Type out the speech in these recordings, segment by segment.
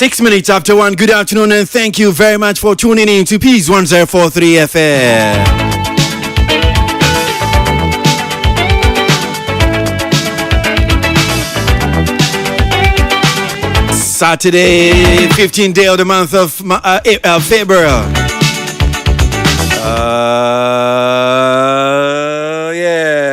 6 minutes after 1. Good afternoon and thank you very much for tuning in to Peace 1043 FM. Saturday, 15th day of the month of February. Yeah.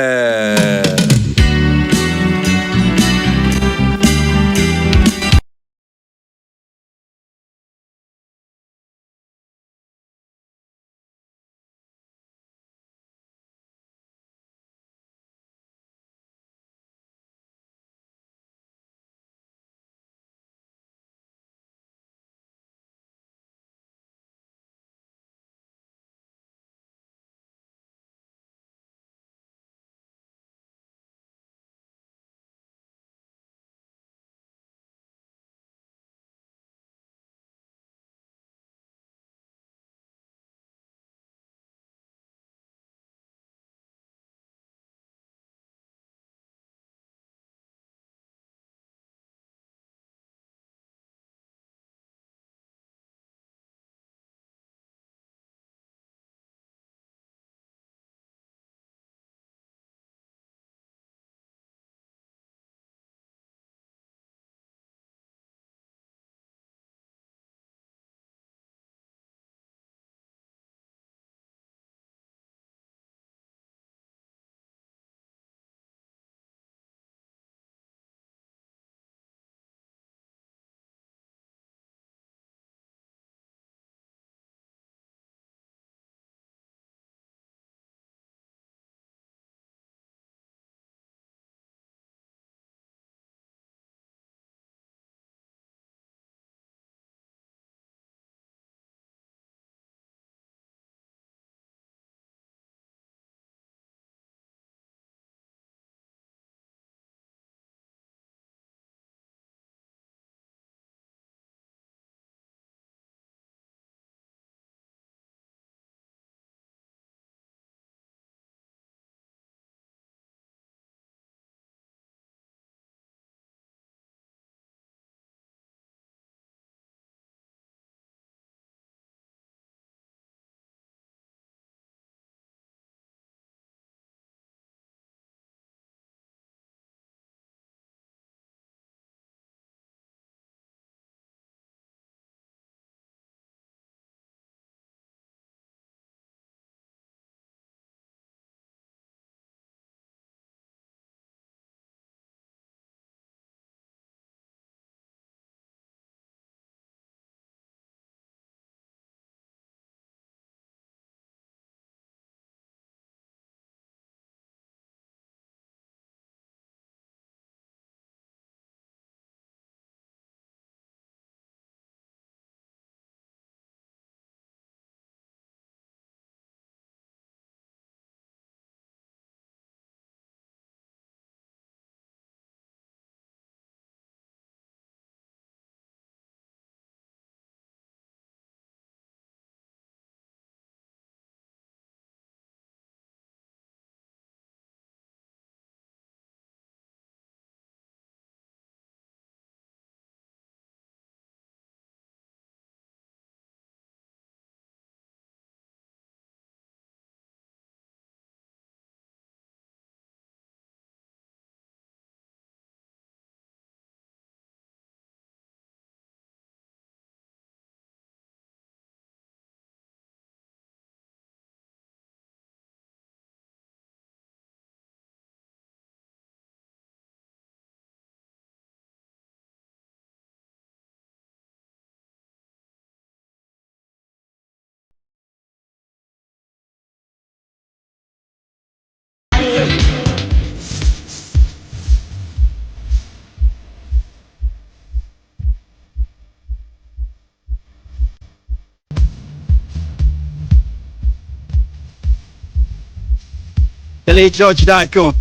The late George Darko.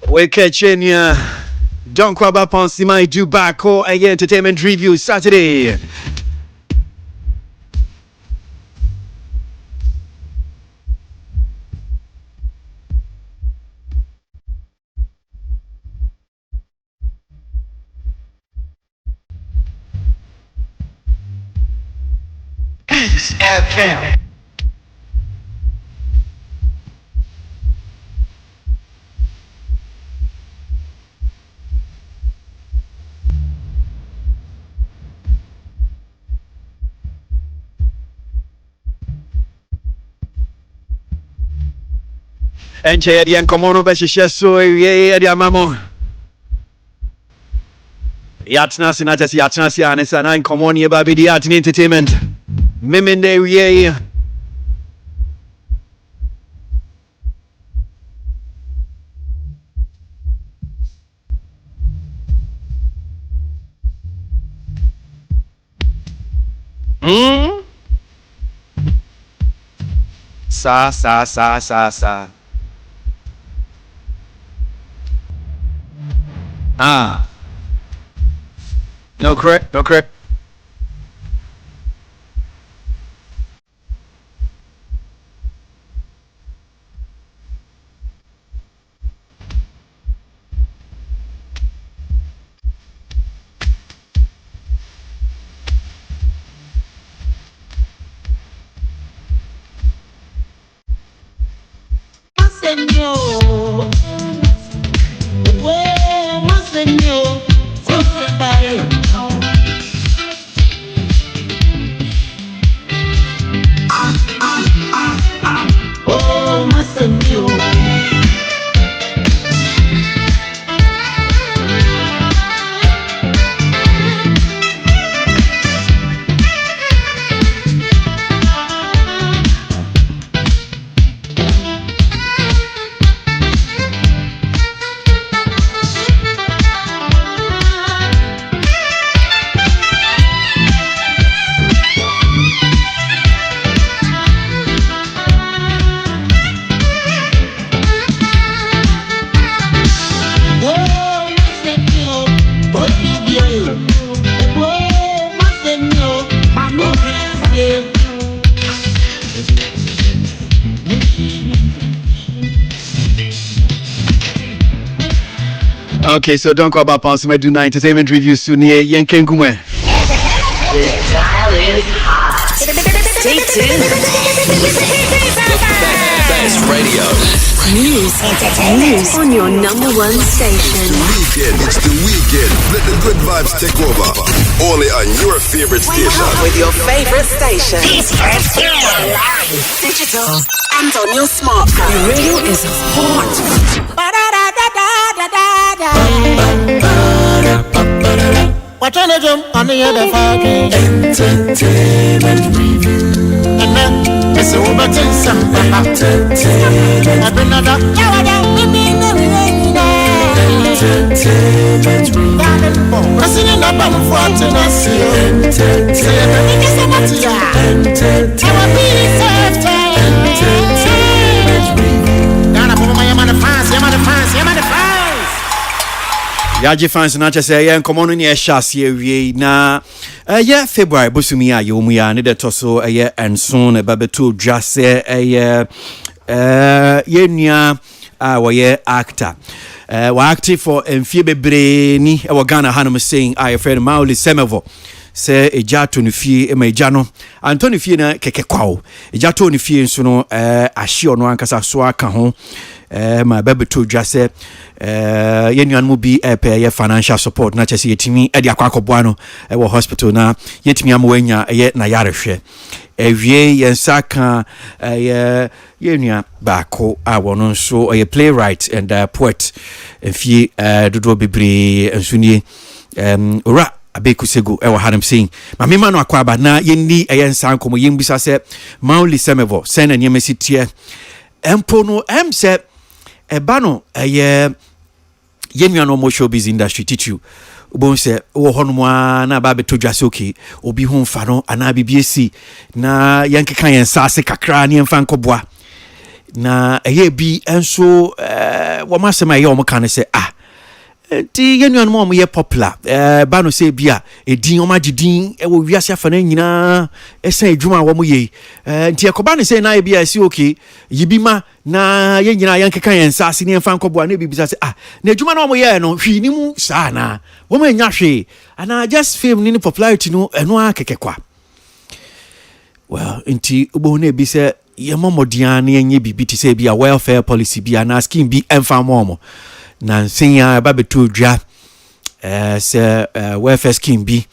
We're catching ya. Don't crab up on Simai Dubako Entertainment Review Saturday. FM. Enche di encomono be sheso ye di amamo. Yatna sinata si yatna si anesa na encomono ye baby di yatin entertainment. Miminde ye. Sa. Ah. No correct. Senhor, oh, Senhor, você vai. Oh, Senhor. Okay, so don't go about Ponsima do na entertainment reviews soon here. Yenken Gume. The dial is hot. Stay tuned. Best radio. News on your number one station. It's the weekend. Let the good vibes take over. Only on your favorite station. With your favorite station. Live, digital, and on your smartphone. The radio is hot. What trying to jump on the other fucking Entertainment review. and then it's over to some Entertainment. I've been another Entertainment review. Pressing in up on the front and I see you. Entertainment. Entertainment review. Ghana, put my man the fans, man the fans. Yaji fans na chese ye encomono ni ehase awie na ye February bosumi a ye omu ya ne de toso ye enson e babeto dwase ye nua a wo ye actor wa active for enfie bebre ni e wo Ghana Hanum saying I friend Mauli Semevo se ejato no fie ma eja no Anthony fie na keke kwawo ejato no fie nso no ahye ono ankasa so aka ho ma babeto dwase yenuan mu bi ye financial support na chese yetimi e de akwakoboa no e wo hospital na yetimi amwanya ye na yarehwe ewie yensaka yenua baako a wono nso ye playwright and poet enfie dodo bebre ensunie ora abekusego e wo Hanum saying mamema no akwaba na yenni yensan komo yembisa se Mauli Semevo sen na nyemesitie empo no emse eba no yenuano mo showbiz industry titu ubon se wo hono na ba beto dwase okay obi ho mfa no ana bibiesi na yankeka yensase kakra ne mfa nkoboa na bi enso wo masema ye o mo kan se ti yenuano mo ye popular ba no se bia edin o magidin e wo wiase afa na nyina esen adwuma wo mo ye nti ekoba ne se na ye bia si okay yibima na ye nyina yankeka yensase ne mfa nkoboa na bibisa se na adwuma na wo ye no hwi ni mu sa na wo manya hwe ana just fame ni popularity no eno akekekwa well inti ubo ne bi se yema modian na enye bibi ti se bia welfare policy bia na scheme bi emfa mo na nsinya ba beto dwa se welfare scheme bi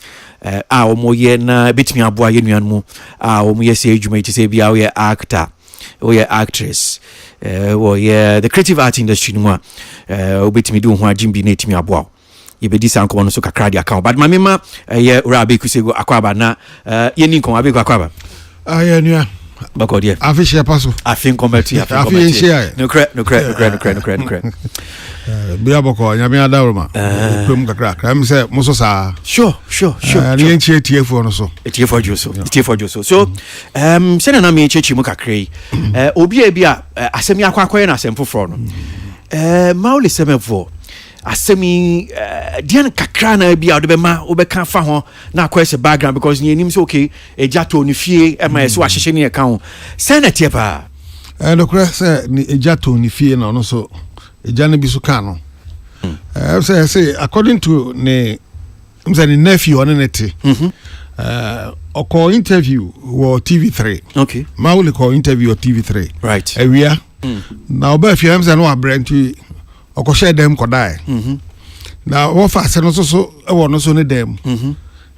a omo ye na betimi aboa ye nuan mu a omo ye se adwuma ti se bia we actor we actress we the creative art industry no a obetimi do ho agimbi na etimi aboa ye be di sanko no so kakra di account but mamema ye urabe kusego akwaba na ye ni kon abe akwaba yeah nua bakodie afishia paso afin commerce afishia no credit bia boko nyame adawroma kwem kakra am say muso sa sure ni enchi TF no so TF Joso so sene na me chechi mu kakra obi a bia asemi akwakoye na asempofro no mauli semefo asemi dian kakra na bia de be ma obeka fa ho na akwese background because ni enim say okay ejato ni fie e ma so ahyehye ne account senator pa no kra say ni ejato ni fie na no so ejane bi so ka no say according to ne mzani nephew on nete oko interview wo TV3 okay mauli ko interview TV3 right awia na oba fie mzani wa brand oko share dem ko dai na wo fa se no so e wo no so ne dem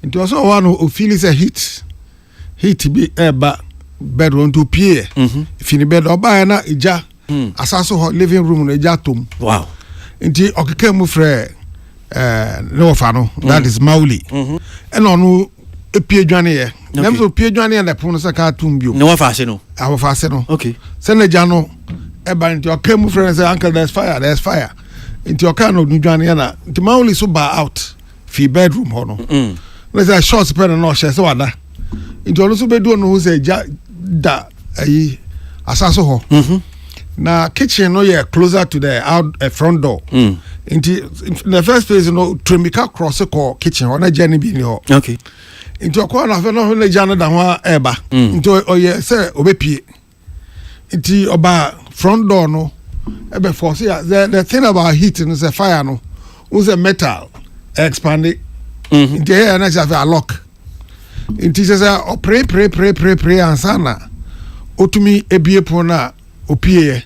nti so wa no o feel is a hit bi eba bedroom to pie fini bed oba na ija asaso living room no ija tom wow nti okeke mu frɛ no fa no that is mauli and onu epie dwane ye na mso pie dwane na pon se ka tom bio no fa se no awo fa se no okay se na ja no eba nti okeke mu frɛ say uncle there's fire nti okaka no dwane na nti mauli so ba out fi bedroom ho no let's say short pen no share so wada nti onu so bedu no say ja da ayi asaso ho na kitchen no yeah closer to the front door into the first place no tremika cross ko kitchen ona jani bi ni ho okay into ko na fe no na jana da ho eba into oye say obepie into oba front door no ebe force the thing about heat is a fire no was a metal expanded into here na just a lock into say pray ansana otumi ebie pona opie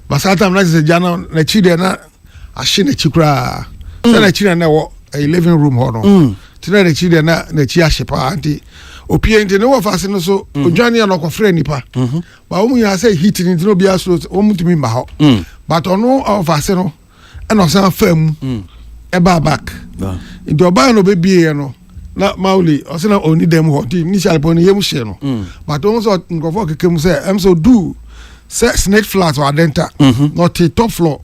basata mna se jana na chide na ahye na chikura se na chide na wo a living room ho no tira na chide na chi ahye pa anti opie nti ne wo fa se no so odwane ya no kofre nipa ba wo mu ya say heat ni no bia so wo mutumi ma ho but ono of fa se no e no san fam e ba back nti oba no be bie no na mauli o se na oni dem ho nti ni shall pon yem hye no but on so ngofo kekem say am so do snake flat or denta not the top floor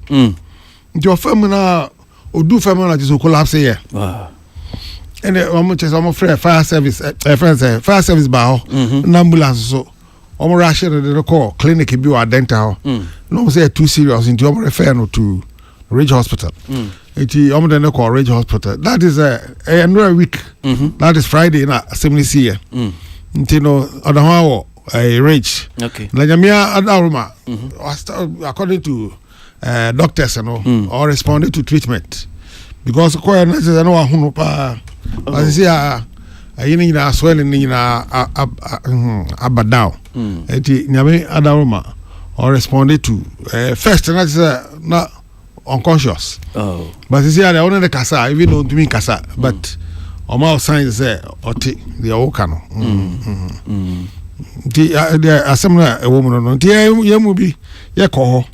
your family na odu family na just collapse here and I'm fire service friends fire service ba ambulance so I'm rushing the call clinic bi or denta no say too serious into I'm refer no to Ridge Hospital I'm then call Ridge Hospital that is another week that is Friday na assembly here no other one Rage. Okay. Na jamia adawroma according to doctors or responded to treatment because ko na se no ahunu pa asi ayini na swelling ni na abadao eti nyame adawroma or responded to first na unconscious but see they only the kasa even though to me kasa but all signs say oti the okano the assembly a woman no yemu bi ye ko ho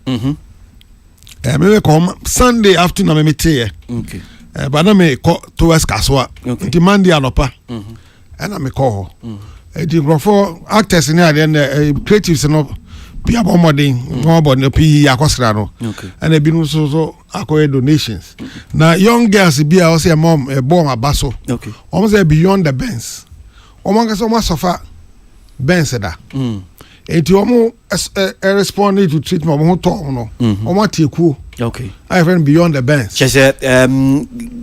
me ko Sunday afternoon me tie okay but na me ko towards Kaswa the Monday anopa and me ko ho the grofo actors ni ade na creatives no bi abomodin no no pi yakosra no and e bi no so akoye donations na young girls bi a o say mom e born abaso okay almost beyond the bends omo so sofa benseda enti omo responding to treatment omo to no omo teku okay I friend beyond the bench chese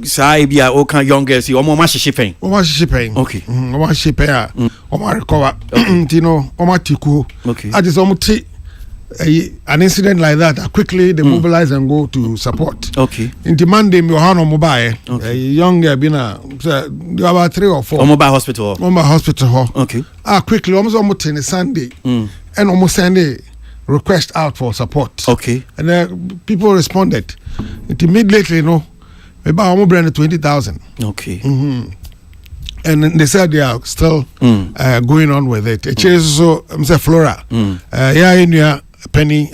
sai bia o kan young girls omo ma hyehyepɛn okay omo hyehyepɛn a omo recover enti no omo teku okay ati so omo te an incident like that, quickly they mobilize and go to support. Okay. In the Monday, we have no mobile. Young been about 3 or 4. Mobile hospital. Mobile hospital. Okay. Quickly, almost in Sunday, and almost Sunday, request out for support. Okay. And people responded. Immediately, about almost 20,000. Okay. And they said they are still going on with it. It is so, Flora. Yeah, in your Penny,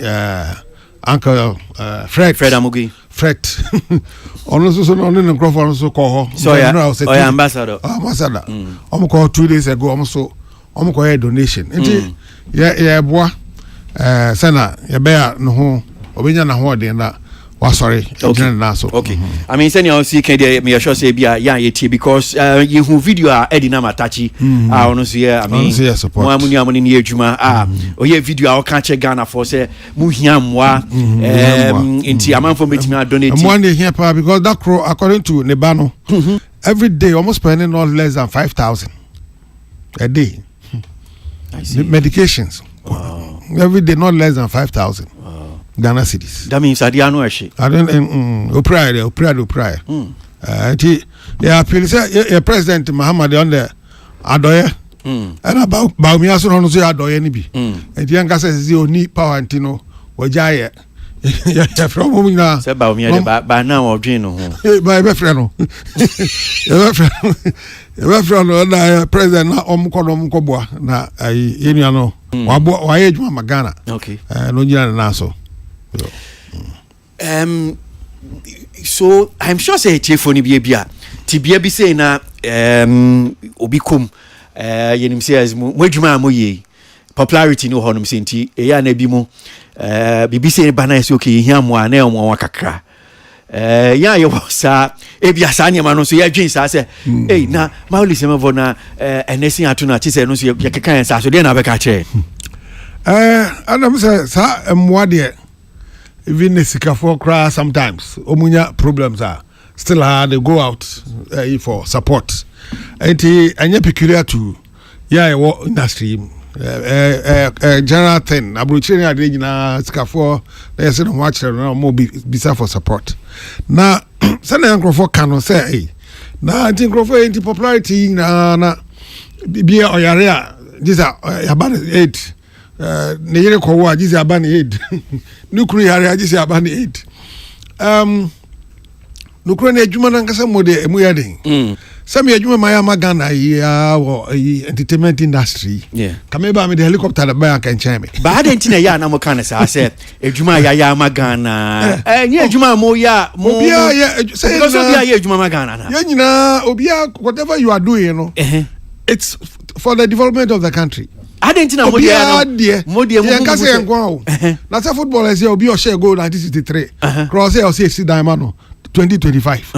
Uncle Fred Amugi. Fred. Also, on the microphone, also call. So, yeah, ambassador. Ambassador. Call 2 days ago, also, call a donation. Yeah, boy. Sana, ya bear no, Obinya na ho de na. Sorry. Okay. I mean, send you see can me sure say bia ya yeti because you who video edina matachi ono so I mean mo amuni amuni ni adwuma oye video a ka che Ghana for say mu hia mwa inti amanfo betimi donate mo dey here pa because that crow according to Nebano every day almost spending not less than 5,000 a day. I see. Medications. Wow. Every day not less than 5,000. Ghana cities. That means I don't know. I don't Upright. Yeah, President Muhammad on the Adoye. And about Baumiaso on the Adoye Nibi. And the young says you need power and Tino or Jaya. Yeah, from whom now. Say Baumia by now or Gino. My friend. Your friend, President Omkodom Kobwa, na Yeniano. Why age Magana? Okay. No, you're Naso. So I'm sure say telephone bia tibia bi say na obikum yenim say as mo adwuma amoye popularity no honom senti eya na bi mu bibi say bana say okay hia mo na e mo kakra ya ye wosa ebia sa nyama no so ya dwen sa say na mauli semevo na enesin atuna chi say no so ye kekan sa so de na be ka che Adam say sa emwa de even the Sikafo cry sometimes. Omunya problems are still hard. They go out for support. And peculiar to industry. General thing. Abuchini adina Sikafo. They said watch now more bisa for support. Now, some young for can say, now I think for anti popularity na be oyarea. These are about 8. Neyere kowa jizi abani aid nukuri hare jizi abani aid nukuri ne adwuma na nkasa mode emu yade sami adwuma maya magana ya entertainment industry kameba me the helicopter da ba kan cheme ba ade ntina ya na mo kan sa say adwuma ya magana nye adwuma mo obia ya say because obia ya adwuma magana na ya nyina obia whatever you are doing it's for the development of the country. I didn't know what that's a footballer say obi o share goal 1963 cross say o say si diamond 2025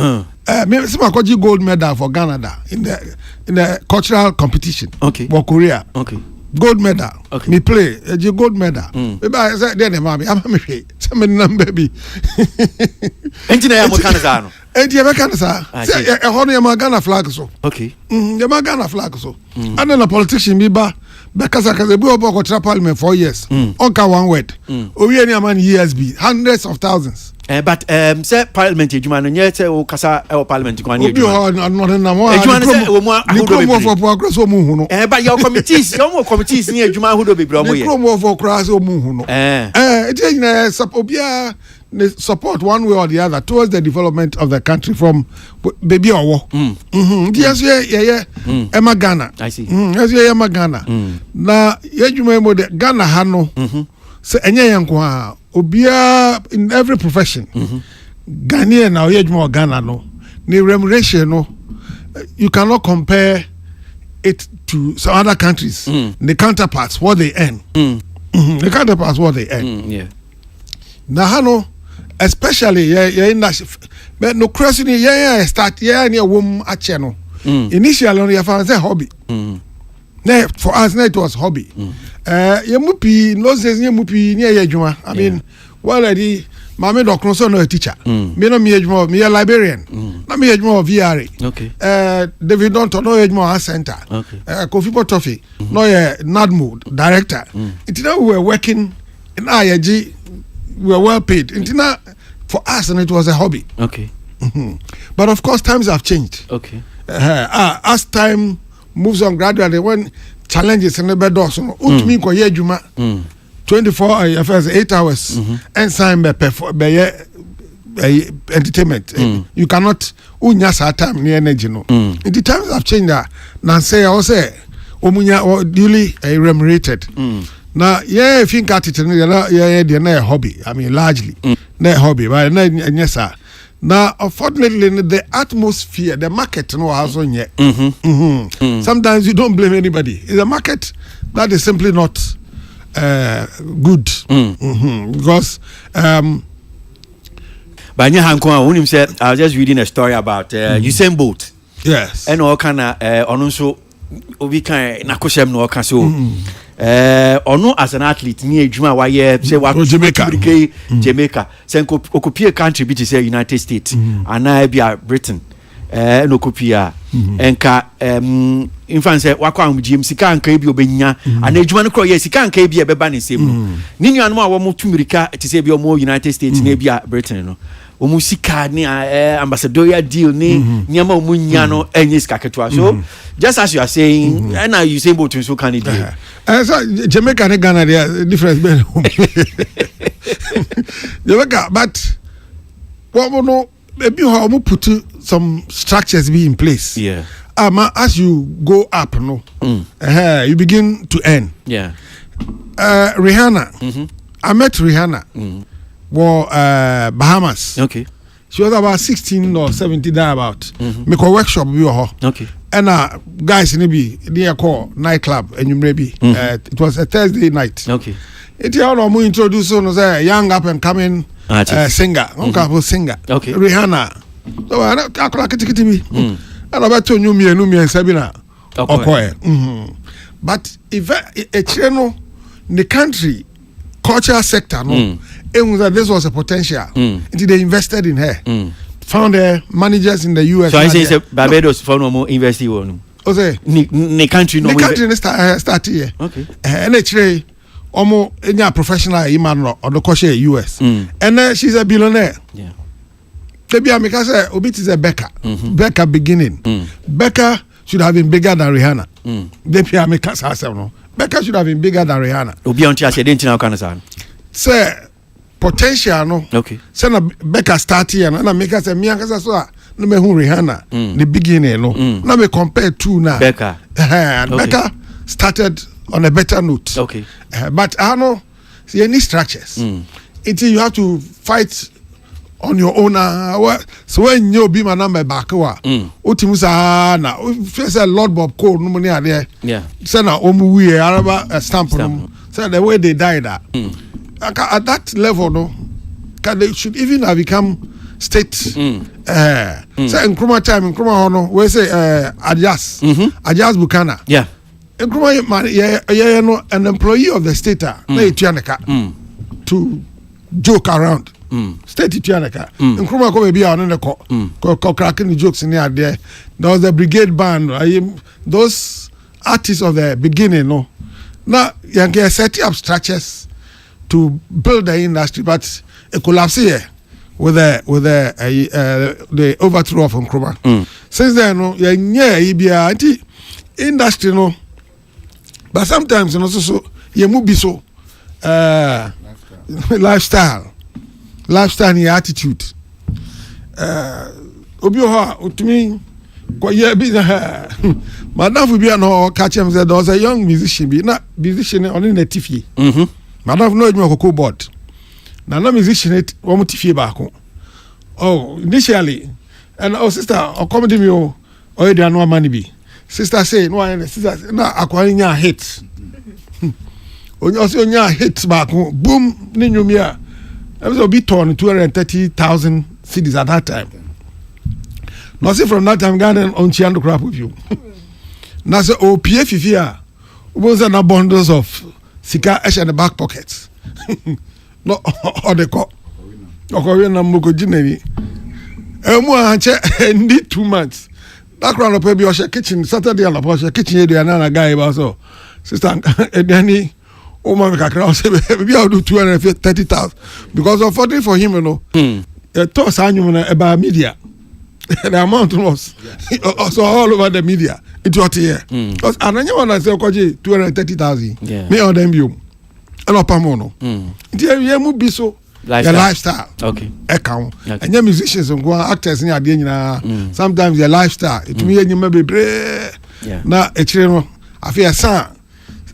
me see my gold medal for Canada in the cultural competition for Korea gold medal me play gold medal maybe I say then mama am me hwe some number baby engineer ya mo Canada no engineer ya Canada say e hono ya Ghana flag so ya Ghana flag so and then a politician be ba because we go to parliament 4 years. Onka one word. We any man ESB hundreds of thousands. But say parliament ejuma no nye say o kasa e parliament kwa ni ejuma. Obi no na mo. Ejuma say o mo ahudo bebre. For progress o mu hu no. But your committees ni ejuma ahudo bebre o mo ye. Promo for cross o mu hu no. It is obia support one way or the other towards the development of the country from baby owo. Yes yeah Emma Ghana. I see. Yes Emma Ghana. Na yejuma mo de Ghana ha no. So enye yanko ha obia in every profession. Ghanaian na yejuma Ghana no. Ni remuneration no. You cannot compare it to some other countries. The counterparts what they earn. The counterparts what they earn. Yeah. Na ha no especially in but no crossing start near womb ache no initially on your fan say hobby for us it was hobby ye mupi no says ye mupi near adwuma I mean already mama doctor so no a teacher me no me adwuma me a librarian na me adwuma VRA David don't know adwuma center Kofi Potofi no ye NADMO director it now we were working in IAG, we were well paid. For us, and it was a hobby. Okay. But of course, times have changed. Okay. As time moves on gradually, when challenges in the bed also, 24 hours, 8 hours, and sign entertainment. You cannot unya time near energy no. The times have changed. Now say also omunya duly remunerated. Now yeah, think at it yeah hobby. I mean largely na hobby, but yes sir. Now unfortunately the atmosphere, the market no has on yet. Sometimes you don't blame anybody. It's a market that is simply not good. Because But Hanko, said, I was just reading a story about Usain Bolt. Yes. And all kind of also we can nakoshem no can so ono as an athlete near Juma why say what Jamaica say okopie country be to say United States and I be Britain no kopia enka infan say wakwa am sika anka bi obenya and adwuma no kro ye sika anka bi e beba ne sem no ni nuanu a wo mutumirika te say bi o United States na bi Britain no omusika ni ambassadorial deal ni niama omunya no enye sika ketwa so just as you are saying and now you say both so can it so Jamaica and Ghana there difference be Jamaica but what no maybe how we put some structures be in place as you go up no you begin to earn Rihanna I met Rihanna Bahamas. Okay. She was about 16 or 17 there about. Make a workshop we were. Okay. And guys in be near call nightclub and you maybe it was a Thursday night. Okay. It you know we introduce on a young up and coming singer, singer. Okay. Rihanna. So I and about to me and Sabina. Okay. But if a channel the country cultural sector no this was a potential until they invested in her found managers in the US so I say Barbados for no more invest you say the country no the country start here okay and actually almost any professional iman or the culture US and she's a billionaire maybe I make her say Obit is a Becca Becca beginning Becca should have been bigger than Rihanna maybe I make her say no Becca should have been bigger than Rihanna. Obi on tia say didn't know kind of sound. Say potential no. Okay. Say na Becca start here na make us say me anka so no me hu Rihanna the beginning no. Na me compare two na. Becca. Becca started on a better note. Okay. But I know see any structures. Until you have to fight on your own so when you be my number back utimusa na first Lord Bob Cole no money there say na omu we araba stamp no say the way they died at that level no they should even have become state say Nkrumah time Nkrumah hono we say Adjas Bukana Nkrumah no an employee of the state na etuaneka to joke around state Tianaka. Nkrumah ko be on the ko cracking the jokes in there. There was the brigade band. Those artists of the beginning, no. Now you can set up structures to build the industry, but it collapse here with the overthrow of Nkrumah. Since then, no, industry no. But sometimes, you know, so you move be so lifestyle and attitude. Obi ho to me quite be madam will be no catch him said there was a young musician be not musician on the TV. Madam no me ko board. Na musician it one TV back. Oh, initially and sister or comedy me o dey no money be. Sister say no sister na akwanya hit. Onya hit back boom ni nyumia. There was a bit on 230,000 CDs at that time. Now, see from that time, Ghana on Chiando crap with you. Now, so PFF was an abundance of Sika Ash in the back pockets. No, or the cop. Or Korean Mugo Jineri. Need 2 months. That round of baby was kitchen Saturday on the kitchen. And a guy was so. Sister Danny oh man, I say maybe I'll do 230,000 because unfortunately for him, you know, toss annual about media. The amount was also all over the media. It was here. Because I don't want to say 230,000. Me or them you. And up amono. You must be so. Your lifestyle. Okay. Account. And your musicians and go actors in your sometimes your lifestyle. It means you may be brave. Now, I feel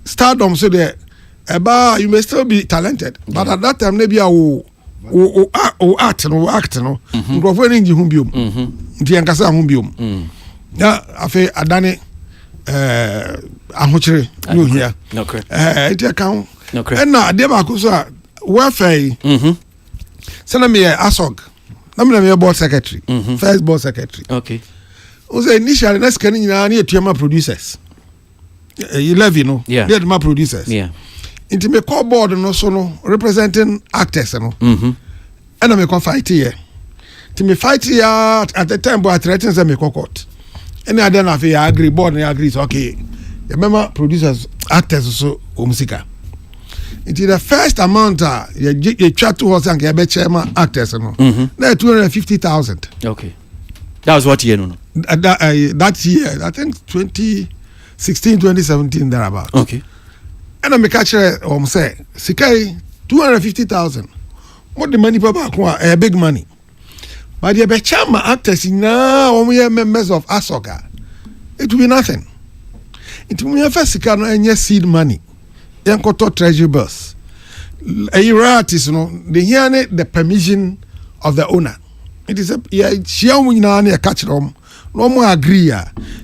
stardom so that you may still be talented. But at that time, maybe I will. Act no nkrofo ni hum biom nti yankasa hum biom ya afi adane ahokyere no hia iti account na ade ba ko so a wa fai sana me asog na me board secretary first board secretary okay o say initially na scan nyina na etuama producers 11 no they my producers into me call board no so no representing actors no and me come fight here to me fight here at the time but threatens me court any other na fe agree board na agree so okay remember producers actors so musica into the first amount you chat to us and be chairman actors no na 250,000 okay that was what year no that year I think 2016 2017 thereabout okay. And I catch say, Sikai 250,000. What the money papa a big money. But the Bechama actors now we are members of Asoka. It will be nothing. It will be a first and yes seed money. Then koto treasury bills. A artist, they hear the permission of the owner. It is a catch them. No more agree.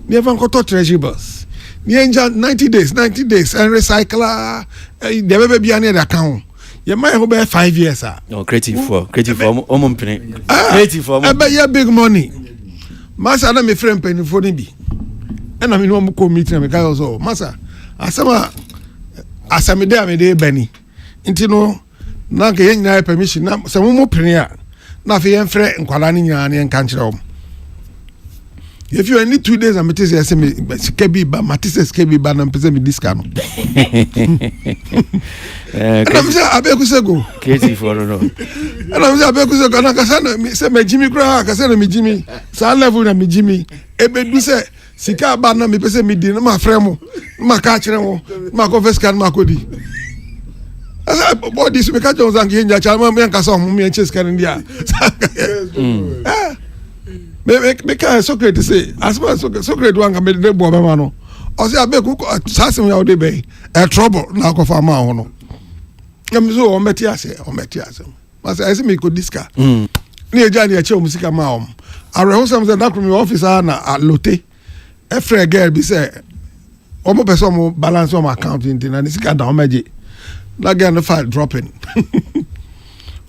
Never koto treasury bills. 90 days and recycler the baby be near account you might have 5 years no creative for creative for big money massa na me friend penny for bi and I mean no ko meet na me guy also massa asame dey bani nti no na ka yen na permission na se mo premier na fe yen frɛ nkwala ni nyana ne nka nkyerɛ wo. If you need 2 days, I'm going to say, Kebi ba, Matisse Kebi ba, na mpese mi discount. And I'm saying, Abeku sego. Creative for no. And I'm saying, Abeku sego. Na kasana, say me Jimmy kura, kasana mi Jimmy. Sa level na mi Jimmy. Ebe du say, sika ba na mi pese mi di, na ma fremo, ma kachire mo, ma confess kan ma kodi. Asa body so me ka Jones and Kenya, chama me kasa mo me chase kan ndia. Because Socrates say, as well as Socrates one can be the boy man. Or say, I beg you, assassin out the bay, a trouble now of our man. I'm so on Metias. But I say, me could discuss. Near Johnny, a show music mom. I rehearse some of the document officer at Lotte. A fair girl be said, almost person balance on my accounting and it's got down magic. Like the file dropping.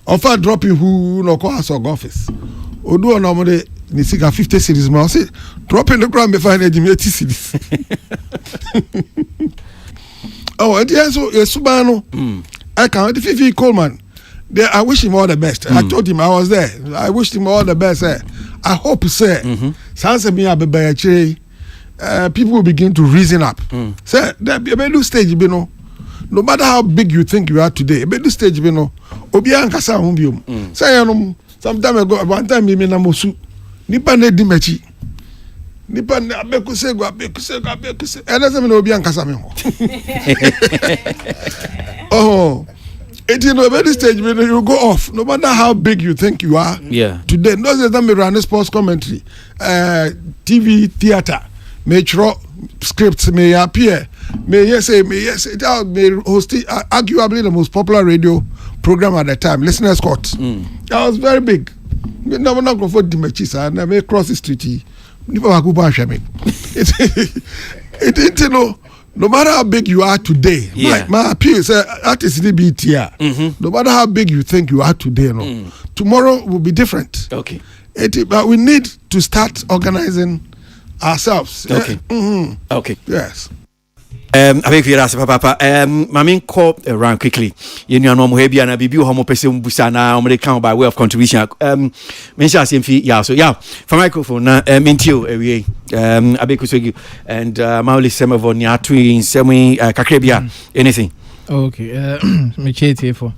Or file dropping who no call us office. Or do a normally. Ni sika 50 cities ma say drop in the ground be find 80 cities. Oh, and so Subano. I can't Fifi Coleman. There, I wish him all the best. I told him I was there. I wished him all the best. I hope say Sansa me abebayache people will begin to reason up. Say there be a stage you know. No matter how big you think you are today, a stage you know. Obi ankasa humbium. Say some time ago one time me na mosu nipa na di machi nipa na abekusego and that's me no obi ankasa me ho. Oh, it you know very stage when you go off no matter how big you think you are today. No say that me run sports commentary TV theater me throw scripts me appear me yes it out me host arguably the most popular radio program at the time, Listeners Court. That was very big. Never not go for the matches and I may cross the street. It you know, no matter how big you are today, my appeal is artist DBT here. No matter how big you think you are today, tomorrow will be different. Okay. But we need to start organizing ourselves. Okay. Okay. Yes. I think that's papa. Mamin call around quickly. You know, no more heavy and a bibu homo person busana on the count by way of contribution. Mention same fee, yeah. So yeah, for microphone, Mintio, Abekusegi, and Mauli Semevo, Nia Twin, Semi Kakrebia, anything. Okay, me chate for.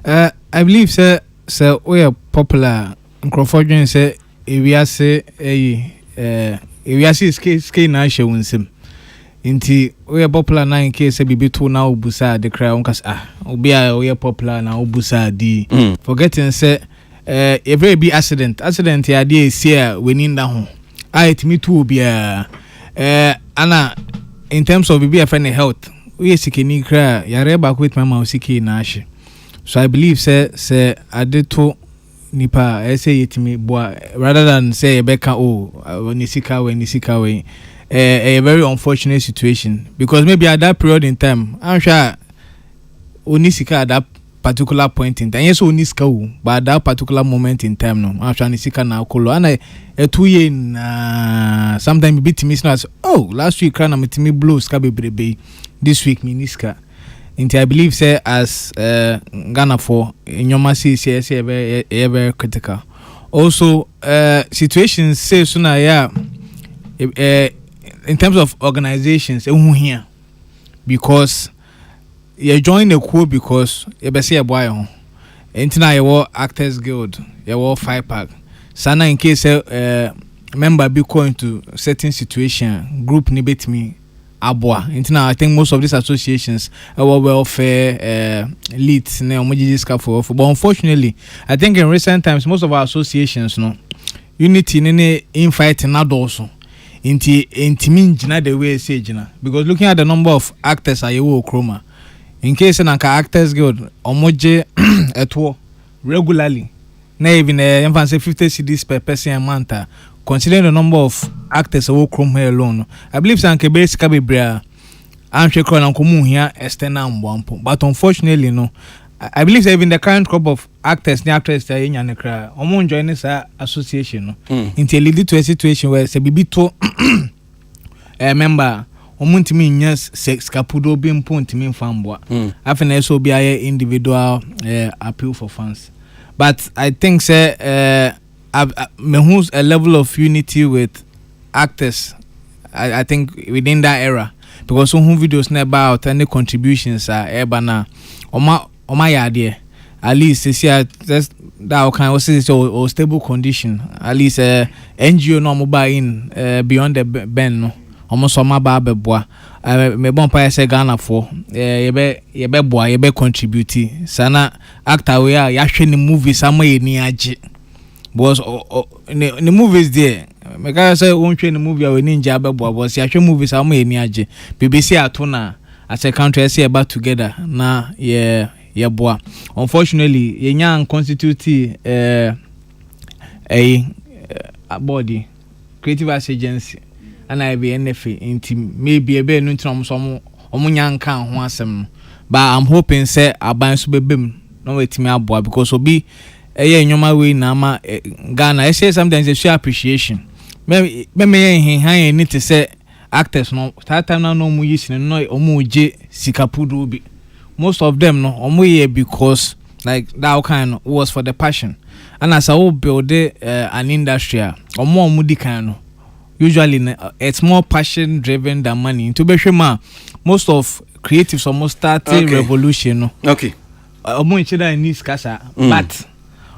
I believe sir we are popular. Crawford say if we are say if we are say ski na show unsem. Inti we are popular na in case bibi to na obusa de cry onkas obi a we are popular na obusa di. Forgetting say a very big accident ya dey see we need that ho. It me too be ana in terms of bibi friend health. We sikini kra yare back with mama siki na ahye. So I believe say adeto nipa say yetimi boa rather than say beka when nisika we a very unfortunate situation because maybe at that period in time I'm sure onisika at that particular point in time yes oniska but at that particular moment in time no I'm sure nisika na kolo and a 2 year sometimes beat me as last week kana metimi blow ska bebrebe this week miniska I believe say as Ghana for nyoma say very critical also situations say sooner in terms of organizations here because you join the crew because you be say a boy ho entina you Actors Guild you 5 pack sana in case member be going to certain situation group ni betimi aboa intina I think most of these associations our welfare leads na omojiji for but unfortunately I think in recent times most of our associations no unity ne infight na also intimi njina the way say jina because looking at the number of actors ayewo okroma in case na ka Actors Guild omoje etwo regularly na even say 50 cedis per person a month considering the number of actors who come here alone I believe sanke be sika bebra am hwe kro na komu hia external mbampo but unfortunately no I believe even the current crop of actors and actresses that enya ne kra omo join this association no until lead to a situation where say bibi to a member omo ntimi nya scapudo bi mpo ntimi mfamboa afena so bi aye individual appeal for funds but I think say who's a level of unity with actors I think within that era because some videos never about any contributions are ebana oma yade at least see that kind of say or stable condition at least NGO no mobile in beyond the ben no almost some ba beboa me bon pa say Ghana for ye be boa ye be contribute sana actor we ya hwe ni movies amaye ni age because the movies there me ka say won hwe ni movie we ninja beboa because ya hwe movies amaye ni age BBC atona as a country say about together na yeah boa unfortunately yenya constitute a body creative arts agency and I be NFA into maybe a bit no some omunyanka ho asem but I'm hoping say aban so bebem no wetimi aboa because obi nyoma we na ma Ghana I say sometimes they show appreciation me he need to say actors no that time now no mu use no omu je sikapudu bi most of them no omu here because like that kind was for the passion and as I will build an industry omu di kind no usually it's more passion driven than money to be sure most of creatives almost started revolution no okay omu chida in this kasa but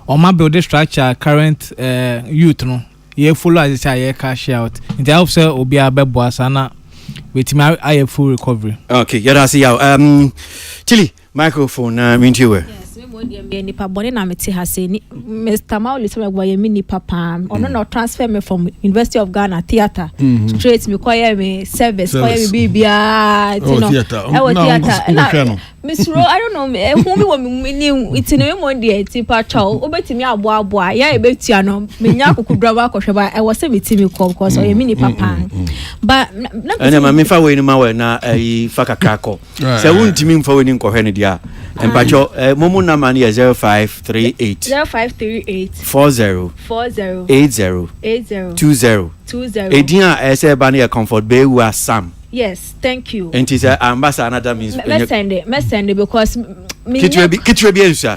omu build the structure current youth no ye follow as say cash out in the hope say obi abebo asana with my I full recovery okay yada see you chili microphone minti we me nipa bone na meti ha se ni Mr. Mauli so me boye me nipa pam ono no transfer me from University of Ghana theater straight me koye me service koye me bibia you know theater Mr. I don't know me who me wo me ni itine mo de tipa chaw obetimi abo ya ebetia no me nya kokudwa ba kohweba e wo se metimi ko because o ye me nipa pam but na ma me fa we ni ma we na fa kakako se wuntimi mfa we ni kohwe ne dia empacho momu na mani 0538 40 80 20 edia say ba na comfort be wa Sam. Yes, thank you. And it is ambassador another means me send it because kitwe bi ensa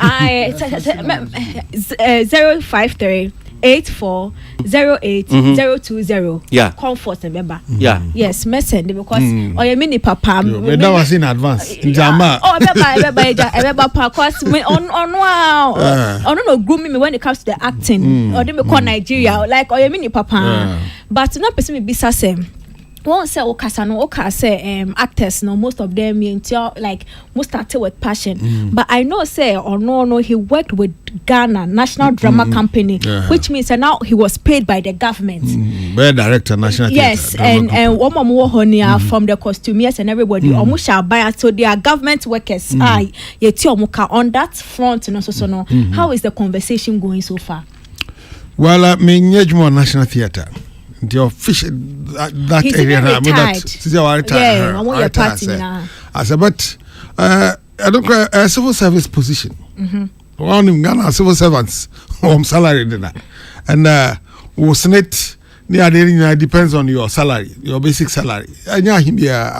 053 08408 Yeah. Comfort remember. Yeah. Yes, message because or mini papa. That was in advance. Jama. Oh, remember cause me on no groom me when it comes to the acting or they me call Nigeria like or mini papa. But not person me be same. Won't say okay say actors no most of them like most started with passion but I know say or no he worked with Ghana National Drama Company which means now he was paid by the government director national yes theater, and one more honia from the costumiers and everybody almost shall buy so they are government workers on that front no how is the conversation going so far? Well me Nyejmo National Theater the official that He's area even I mean that retired. I want your party now. I said but I don't a civil service position one in Ghana civil servants salary dinner and was it depends on your salary, your basic salary. I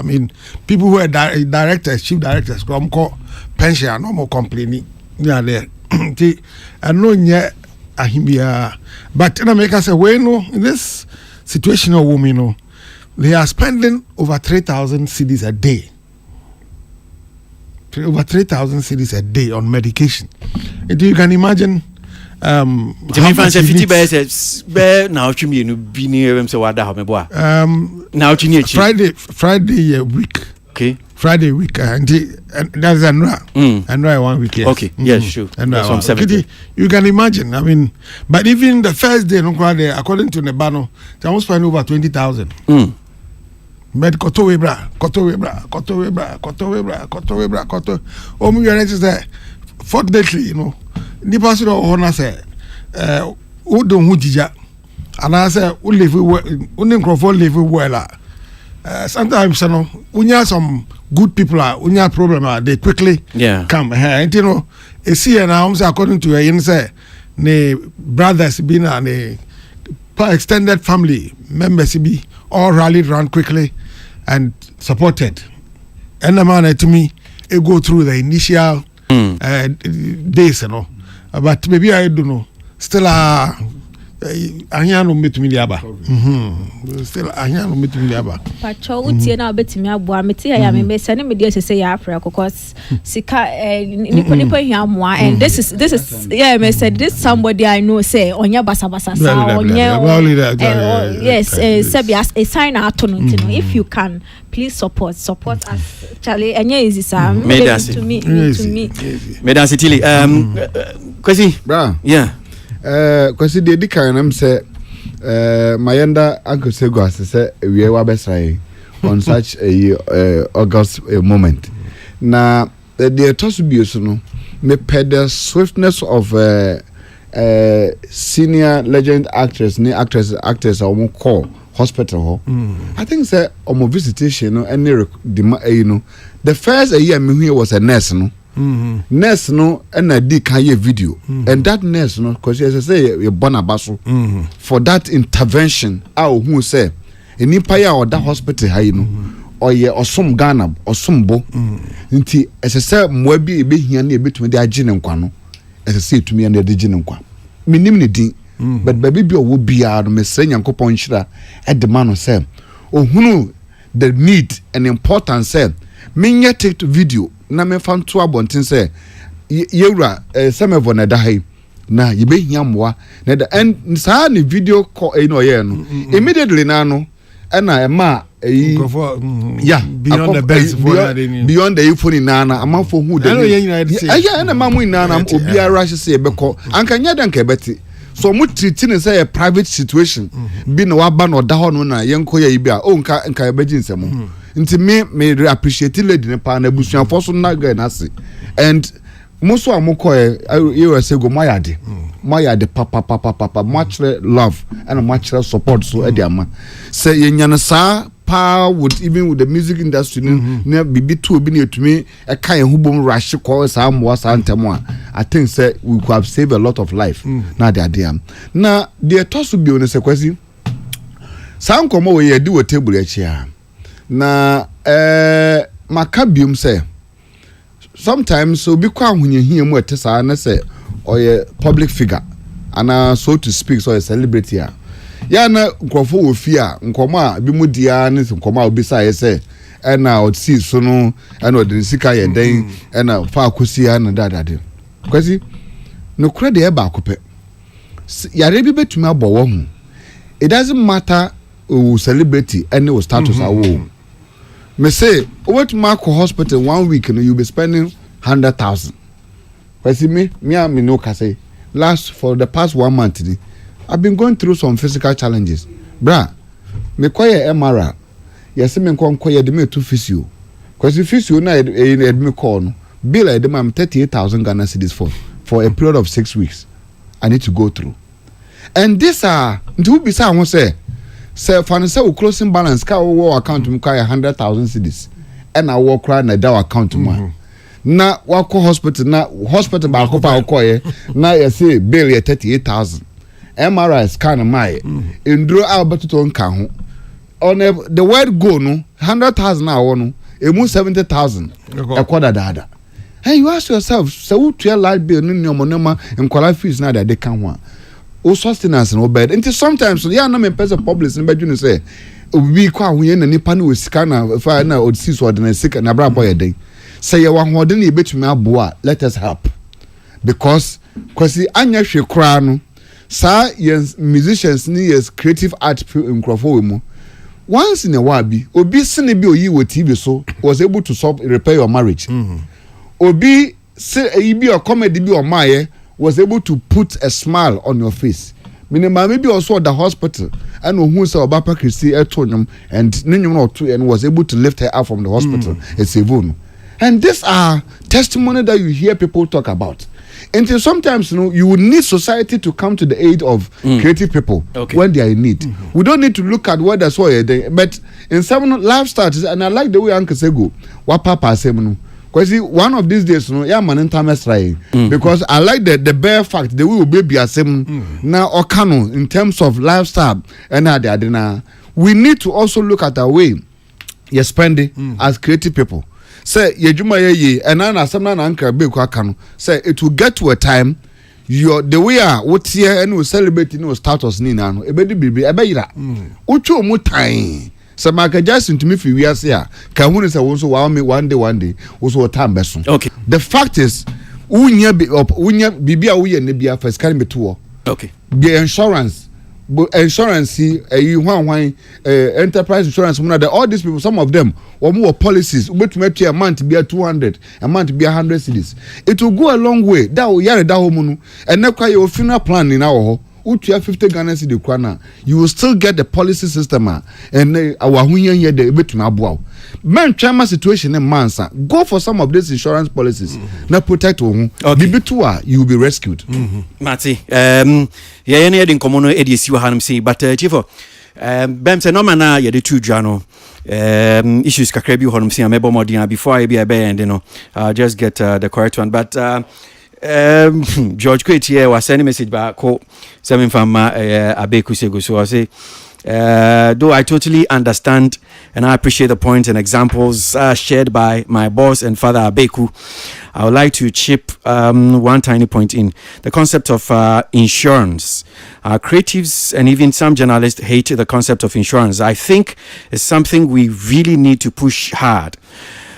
mean, people who are directors, chief directors, come call pension, no more complaining. Yeah, there. I know yet but in America say, well, no, in this situation of women, no, they are spending over 3,000 cedis a day. Over 3,000 cedis a day on medication. And you can imagine. Jimmy Fan said 50 bears now to me no be near him so what that me boy. Now to near Friday week. Okay. Friday week and that's Anra. Anra 1 week. Yes. Okay. Yes, sure. And that's from 70. You can imagine. I mean, but even the first day, according to Nebano, they almost spend over 20,000. Med koto webra. Fortunately, you know, the person who say, who don't jija, and I say, who live well, sometimes, you know, when you have some good people, when you have problem, they quickly come here. And you know, you see, and I'm according to you say, the brothers being and the extended family members be all rallied around quickly and supported. And the man to me, it go through the initial days, you know. But maybe I don't know. Still, Anyano met me liaba. Still, Anyano met me liaba. Pacho, uti na beti mi abua. Meti ya me send me dear say ya Africa because sika nipo here moi and this is yeah me said this somebody I know say onya basa sa onya yes Sebias a sign out to if you can please support us Charlie anya easy sir to me Medan City Kwesi bra yeah kwasi de di kan am say Mayenda Uncle Sego say we wa besai on such a August moment na the toss bi so no me the swiftness of senior legend actress or call hospital I think say on visitation no any you know the first year me was a nurse no nurse no na di kan ye video and that nurse no cause as say you born abaso for that intervention who say enipa ya or that hospital ha no oye osom Ghana osombo nti as say mo bi e be hia na e betumi de age ne nkwa no as say etumi na de age ne nkwa minim ne din but baby bi owo bia no mesre nyankopon hira e de man no say ohunu the need and importance say menye take video na me fan to abontin say yewura semevo na da hai na ye be hia moa na da and sa ne video call no ye no immediately na no na ma yeah beyond the best beyond the phone na amafo hu de yeah na mamu na obiara hye be call anka nya da nka beti so mu treating say a private situation bi na waba no da ho no na yenko ya ibi a o nka beji nsemo nti me appreciate lady ne pa na busuafo so na ga na se and most of amoko you say go mayade papa much love and much support so ediama say yenyane sa pa would even with the music industry na bibi to obi na etumi e kan hubom rush call sa amwa sa ntemo I think say we could have saved a lot of life na the idea na the toss bi on se kwasi sa nkomo we yedi wo table echi a na makabium say sometimes so bi kwa ahunye hia mu etesa na say oye public figure and so to speak, so a celebrity. Yeah, na nkrofo wo fia nkoma bi mu dia ne nkoma obisa ye say na otsi so no na odi sika ye den na fa akosia na dadade kwasi no kura de e ba akopɛ yare bi betumi abowo hu it doesn't matter who celebrity any or status awo me say what mark hospital 1 week and you be spending 100,000 kwasi me no ka say last for the past 1 month I've been going through some physical challenges. Bra, me koye MRI. Yes, me koye de me to physio. Because the physio na me call no. Bill I dem 38,000 Ghana cedis for a period of 6 weeks. I need to go through. And this are nti be say won say finance we closing balance ka wo account mu ka 100,000 cedis. And I work right na that account mu. Na wa ko hospital ba ko pa koye na you say bill 38,000. MRI scan my enduro alberto nka ho on the word go no 100,000 awo no emu 70,000 e kwada dada. Hey, you ask yourself so who to light bill no nneoma nkwala fees na that they can ho o sustenance no bed until sometimes yeah na me person publish no bedwunu say obi kwa ahoye na nipa na osika na fa na odisi so ordinary sika na bra boy den say ye wa ho de na ebetumi aboa let us help because anya hwe kra no sa yes musicians ni yes creative art nkrofo we mu once in a while bi obi sene bi oyi wo TV so was able to repair your marriage obi say bi or comedy bi or maye was able to put a smile on your face meaning maybe also at the hospital and who say obapa Christy etonyum and nenyum or two and was able to lift her out from the hospital it's a and these are testimony that you hear people talk about. Until sometimes you will need society to come to the aid of creative people when they are in need. We don't need to look at what that's why but in some lifestyles, and I like the way Uncle Sego, what Papa said, because one of these days, yeah, man, in because I like the bare fact that we will be a same now or canon in terms of lifestyle and we need to also look at our way you're spending as creative people. Say yejuma ye and na asem na anka be kwa kanu say it will get to a time the way what here and we celebrate no status ni na no ebedi bibi ebeyira uchu mu tan say maka just into me fi wiase a ka hu ni say won so wa me one day wo so time beso. Okay, the fact is unya bibi a wo ye ne bia first carry me to. Okay, the insurance enterprise insurance all these people, some of them or more policies a month be 200 a month be 100 cedis. It will go a long way that will yare that home and never your funeral plan in our 50 Ghana cedi kwana you will still get the policy system and our hunyan here the betumi aboa man trauma situation in mansa go for some of these insurance policies na protect you you will be rescued. Mati yeah any edin komo no edisi wa hanum say but chief bem say no man na ye de two dwano issues kakra bi honum say amebo modern before I be end no I'll just get the correct one but George Kweti here was sending message back ko seven from Abeku Sego so I say though I totally understand and I appreciate the points and examples shared by my boss and father Abeku, I would like to chip one tiny point in the concept of insurance. Creatives and even some journalists hate the concept of insurance. I think it's something we really need to push hard.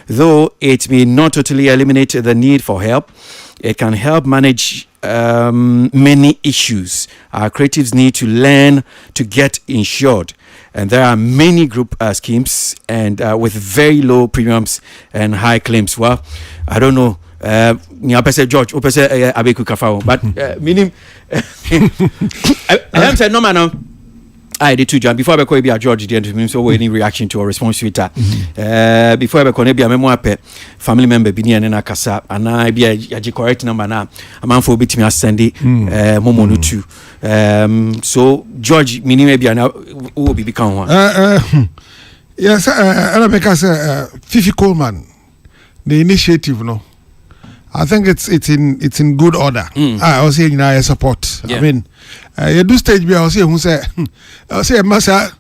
Though it may not totally eliminate the need for help, it can help manage many issues. Our creatives need to learn to get insured. And there are many group schemes and with very low premiums and high claims. Well, I don't know. George, Abeku Kafao, but meaning I am saying no man. I did two John before I be a George the so any reaction to or response to it. Before I be a memoir family member bini and na kasa and I be a correct number now. A man for bit me Sunday momo no two. So George meaning maybe an will become one. Yes, and because Fifi Coleman, the initiative no. I think it's in good order. I was saying I support. Yeah. I mean, you do stage be I was saying who say massa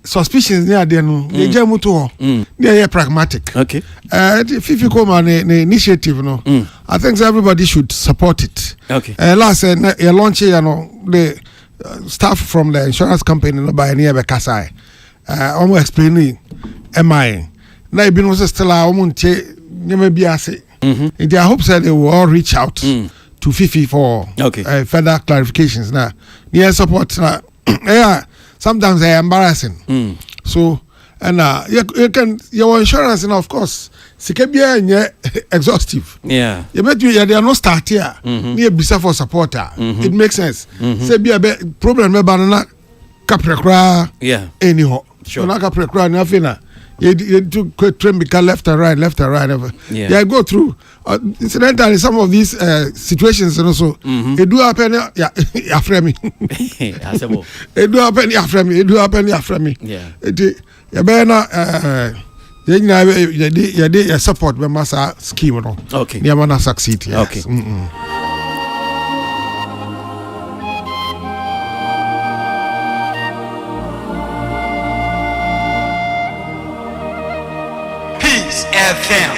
suspicions near the no they jam to they are pragmatic. Okay. Fifi Koma initiative no. I think everybody should support it. Okay. Last year launch the staff from the insurance company no by near Bekasai. Almost explaining MI. Now been also still almost maybe I say. I hope that they will all reach out to Fifi for further clarifications. Now, support. Yeah, sometimes they are embarrassing. So, and you can your insurance, and of course, Sikebia and exhaustive. Yeah, you bet you they are not start here. Near Bisa for supporter. It makes sense. Say be a problem. Me banana caprecra. Yeah, anyhow. Sure. Banana caprecra nothing. You do train because left and right. Yeah. They go through. Incidentally, some of these situations and also it do happen. Yeah, after me. It do happen after me. It do happen after me. Yeah. You better you support the massa scheme. No. Okay. You wanna succeed. Yes. Okay. FM.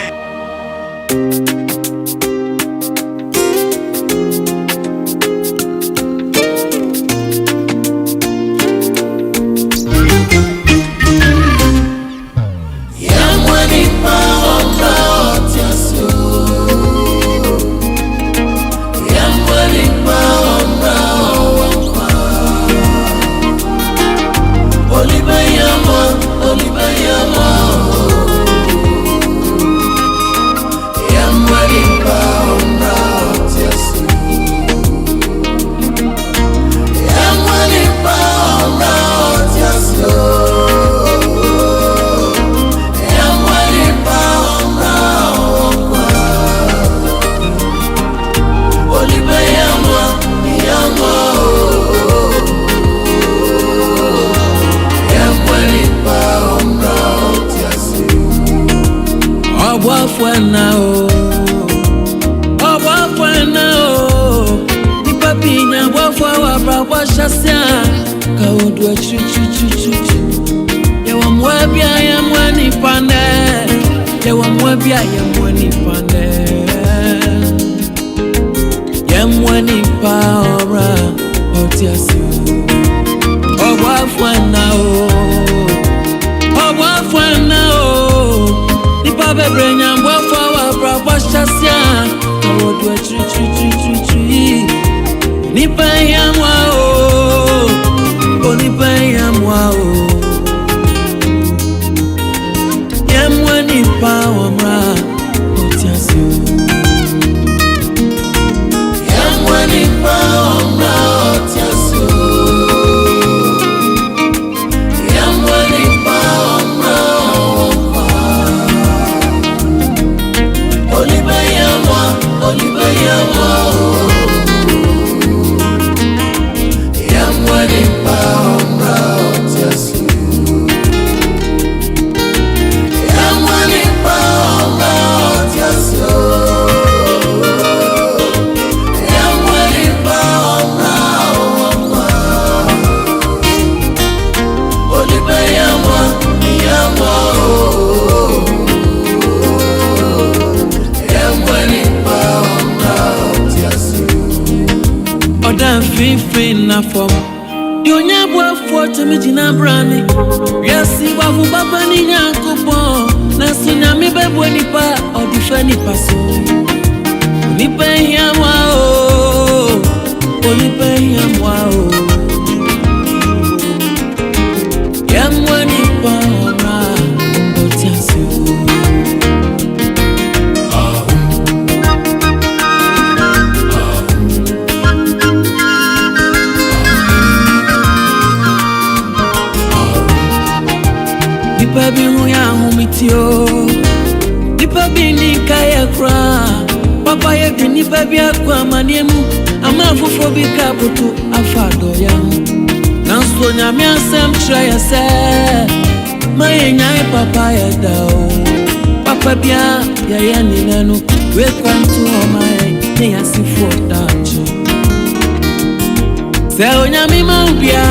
Se onyami maubia,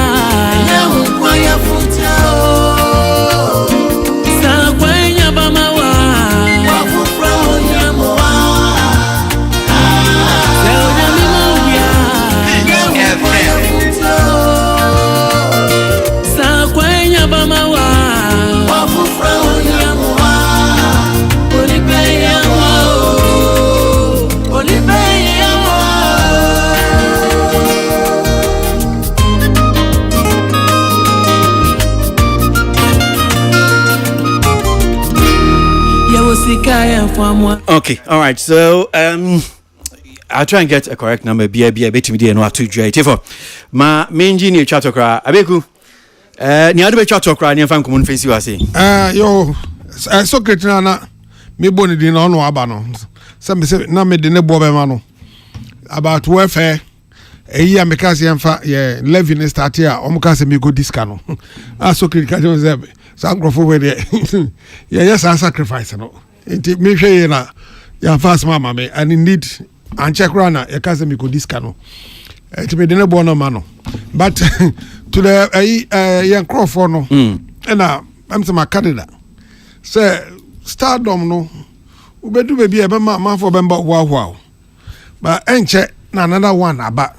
ya hukwaya futa. Okay, all right. So I'll try and get a correct number. Be bit me no to jate for ma engineer chatokra abeku ni adu be chatokra ni fam komun fesi wase yo Socrates na me boni di na ono aba no se me se na me de ne bo be ma no about welfare eyi amekase yemfa ye levy ne start here omukase me go disca no Socrates ka jo se san grofo we de ye yes sacrifice no enti me hwe ye na ya fast mama me and indeed and check rana ye kase me go disca no enti me de ne bo no ma no but to the young Crawford no and I'm some candidate say stardom no ubedu baby e be ma for bemba wow but enche na another one aba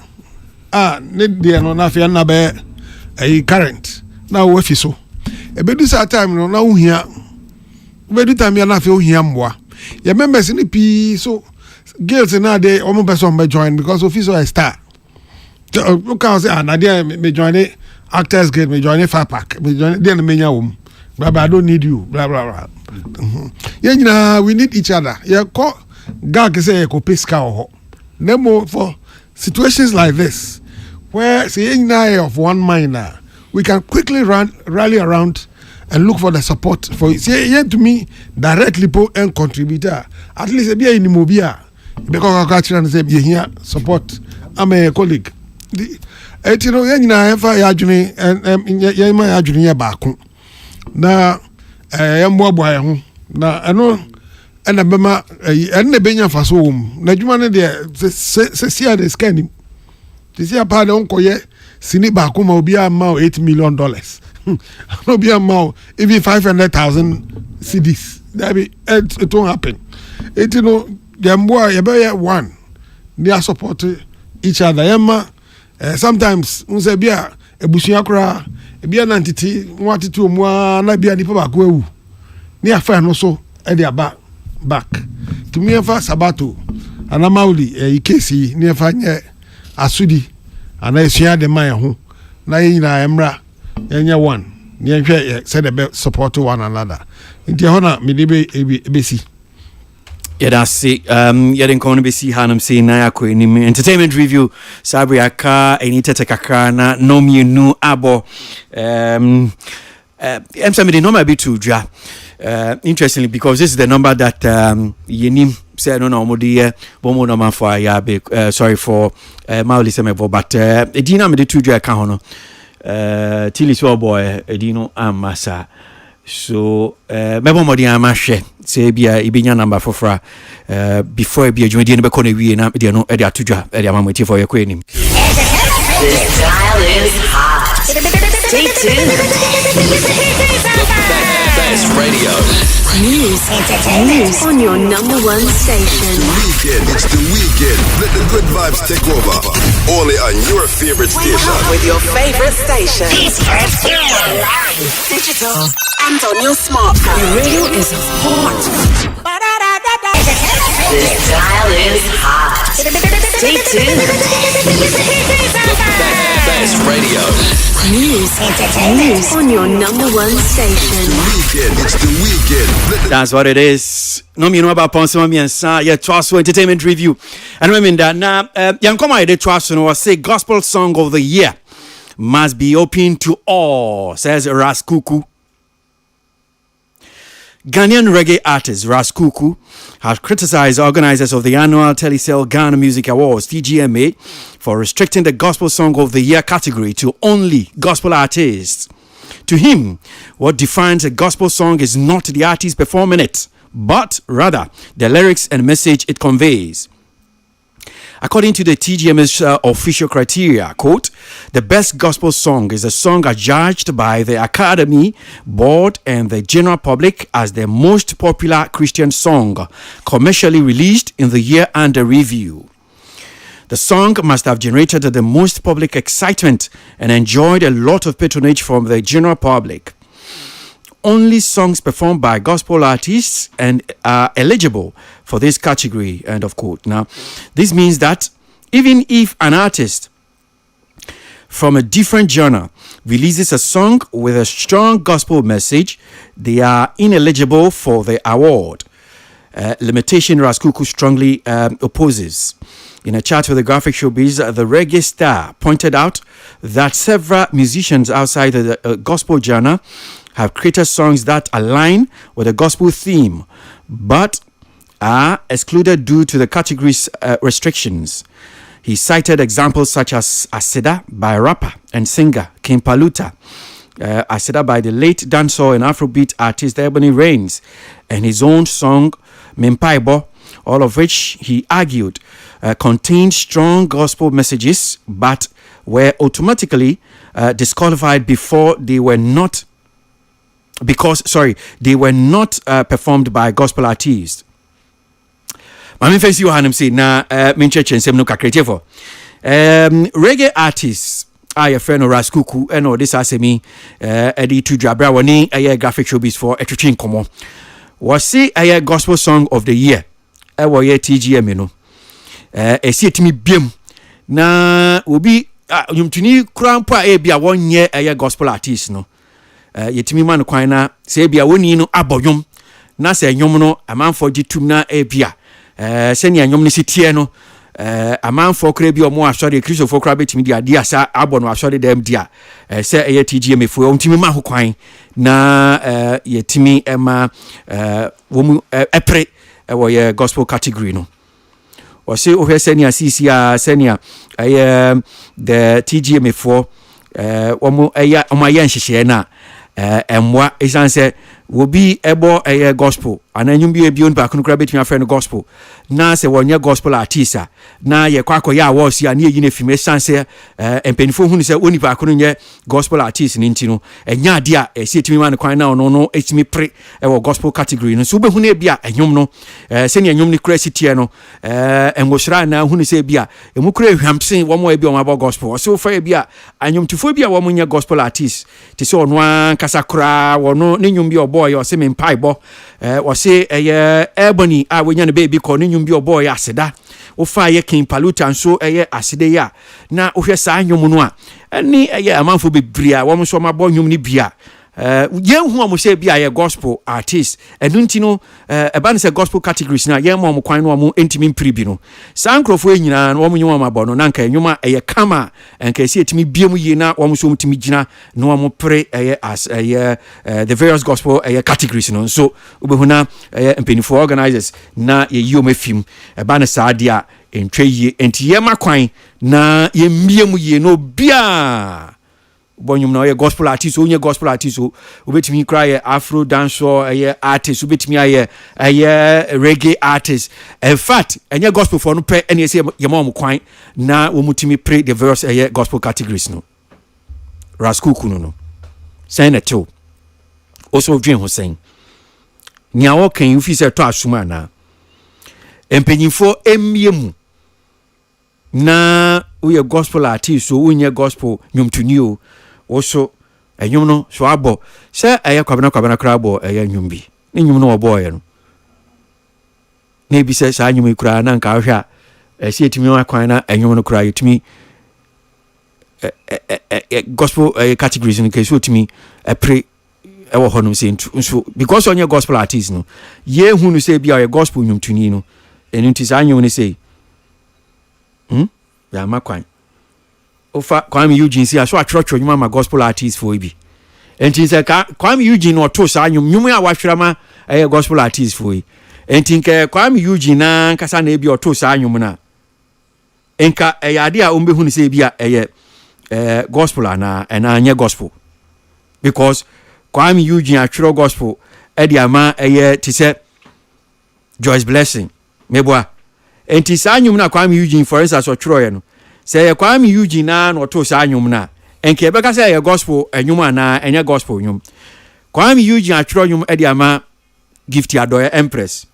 ne de no na fe na be current na wo fi so ebedu sa time no na uhia ubedu time ya na fe uhia mboa ye members ni pi so girls na dey omo person be join because officer a star look how say na dey me join it Actors Guild, me join a 5-pack, me join the mania room. Blah blah, I don't need you. Blah blah blah. Yeah, you know, we need each other. Yeah, call Gag say a copisca or Nemo for situations like this, where say of one mind we can quickly rally around and look for the support for it. Say yeah to me directly and contributor. At least be in Mobia because I can say be here support. I'm a colleague. You know, yɛnyina ɛfa yɛadwene yɛma yɛadwene yɛ baako na yɛmmoaboa yɛ ho na ɛno ɛna bɛma ɛno na ɛbɛnya mfa so wɔ mu na adwuma no deɛ sɛsia de sika nim sɛsia paa de wonkɔyɛ sini baako ma obiaa ma wo $8 million na obiaa ma wo even 500,000 cedis dabi it won't happen ɛnti no yɛmboa yɛbɛyɛ one ne support each other yɛma sometimes unse bia ebusua kora bia na ntiti nwatiti omua na bia nipa ba ko ewu ni afa no so e dia back to me fa sabato ana mauli ikesi ni fa nye asudi ana esua de man ho na yina emra yenye one ni hwe se de support one another nti ho na me de be si. Yeah, that's it. Yet going to be see Hanum say na yakwe ni entertainment review. Sabri aka enita tekakra na no mi nu abo. Somebody no be to dra. Interestingly, because this is the number that yenim say no omodi bomo no man for ya be sorry for Mauli Semevo, but edina me de to dra ka hono. Tilis boy edino amasa. So mebo modi amahwe say bia ibinya number for before bia dwedi no be kone wie na de no e de atodwa e de amamoti for yakwa enim. The dial is hot. Stay tuned. Best radio. News on your number one station. Weekend, it's the weekend. Let the good vibes take over. Only on your favorite station. With your favorite station. Live, digital, and on your smartphone. Your radio is hot. The dial is hot. Stay tuned. Best radio. News on your number one station. Weekend, it's the weekend. That's what it is. No me know about Ponsoma Miensa, yeah, Twaso Entertainment Review. And remember that now, Yankoma de Twaso was say Gospel Song of the Year must be open to all, says Raskuku. Ghanaian reggae artist Raskuku has criticized organizers of the annual Telecel Ghana Music Awards (TGMA) for restricting the Gospel Song of the Year category to only gospel artists. To him, what defines a gospel song is not the artist performing it, but rather the lyrics and message it conveys. According to the TGM's official criteria, quote, the best gospel song is a song adjudged by the Academy Board and the general public as the most popular Christian song commercially released in the year under review. The song must have generated the most public excitement and enjoyed a lot of patronage from the general public. Only songs performed by gospel artists and are eligible for this category, end of quote. Now, this means that even if an artist from a different genre releases a song with a strong gospel message, they are ineligible for the award. limitation Raskuku strongly opposes. In a chat with the Graphic Showbiz, the reggae star pointed out that several musicians outside the gospel genre have created songs that align with the gospel theme, but are excluded due to the category's restrictions. He cited examples such as Asida by rapper and singer King Paluta, Asida by the late dancehall and Afrobeat artist Ebony Reigns, and his own song Mimpaibo, all of which he argued contained strong gospel messages but were automatically disqualified before they were not performed by gospel artists. Mami face you hanum say na mencheche nsem no kakretefo reggae artists your friend Raskuku and this asemi edi to dwabra woni Graphic Showbiz for etwetwe nkomo was see gospel song of the year wo ye TGM no esi etimi biem na obi nyumtuni krampo bia wonye gospel artist no yetimi man kwan na se bia woni no abodwom na se nwom no amanfo gitum na bia senia nwom ne sitie no amanfo kra bi omo asore Christopher kra betimi dia dia sa abo no asore dem dia se TGM fo ontimi ma ho kwan na yetimi ema wo epre wo ye gospel category no o se o senia CCA senia the TGM fo omo omo ayen hihye na emwa isanse will be ebo gospel and then you be beyond back no between your friend gospel na se wonye gospel artist na ye kwakọ ya awards ya na yine film isanse empenifo hu ni se oni back no nye gospel artist ni ntino enya ade a esi etimi man kwan na ono no etimi pre ewo gospel category no so be hu na bia enyom no se ne enyom ni kra sitie no enwohra na hu ni se bia emu kra hwamsen wo mo bia o mabo gospel so fa bia anyom tifo bia wo mo nye gospel artist ti se ono an kasa kra wono ne nyom bia boy or say Mimpaibo or say Ebony when baby call nyum bi boy Asida o fa ye King Paluta and so Asida ya na o hwe sa nyum no a ani amanfo bebria wo mo so ma boy nyum ni bia ye hu am say bia ye gospel artist enu nti no ban say gospel categories na ye mo kwan no mo entimi mpribi no sankrofo enyina no mo nyum ma no na nka nyuma kama enka si etimi biem yi na wo mo so mtimi gina no mo pre as the various gospel categories no so ubehuna empenifo organizers na ye yi o mafim ban sa dia entwe yi enti ye makwan na ye mbiem yi no bia bonyum na ye gospel artist onye gospel artist obetimi cry afro dancehall artist obetimi aye reggae artist in fact enye gospel for no pe ene say ye mom kwan na wo mutimi pray the various gospel categories no Raskuku no say na to also dwen ho sen nya wo kan ufi say to asuma na empenyimfo emiemu na we gospel artist so unye gospel nyumtuni o also enyum no so abo se kwabena kra abo enyum bi enyum no obo ye no na bi se sa enyum kra na nka hwa se etimi akwan na enyum no kra yetimi gospel categories in case otimi pre ewo honum se nso because onye gospel artist no ye hu no se bia ye gospel nyumtuni no enu ti sa enyum ni se ya makwan ofa Kwame Eugene si aso atwotwo nyuma ma gospel artist for bi enti se Kwame Eugene no to sa nyum a wahwera ma gospel artist for enti nke Kwame Eugene na kasa na ebi oto sa nyum na enka ade a ombehu ni se bia gospel na anye gospel because Kwame Eugene atwero gospel edi ama ti se Joyce Blessing meboa enti sa nyum na Kwame Eugene for instance otwero ye no say Kwame Eugene na no to sa nyum na enke be ka say ye gospel enyum na enye gospel nyum Kwame Eugene atwero nyum edi ama gift adoye empress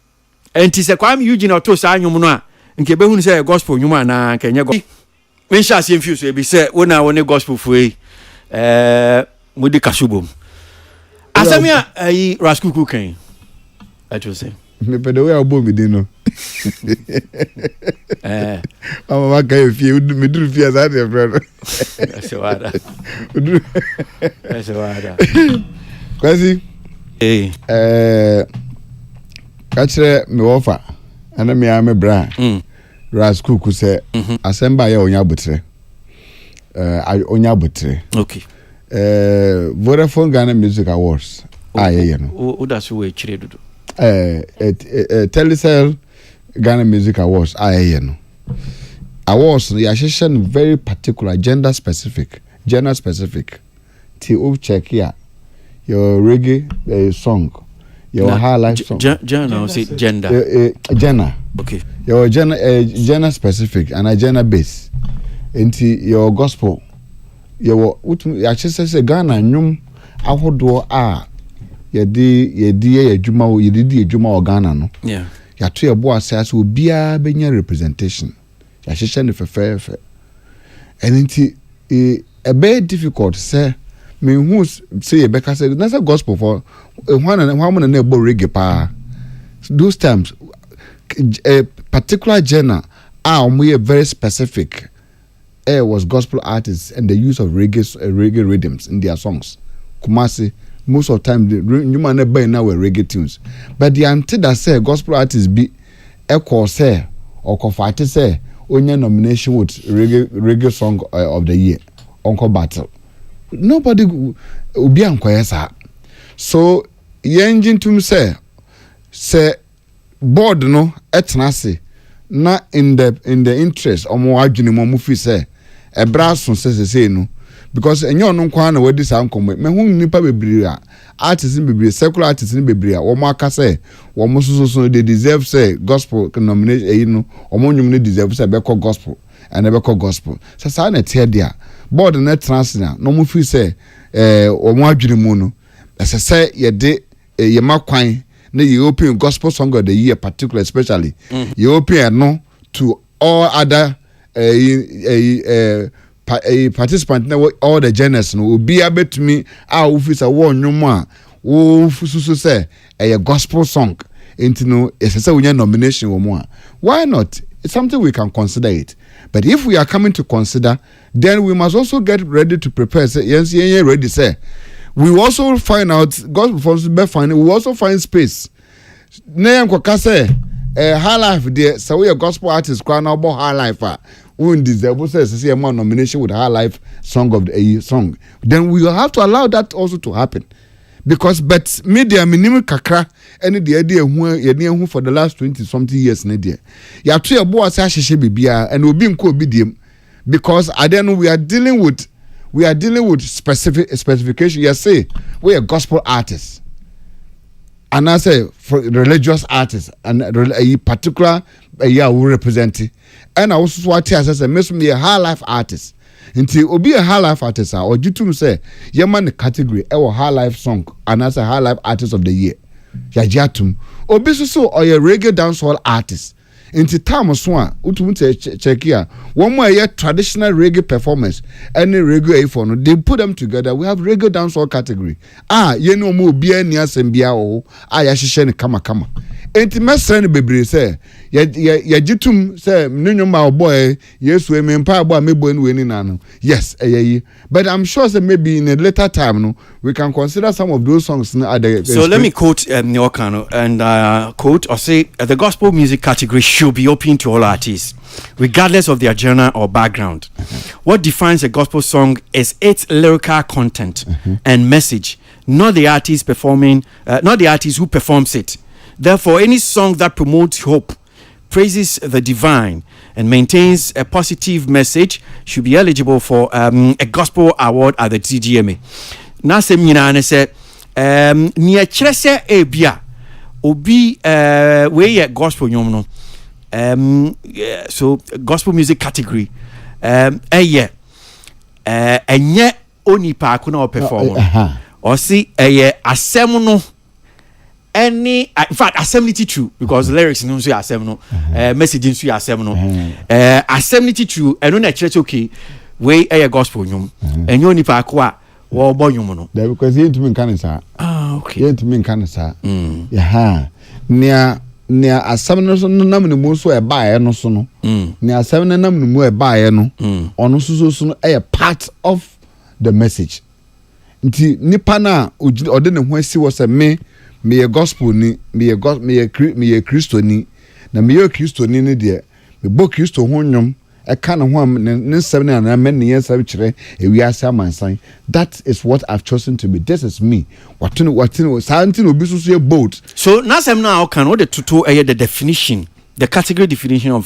enti say Kwame Eugene to sa nyum no a enke be hu say ye gospel nyum na enke enye gospel when sha see fuse e be say wona woni gospel foi mudi kasubom asamia Raskuku kan acho say me pedo we abo mi dino ama maka efie me duru fie za de brother asewada kwasi kachire me offer ana me am bra ras kuku say asemba ya onya butre onya butre okay Vodafone Ghana Music Awards you know o da so we chire dodo Telecel Ghana Music Awards you know awards ya session very particular gender specific ti o check here your reggae song your high life song gender say gender gender okay your gender specific and a gender base into your gospel your ya say Ghana nyum ahodo a yedi adwuma wo yedi adwuma o Ghana no yeah ya to ye bo asase obia benya representation ya hyehyɛ ne fefefe and into a bit difficult say me who say ye beka say na say gospel for one na ebo reggae pa those times a particular genre we very specific was gospel artists and the use of reggae rhythms in their songs. Kumasi most of the time you man never now were reggae tunes, but the anti that say gospel artists be echo say or confide say only nomination with reggae song of the year Uncle Battle. Nobody will be unquiet. So engine to say board no etnasi na in the interest omo adwene mo fi say e braso say no because enyo no kwa na wadi sa nkomo me hu nipa bebree a artists bebree secular artists bebree a wo mo aka say wo mo so they deserve say gospel nomination no omo nyum no deserve say be call gospel and be call gospel sa na tie dia board na transna no mo fi say wo mo adwene mu no say ye de ye makwan the European gospel song of the year, particularly, especially European no to all other participants. All the genres no will be able to me. Our office one no more. Say a gospel song into no. It's a nomination or more. Why not? It's something we can consider it. But if we are coming to consider, then we must also get ready to prepare. Say yes, ready. Say. We also find out gospel performance be fine. We also find space. Name kwa say high life there. So we a gospel artist kwa na about high life. We deserve say a more nomination with high life song of the song. Then we will have to allow that also to happen. Because but media minimum kakra any the idea who for the last 20 something years na there. Ya to your boy say hye bibia and we be nko obidiem because I don't know we are dealing with specification. You say we are gospel artists, and I say for religious artists and a particular we represent it. And I also what I say, make me a high life artist. Until be a high life artist, or you to say, your man the category our high life song, and as a high life artist of the year. Ya jatum, obi so or a reggae dancehall artist. Into time so utumunte check here one more year traditional reggae performance any reggae for no they put them together we have reggae dancehall category you know mo bia ni asembia o ya hihye ne kama enti mesre ne bebre say ya gitum say nnyoma boy yesu emempa abo amebo ni weni nanu yes but I'm sure that maybe in a later time no we can consider some of those songs so let me quote Nyokano and quote or say the gospel music category should be open to all artists regardless of their genre or background. What defines a gospel song is its lyrical content and message, not the artist performing not the artist who performs it. Therefore, any song that promotes hope, praises the divine, and maintains a positive message should be eligible for a gospel award at the TGMA. Nasem nyina say near chrese ebia obi we gospel nyom no so gospel music category enye onipa ko na perform or see asem no any in fact assembly true because lyrics no so asem no messaging so asem no assembly true eno na church okay we gospel nyom enye onipa ko a wo bo nyom no because you to me kan sa okay you to me kan sa Nia asem no so nam ne mu so e baaye no so no nia asem no nam ne mu e baaye no ono so no e part of the message nti nipa na ode ne ho asi wo se me me a gospel ni me a Christo ni na me a Christo ni de me bo Christo ho nwom e ka no ho ne 7 na men ne yesa kire e wi asa amansan. That is what I've chosen to be. This is me. What santi obi susu e bold. So now sem now can what the tutu the definition, the category definition of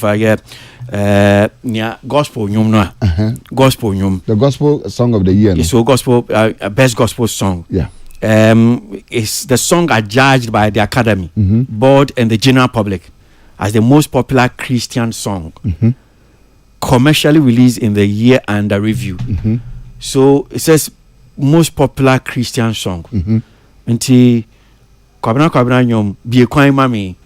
gospel nyum no. Gospel nyum. The gospel song of the year. No? So gospel best gospel song. Yeah. Is the song adjudged by the Academy Board and the general public as the most popular Christian song commercially released in the year under review. So it says most popular Christian song. Nti kwabena nyom bie kwan mami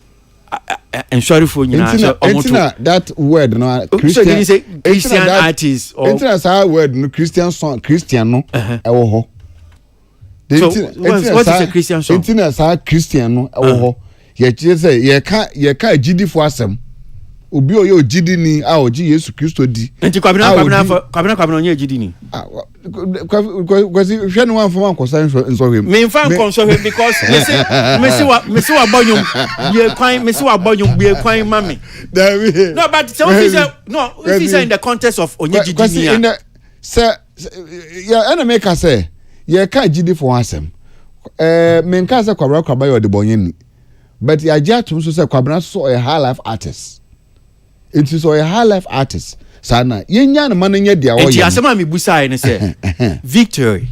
and sorry for you that word no Christian. So did you say Christian artist or that word no Christian song Christian no ewo ho. So what is a Christian song? Intina sa Christian no ewo ho. Ye kire say ye ka gidi fo asem. Obi oye ogidi ni a oji Yesu Kristo di. Nti kwabena onye ogidi ni. Kwasi hwe no wan fo ankosa nso hwem. Me fan konso hwem because me see wa bonyum ye kwan me see wa bonyum be kwan mami. No but so if you say in the context of onye gidi ni. In the say ya na make say ye ka gidi fo asem. Me nka say kwabra yo de bonyeni. But ya jatum so say kwabra so a high life artist. It is a high life artist. Sana yenya na man nya dia wo ye. Asema me busa ne say Victory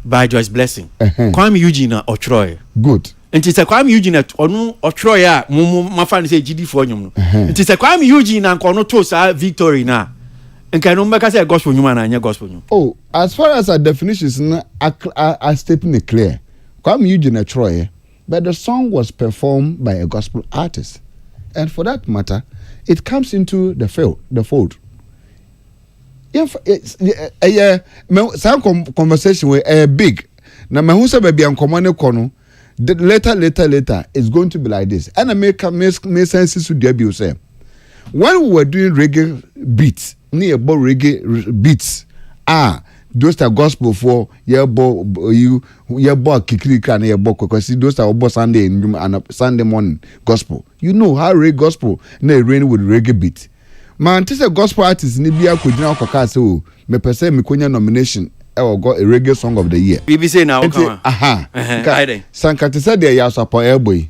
by Joyce Blessing. Kwame Eugene Otroy. Good. Nti say Kwame Eugene onu Otroy a mafa ne say gidi fo nyum no. Nti say Kwame Eugene na nko no to sa Victory na. Nka no mbeka say gospel nyum na anya gospel nyum. Oh, as far as our definitions are stating it clear. Kwame Eugene Otroy, but the song was performed by a gospel artist. And for that matter, it comes into the fold. Some conversation were big. Now, my husband baby and command kono. Later, it's going to be like this. And I make sense to the say. When we were doing reggae beats, nearby reggae beats, those are gospel for your boy kikirika and your boy because those are about Sunday and Sunday morning gospel. You know how reggae gospel na rain with reggae beat. Man, this a gospel artist ni bia ko gyina okaka say o me pese me konya nomination e wo go a reggae song of the year. BBC na o kan. Sanka te say there ya support elboy.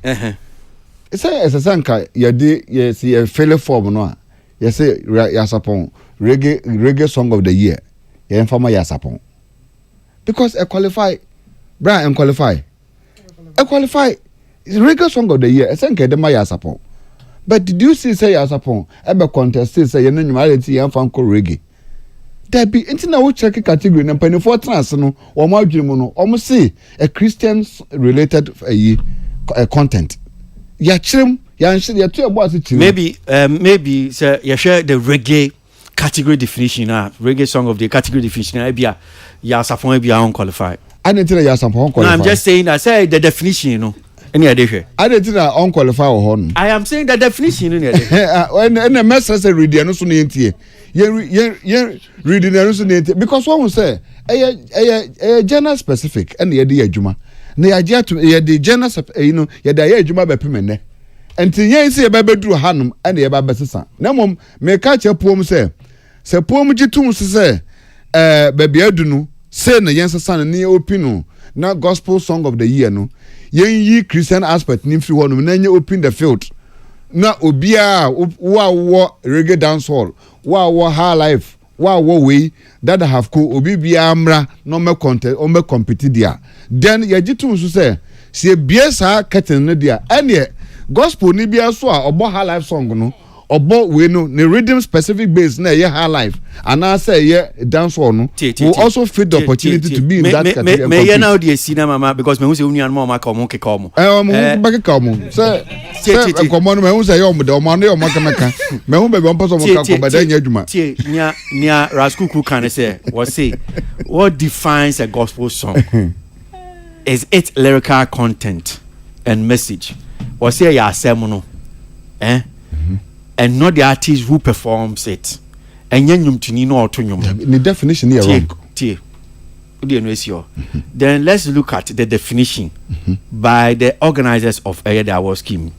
Say as sanka ye de ye see a fail form no a. Ye say ya support reggae song of the year. Yeah, informa ya sapon. Because I qualify, Brian qualify. I qualify. It's reggae song of the year. I think the ya sapon. But did you see say ya sapon? Ebe contest say you know normality yan fan ko reggae. There be intina wo check category na penny for trans no. O ma adwemu no. O mo say a Christian related content. Ya chirem ya nshi ya to ebo ase chirem. Maybe say you share the reggae category definition reggae song of the category definition ya sapon be unqualified. I didn't tell you sapon unqualified. No, I'm just saying I say the definition, you know. Any idea? I didn't tell you unqualified or hon. I am saying the definition in when the message say read no so ntie. Ye reading no so ntie because one will say a gender specific and ye dey adwuma. Na ya je to ye dey gender you know ye dey adwuma be pemene. Enti ye say ye be beduru hanum and ye ba besesa. Na mom me ka che puom say se puom gitum say baby adunu say na yen sesa na opinu na gospel song of the year no yen yi Christian aspect ni free one na nye open the field na obia wo reggae dance hall wo high life wo way that have ko obi bia amra no me contest o me compete dia then ye gitum say se bia sa curtain no dia ene gospel ni bia so a obo high life song no obo we no the rhythm specific base na ye high life and I say ye dance hall no will also fit the opportunity to be in that category. Me ye now dey see na mama because me hu say union mo maka omo keka omo ba keka omo say komo no me hu say ye omo de omo na ye omo maka me hu be omo person mo ka ko ba da nya adwuma tie nia raskuku kan say what say what defines a gospel song is its lyrical content and message. What say ya asem no and not the artist who performs it. And yen nyum tuni no auto nyum. The definition here wrong. Tie. Then let's look at the definition by the organizers of the award scheme.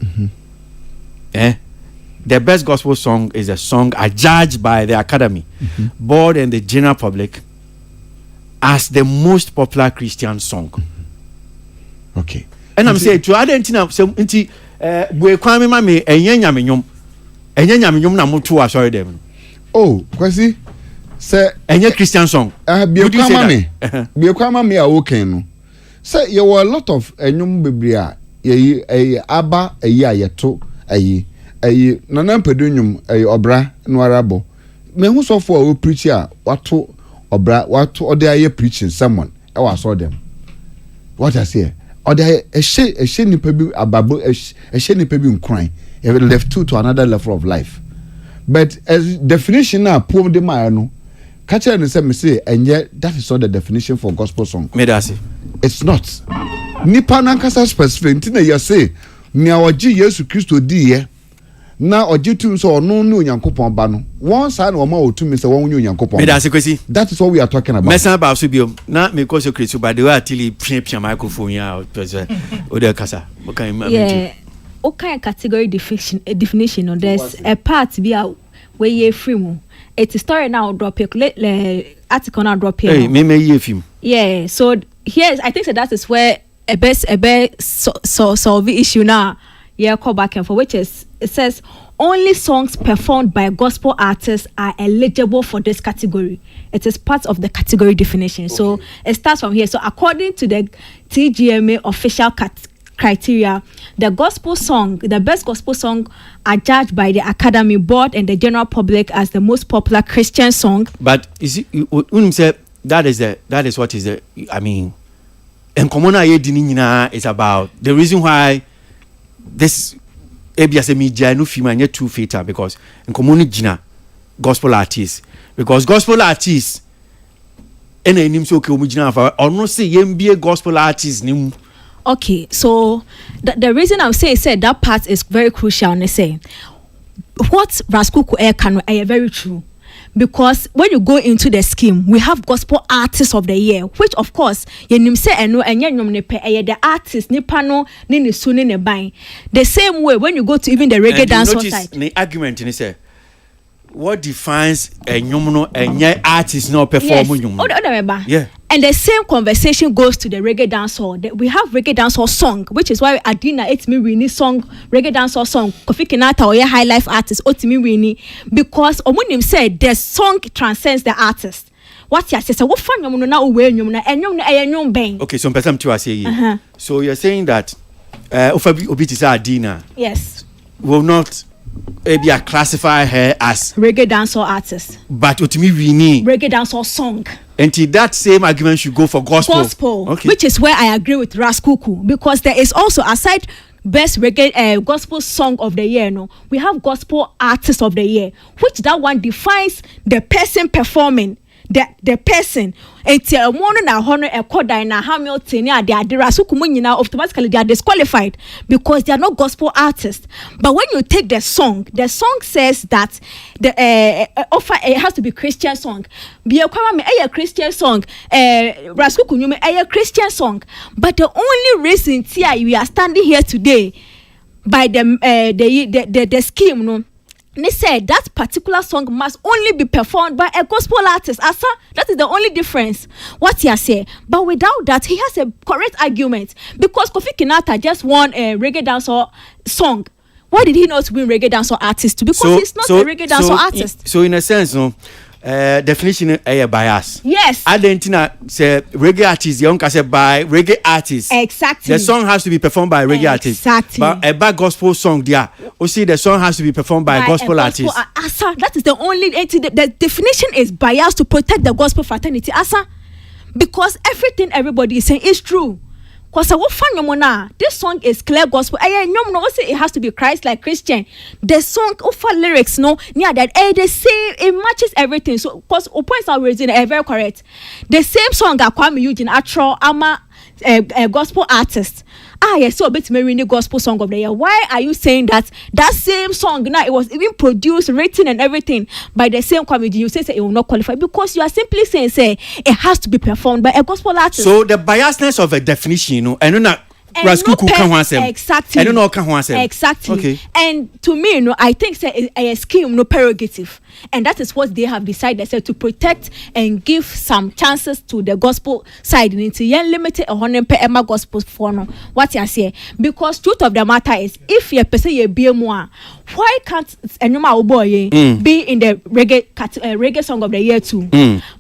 The best gospel song is a song adjudged by the Academy Board and the general public as the most popular Christian song. Okay. And I'm saying to other inti we kwame mame enyenyamenyom na mutu asori dem. Oh, kwasi say enye Christian song. Would you say that? Be kwama me a okay no. Say you were a lot of enyum bebre a ye aba ayeto nana pedunyum obra no arabo. Me hu so for we preach a wato obra wato ode aye preaching someone e wa so dem. What I say? Ode ehye nipa bi ababo ehye nipa bi nkran. You left to another level of life. But as definition na poem de ma no catch and say me say and yet that is not the definition for gospel song. Medasi. It's not. Nipa nankasa specific ntina ya say nia oji Yesu Kristo di ye na oji tum so ono ne onyankopon ba no won sa na o ma otumi se won onyankopon. Medasi kwesi. That is what we are talking about. Mesan ba so biom na me ko so Kristo ba de wa atili pia microphone ya o de kasa. Yeah. Okay, category definition on there's a part be a where you film. It's a story now drop here. Article now drop here. Hey, me film. Yeah, so here I think that is where a best solve issue now. Yeah, call back and for which is it says only songs performed by gospel artists are eligible for this category. It is part of the category definition. Okay. So it starts from here. So according to the TGMA official criteria, the best gospel song are judged by the Academy Board and the general public as the most popular Christian song. But is it when say that is what is the I mean and common is about the reason why this ABS media no film and too fatal because in common gina gospel artists because gospel artists any name so okay omugina for or no say yembie gospel artists nim. Okay, so the reason I'm saying that part is very crucial. And I say what Raskuku Air can very true, because when you go into the scheme, we have gospel artists of the year, which of course you say and no and the artist nipano ni suni ne bang. The same way when you go to even the reggae dance side. The argument in say what defines a nyumuno and artist not performing nyumuno? Yeah. And the same conversation goes to the reggae dancehall. We have reggae dancehall song, which is why Adina it's me winnie song, reggae dancehall song, Kofi Kinata or high life artist, Otimi winnie, because Omunim said the song transcends the artist. What you say? What fun you na uwe nyumna and nyum bang. Okay, so person to say. So you're saying that Ofabi Obiti Adina. Yes. Will not maybe classify her as reggae dancehall artist, but Otimi winnie reggae dancehall song. And that same argument should go for gospel. Okay. Which is where I agree with Raskuku, because there is also aside best reggae gospel song of the year, no, we have gospel artist of the year, which that one defines the person performing. The person until one na honor a koda na Hamilton they are Raskuku automatically they are disqualified because they are not gospel artists. But when you take the song says that the offer it has to be Christian song. Be a Christian song. Raskuku nyume a Christian song. But the only reason we are standing here today by the scheme, no. They said that particular song must only be performed by a gospel artist. Asa, that is the only difference. What he say, but without that, he has a correct argument because Kofi Kinata just won a reggae dancehall song. Why did he not win reggae dancehall artist? Because he's not a reggae dancehall artist. So in a sense, no. Definition a bias. Yes. Adentina say reggae artist, young say by reggae artist. Exactly. The song has to be performed by reggae artist. Exactly. But a bad gospel song, there. You see, the song has to be performed by a gospel artist. Asa, that is the only. The definition is bias to protect the gospel fraternity. Asa, because everything everybody is saying is true. Because this song is clear gospel. It has to be Christ like Christian. The song offer lyrics, no, near that they say it matches everything. So, because points are raising very correct. The same song that Kwame Eugene Atro, I'm a gospel artist. yes, so bit me the gospel song of the year. Why are you saying that same song now it was even produced, written and everything by the same committee? You say it will not qualify because you are simply saying it has to be performed by a gospel artist. So the biasness of a definition, you know, and not exactly. Exactly. Okay. And to me, you know, I think say a scheme no prerogative, and that is what they have decided say, to protect and give some chances to the gospel side. Into yen limited a hundred per Emma gospel for no. What you say? Because truth of the matter is, if you person you be more, why can't a normal boy be in the reggae song of the year too?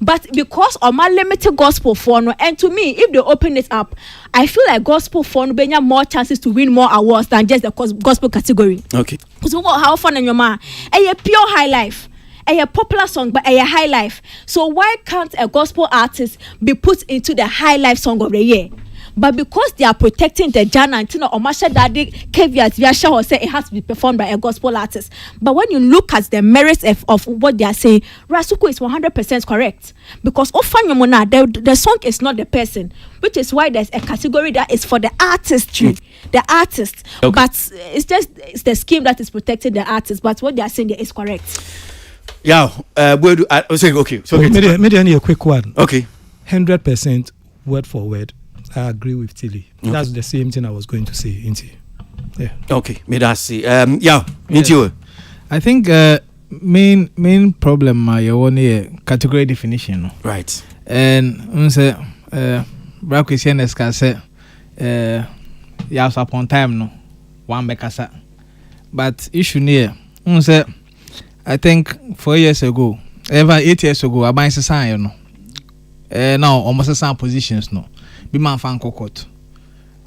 But because of my limited gospel for no, and to me, if they open it up, I feel like gospel for no be more chances to win more awards than just the gospel category. Okay. Because how fun in your man, a pure high life. A popular song, but a high life. So why can't a gospel artist be put into the high life song of the year? But because they are protecting the genre, and you know, Omasha Daddy caveats, we are sure say it has to be performed by a gospel artist. But when you look at the merits of what they are saying, Rasuku is 100% correct. Because the song is not the person, which is why there's a category that is for the artistry, the artist. Okay. But it's the scheme that is protecting the artist. But what they are saying there is correct. Yeah, I was saying okay. So maybe a quick one. Okay, 100% word for word. I agree with Tilly. Okay. That's the same thing I was going to say. Yeah. Okay, me that see. Yeah, into. I think main problem you want a category definition. Right. And say Black Christian say upon time no one bekasa. But issue near say I think 4 years ago, 8 years ago, I buy a no. Now almost the same positions no. Be man fan court.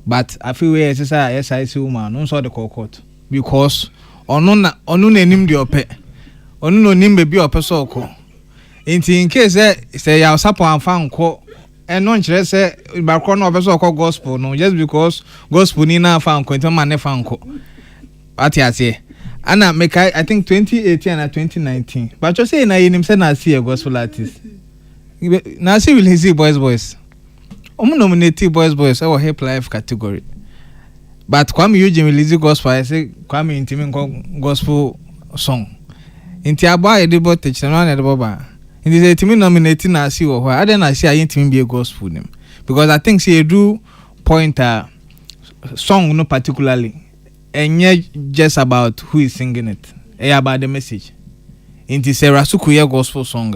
But I feel where yes I see woman, no saw the court. Because on nim the ope. On no nim be ope so ko. In case say ya support and fan ko and non chere say bakro no ope so ko gospel no just because gospel ni na fan ko man ne fan ko. What you say? Anna make I think 2018 and 2019. But you say na him say na see a gospel artist. Na see will see boys. Nominate boys our hip life category. But Kwame Eugene release gospel, I say Kwame intimi gospel song. Inti aba e debo teach na na debo ba. Inti say intimi nominate na see wo I then I see I intimi be a gospel name. Because I think say do point song no particularly. And yet just about who is singing it. About the message. Inti say Rasuku ye gospel song.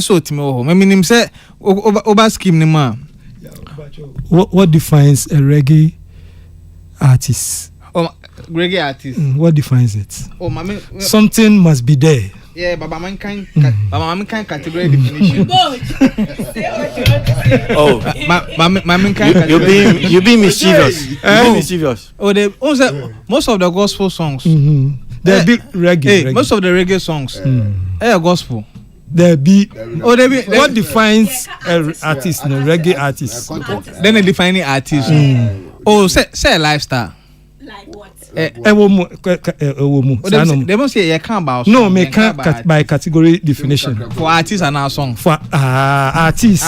So timi ho. Me nim say oba scheme ni ma. What defines a reggae artist? Reggae artist. What defines it? Something must be there. Yeah, Baba mankind category definition. You're being mischievous. Mischievous. Most of the gospel songs. They're big reggae. Most of the reggae songs. Gospel. What defines an artist, no reggae artist? Then they define artist. Say lifestyle. Like what? They must say you can't about. No, me can't by category definition. For artists and our song. For artists.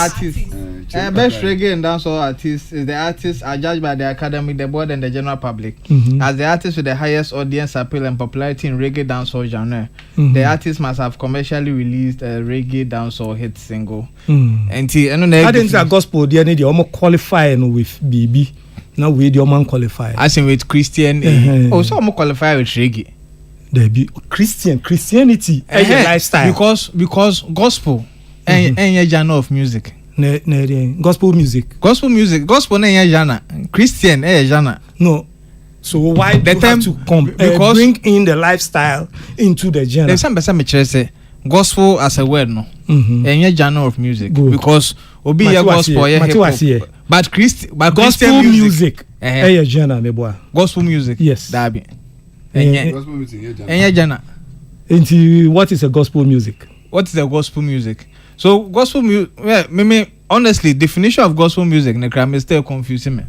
Best reggae and dancehall artists is the artists are judged by the academy, the board, and the general public. As the artist with the highest audience appeal and popularity in reggae dancehall genre, the artist must have commercially released a reggae dancehall hit single. And I didn't say gospel. They need almost qualifying with BB. Now we the man qualify. As in with Christian. So I'm qualify with reggae. There be Christianity lifestyle. Because gospel and a genre of music. Gospel music. Gospel na genre. Christian genre. No. So why the time to bring in the lifestyle into the genre? There's some say gospel as a word no. And genre of music. Good. Because obi a gospel but gospel music. Genre me boy. Gospel music. Yes. Dabi. Gospel music. Genre. Into what is a gospel music? What is a gospel music? So gospel music, me honestly, definition of gospel music, me still confusing me.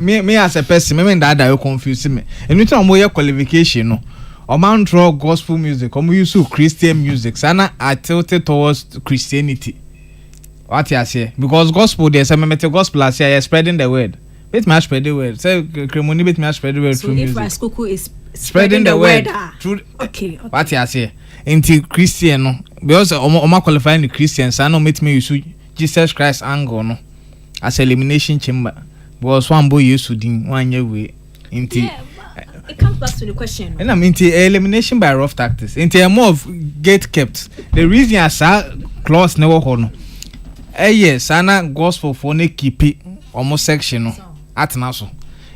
Me as a person, me that you confusing me. And you tell me your qualification, no. Or man draw gospel music, or use Christian music. Sana are tilted towards Christianity. What you say? Because gospel, there's a gospel as you spreading the word. Bit me spread the word. Say Cremoni bit me spread the word So through if music. Rice Cuckoo is Spreading the word through. Okay. What you say? Into Christian no. Because Oma qualifying the Christians, I know meet me use Jesus Christ angle no. As elimination chamber. Because one boy used to do 1 year way. Into. It comes back to the question. And I'm into elimination by rough tactics. Into more of gate kept. The reason I saw clause never hold. Yes, ana gospel for ne keep it almost section no. At naso.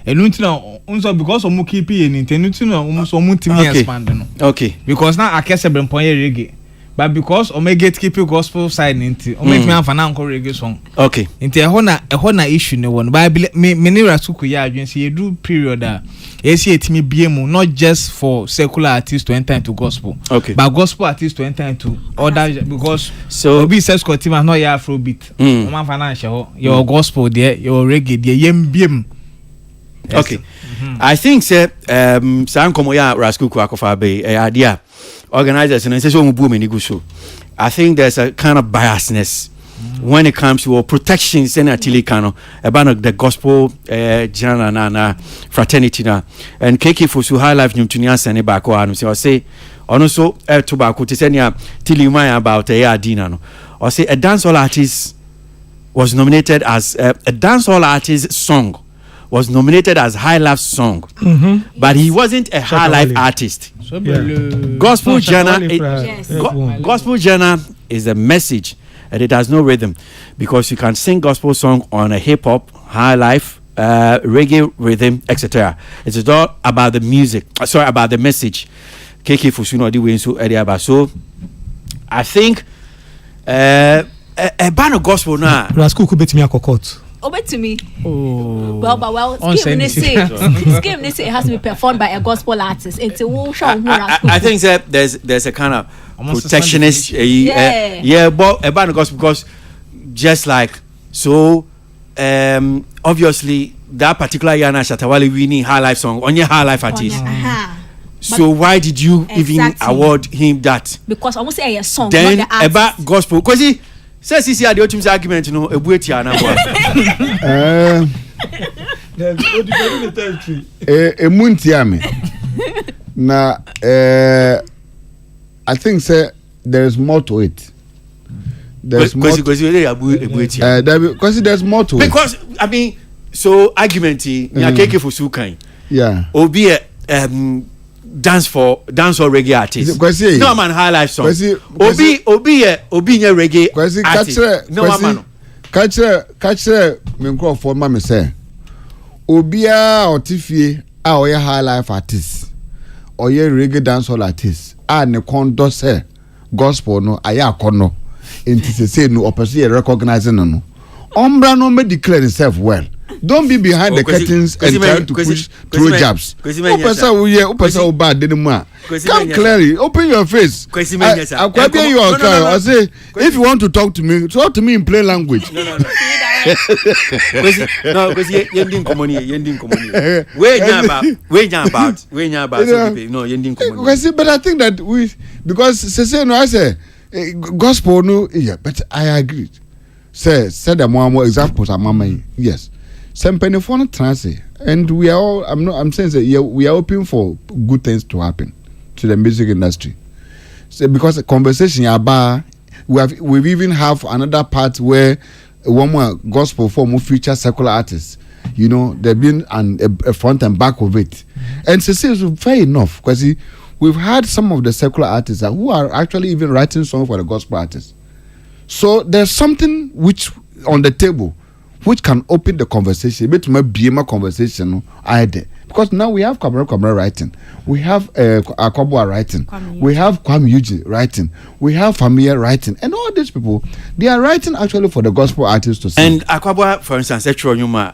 Enuntina unso because omu keep it in enuntina almost omu team expand no. Okay. Because now akese bremponye reggae. But because ome gate keep gospel side into ome me amfa na nko reggae song. Okay. Into ehona issue ne won. Bible me rasuku ya adwen say do period a esi etimi biemu not just for secular artists to enter into gospel. Okay. But gospel artists to enter into other because so be sex team not ya afrobeat. Oma financial your gospel there, your reggae there yem biem. Okay. I think say san komo ya raskuku akofa be idea organizers and say so mu many go show. I think there's a kind of biasness when it comes to protections and atilikano about the gospel jana na fraternity na and keke for so high life nyumtunia sene back or say also tobacco to send ya tilima about a dina no or say a dancehall artist was nominated as a dancehall artist song was nominated as high life song, but he wasn't a high life artist. Gospel genre, gospel genre is a message, and it has no rhythm, because you can sing gospel song on a hip hop, high life, reggae rhythm, etc. It's all about the music. Sorry, about the message. KK Fusuno di Wensu Ediaba. So I think a band of gospel now. Rascal could bet me a cocotte. Over to me. Oh. Well, scheme they say it has to be performed by a gospel artist. It's a whole show. I think that there's a kind of protectionist, but a band of gospel, because just like so, obviously that particular Yana Shatawale winning high life song on your high life artist. So why did you even award him that? Because I almost say a song. Then not the artist. About gospel, because he says he had the ultimate argument, you know, a buetia na muntiame na I think say there is more to it. There's more because there's more to it. Because I mean, so argument keke for sukan. Yeah. Obi dance or reggae artist. No man high life song. Obi nye reggae artist. No man. Catch me call for mama say. Obi otifie a oye high life artist. Oye reggae dancehall artist. A ne kondo say gospel no aya kono. Enti say no opese recognizing no. Ombra no me declare himself well. Don't be behind the curtains and trying to push through jabs. Come clearly, open your face. I say, if you want to talk to me in plain language. No, because yending commonie. But I think that because I say gospel no, yeah, but I agree. Say the more examples are mama, yes. Sempenifon transit, and we are all. I'm saying that we are hoping for good things to happen to the music industry. So because the conversation about we've even have another part where one more gospel for more future secular artists. You know, they've been a front and back of it, and so it's fair enough because we've had some of the secular artists who are actually even writing songs for the gospel artists. So there's something which on the table which can open the conversation, but my BMA conversation either. Because now we have Kamara writing, we have Akwabua writing, we have Kwame Yuji writing, we have Famia writing, and all these people, they are writing actually for the gospel artists to sing. And Akwabua, for instance, Kofi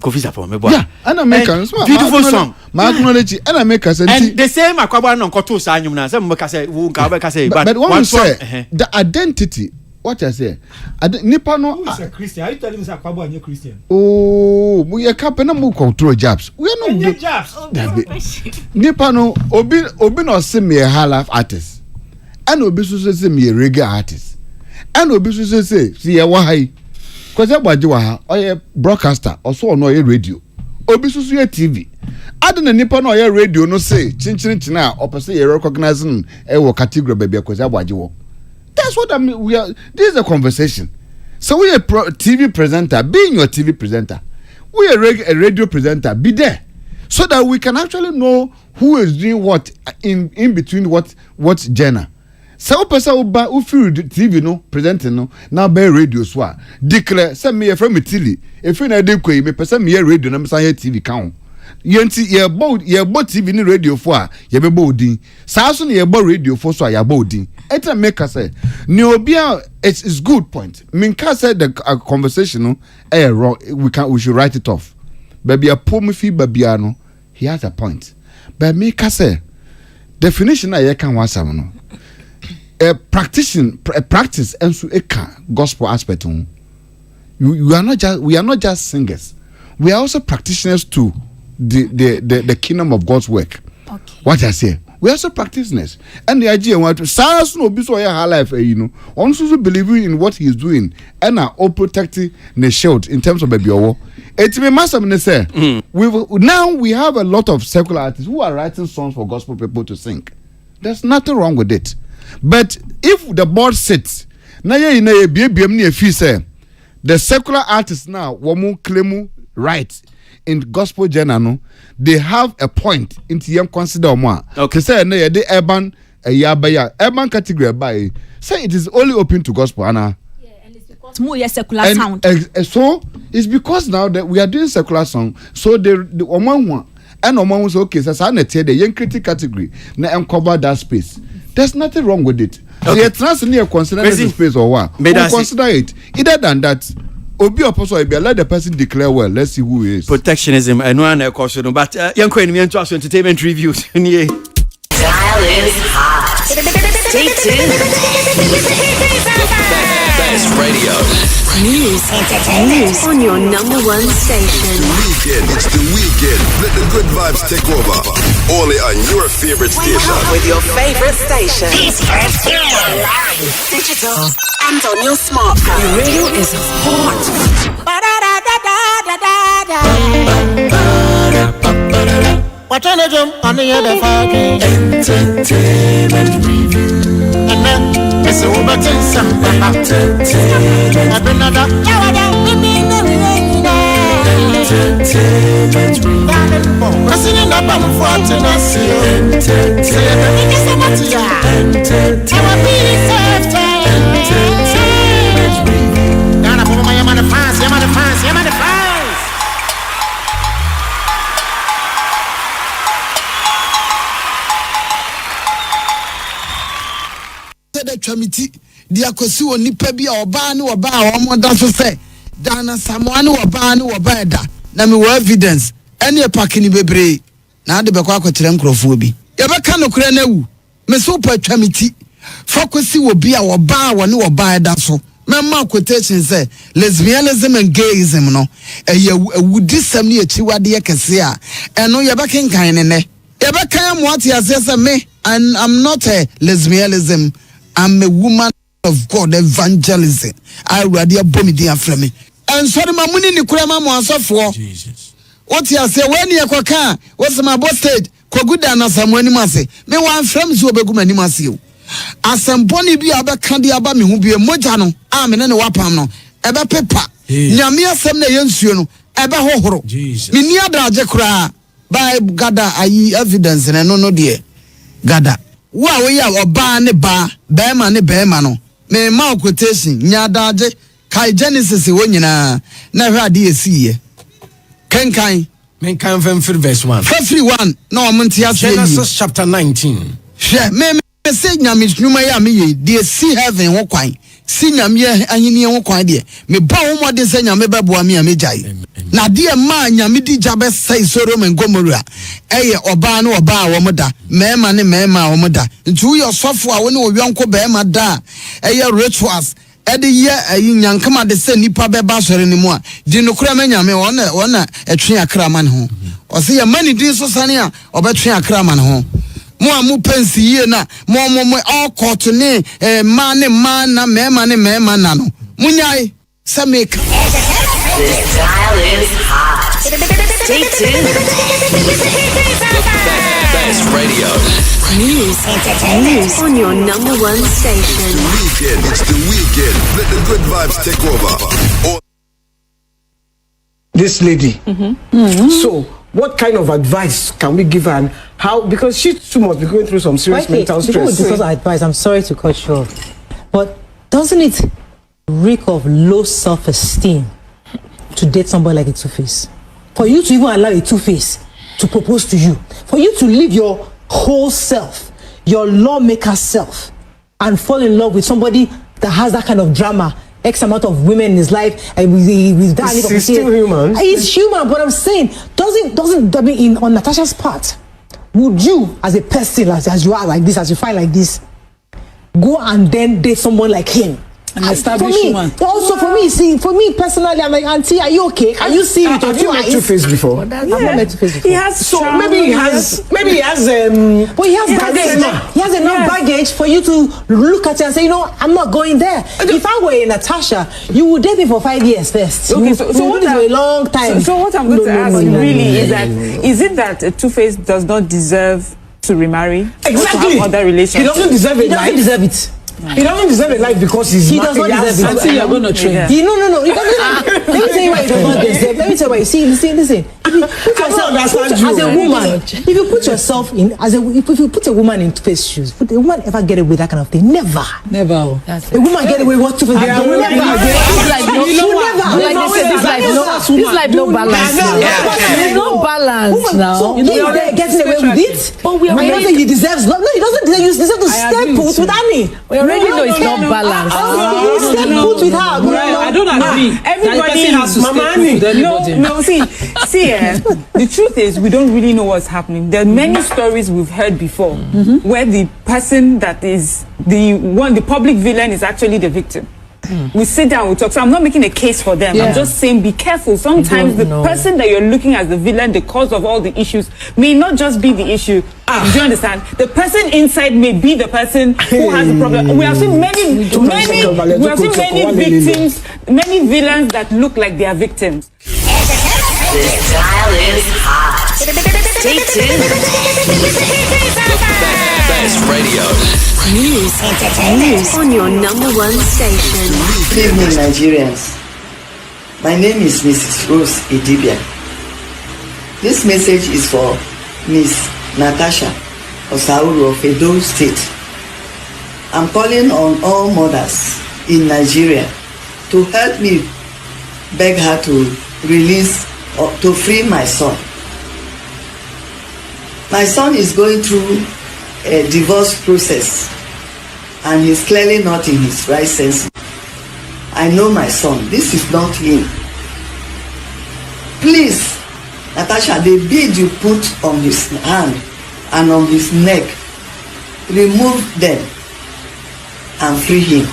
Sapon, yeah, and I make a beautiful song. My acknowledge, and I make a and the same Akwabua no Koto Sanyum, some but one will say the identity. What I say? Nipa no. Who is a Christian? Are you telling me that Kwabo are Christian? Oh, we are capable of control jobs. We are not jobs. Nipa no. Obi no say me a high life artist, and Obi so say me a reggae artist, and Obi so say see a wahai. Because Bajiwa, or broadcaster, also no radio. Obisusu TV. I don't know no radio no say chin or per se recognizing a category baby because Bajiwo. That's what I mean. We are. This is a conversation. So we are TV presenter, being your TV presenter. We are a radio presenter. Be there, so that we can actually know who is doing what in between what genre. So person who feel TV no presenting no now be radio so declare say me from Italy. If you na dey kwe me person me radio na me say TV count. Yenti ye bo TV ni radio for a ye be bo din. Sa so ye bo radio for so ya bo din. Eta make us say ni obia it's good point. Minka said the conversation no wrong. We should write it off. Baby a poor me fi babiano. He has a point. But Minka say definition na ye kan wasam no. A practice and so gospel aspect. We are not just singers. We are also practitioners too. The kingdom of God's work. Okay. What I say, we are also practitioners, and the idea want to silence no be so your life, also believing in what he is doing, and are all protecting the shield in terms of baby. It's me master say. We have a lot of secular artists who are writing songs for gospel people to sing. There's nothing wrong with it, but if the board sits, na say the secular artists now claim rights in gospel genre no, they have a point into them consider more. Okay, say na the urban category by say it is only open to gospel Anna. Yeah, and it's because more secular sound. So it's because now that we are doing secular song, so the one and Oman was okay. So I tell the young critic category na cover that space. There's nothing wrong with it. Okay. So you're near consider the space or what? Consider it. Either than that. Obi oposo e be let the person declare well. Let's see who he is. Protectionism and one caution, but yanko in me to entertainment reviews. Dial is hot. Stay tuned. Best radio. News on your number one station. Weekend, it's the weekend. Let the good vibes take over. Only on your favorite station. With your favorite station. Digital and on your smartphone. Your radio is hot. What on a jump on the other fucking Entertainment review. and then it's over to some Entertainment. I've been another Entertainment review. Pressing in the bum for to not see you. Entertainment. Entertainment review. Down up over my fans, fans. The tramiti, the akosi nipa bi a oba ne oba a omoda so say dana samoa ne oba ne oba da na me evidence ene pakini bebre na ade bekwa akokyere nkrofo bi ye beka no kura na wu me so pa tramiti fokusi wo bi a oba a ne oba da so memma quotation say lesbianism and gayism no eye awudisam ne achiwade ye kese a eno ye bekenkan ne ye beka mo ate ase say me I'm not a lesbianism. I'm a woman of God, evangelism. I already a bomb idea from me. And so the mamuni ni kura mamu asofo. Jesus. What you say when you kwaka? What's my boss stage? Koguda na samweni mase. Me wan frame zu obeguma ni mase yo. Asemboni bi abeka dia ba me hu bi moja no. Me ne wapam no. Ebe pepa. Nyame asem na yensuo no. Ebe hohoro. Jesus. Me ni adraje kura. Bible gada ayi evidence na no de. Gada. Wa we ya oba ne ba bema no me ma quotation nya daje kai Genesis wo nyina na hwa de esiye kenkan men kan from verse 1 free 1 na o monte ase Genesis chapter 19 hwe me say nyame nnuma ya me ye de see heaven ho kwan si nyame ahini ho kwan de me ba wo modin say nyame beboa me amejai na de ma nyame di jabe say Sodom and Gomorrah eye oba no oba a wo moda mema ne mema a wo moda ntu yo sofo a wo ne owianko bema da eye rituals ede ye ayi nyankama de se nipa beba sore ne mu a di no kura nyame wona etwe akra man ho o se ye mani din so sane a obetwe akra man ho mo amu pensi ye na mo all court ne man na mema ne mema na no munyai sɛ meka. This dial is hot. Stay tuned. Best radio. News on your number one station. Weekend. It's the weekend. Let the good vibes take over. This lady. So, what kind of advice can we give her? And how? Because she too must be going through some serious mental before we stress. discuss advice, I'm sorry to cut you off, but doesn't it reek of low self-esteem to date somebody like a two-face? For you to even allow a two-face to propose to you, for you to leave your whole self, your lawmaker self, and fall in love with somebody that has that kind of drama, X amount of women in his life, and with that. He's still human. He's human, but I'm saying, doesn't I mean, on Natasha's part, would you, as a person, as you are like this, as you find like this, go and then date someone like him? An established woman. Also, for me personally, I'm like, Auntie, are you okay? Can you see it? Have you met Two-Face before? I've not met Two-Face before. He has. So maybe he has. But he has baggage. He has enough baggage for you to look at it and say, you know, I'm not going there. If I were Natasha, you would date me for 5 years first. Okay, so what for a long time. So what I'm going to ask really is that is it that Two-Face does not deserve to remarry? Exactly. Or to have other relationships? He doesn't deserve it. He doesn't deserve it. He doesn't deserve a life because he does not deserve it. Until you're going to train. No. He doesn't. Let me tell you why he does not deserve. Let me tell you why. Listen. If you put yourself as a woman, if you put yourself in if you put a woman in Two-Face shoes, would a woman ever get away with that kind of thing? Never. A woman get away with what Two-Face did. This like no balance. There's no balance now. So he's getting away with it. But we already he deserves love. No, he doesn't deserve. You deserve to step put with Annie. We already know it's not balanced. Step put with her. I don't agree. Everybody has Mama Annie. No. See. The truth is, we don't really know what's happening. There are many stories we've heard before where the person that is the public villain is actually the victim. We sit down, we talk. So I'm not making a case for them. I'm just saying be careful. Sometimes the person that you're looking as the villain, the cause of all the issues, may not just be the issue. Do you understand? The person inside may be the person who has the problem. We have seen many victims, many villains that look like they are victims. This dial is hot. Stay tuned. Best radio. News on your number one station. Good evening, Nigerians. My name is Mrs. Rose Idibia. This message is for Miss Natasha Osauru of Edo State. I'm calling on all mothers in Nigeria to help me beg her to release or to free my son. My son is going through a divorce process and he's clearly not in his right senses. I know my son. This is not him. Please, Natasha, the bead you put on his hand and on his neck, remove them and free him.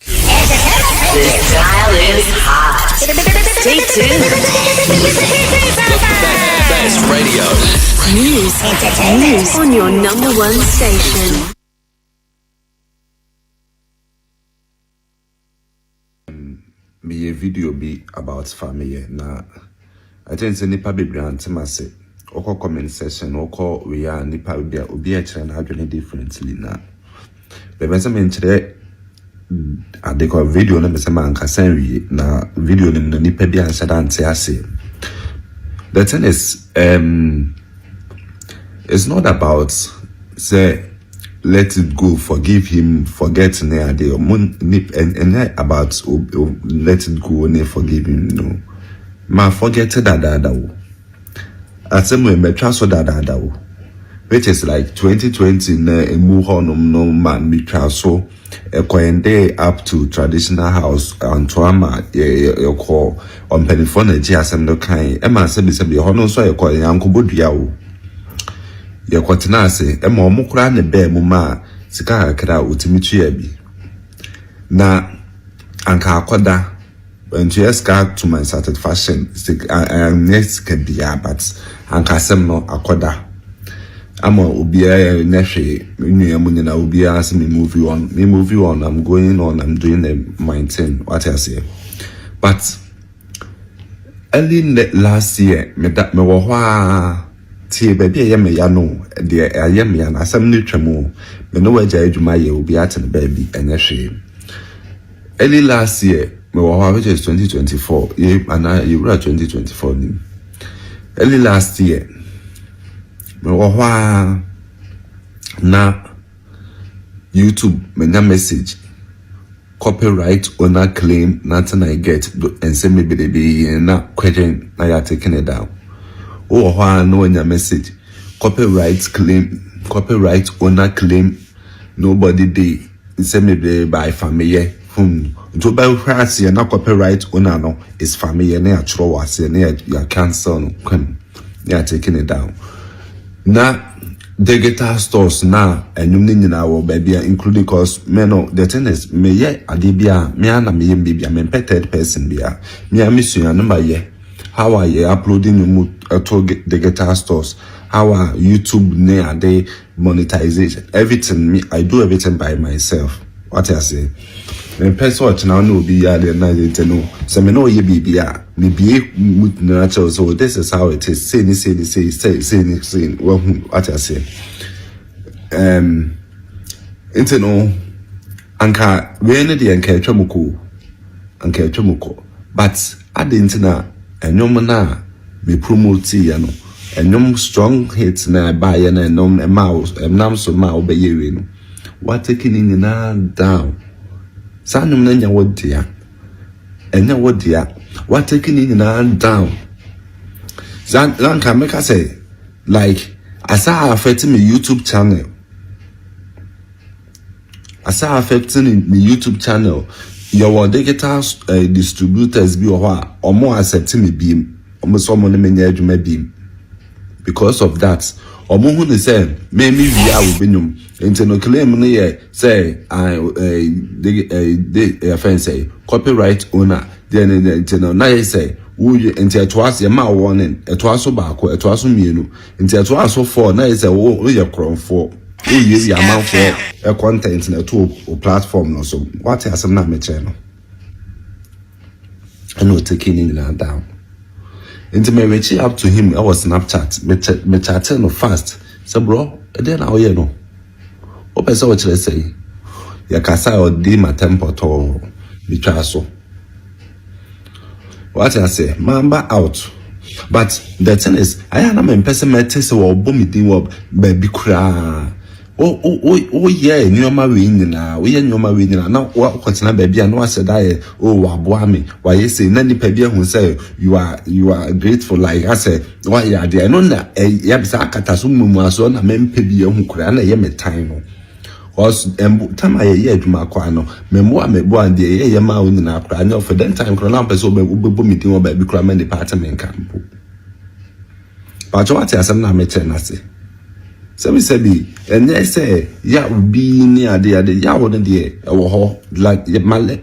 This dial is hot. Stay tuned. Best radio. News on your number one station. Me a video be about family na I think say nipa bebre antema say oko comment section oko we are nipa be obi a kire na adwene differently na bebe say me kire adeko video na me say man kasan wi na video nim no nipa bi ansa dante ase. The thing is it's not about say let it go, forgive him, forget near the and about let it go and forgive him. No, ma forget that. I say me try so that which is like 2020 na move on no man me try so day up to traditional house and trauma you call on penifone ji asem no kan e ma say be hono so you call yankobodua o ye kwatena ase e ma omukura ne be mu ma sika akra otimitu ya bi na anka akoda and yes got to my satisfaction I am next can be but anka sem no akoda I'm Ubia Neshe, Munina Ubia, ask me move you on, I'm going on, I'm doing my thing, what I say. But early last year, me wa tie baby I me ya no, de I am ya na asem ni twemo, me no waja adwuma ye obi aten baby enye hwe. Early last year, me wa which is 2024, you were 2024 ni. Early last year, me wa na YouTube me na message copyright owner claim nothing I get and say maybe they be na question na you taking it down. Oh no in your message copyright owner claim nobody dey say maybe by family to buy France na copyright owner no is family na actual was na you cancel no come you taking it down. Na digital stores na enyum ni nyina wo baby including cause me no the thing is me ye adebia me ana me yem bibia me third person bia me amisua no ba ye how are you uploading to digital stores, how are YouTube ne they monetization everything me I do everything by myself. What I say me person what now no be ya the na no so me no ye bibia me be natural. So this is how it is. Say what I say. Into no anka we ne de anka twemoko but adint na enyom na me promote ya no enyom strong hits na buy ya na enom mouse emnam so ma obeye we no what taking in na down sanum na nya wodia enya wodia what taking in na down zan can make us say like as I affecting my YouTube channel your digital distributors be or more accepting me beam almost someone menya adwuma beam because of that omo hu ne say me via wo benum enti no claim no ye say the offense say copyright owner then enti no na ye say wo enti etoas ye ma warning etoaso baako etoaso mienu enti etoaso 4 na ye say wo ye kronfo wo ye amanfo e content na to platform no so what asem na me che no and no taking in down. Into me reach up to him, I was Snapchat, me chatting no fast. So bro, then how you know? What person what you say? Ya kasa or di my tempo to me so. What I say, mamba out. But the thing is, I am a person me test or boom me wo baby cry. Oh yeah, nyoma we na we nyoma we na na what continue baby and no said I waboa me why you say na nipa bia hu say you are grateful like I say why you there no na ya bisa akata so mumu aso na mempe bia hu kura na ye me time no cause time aye adwuma kwa no memo and ye ma wo nyina kura na for that time kura na person obebo meeting wo baby kura man department camp but what asem na me chen na say Sebi, and they say, ya be near the ya wouldn't dear, or like my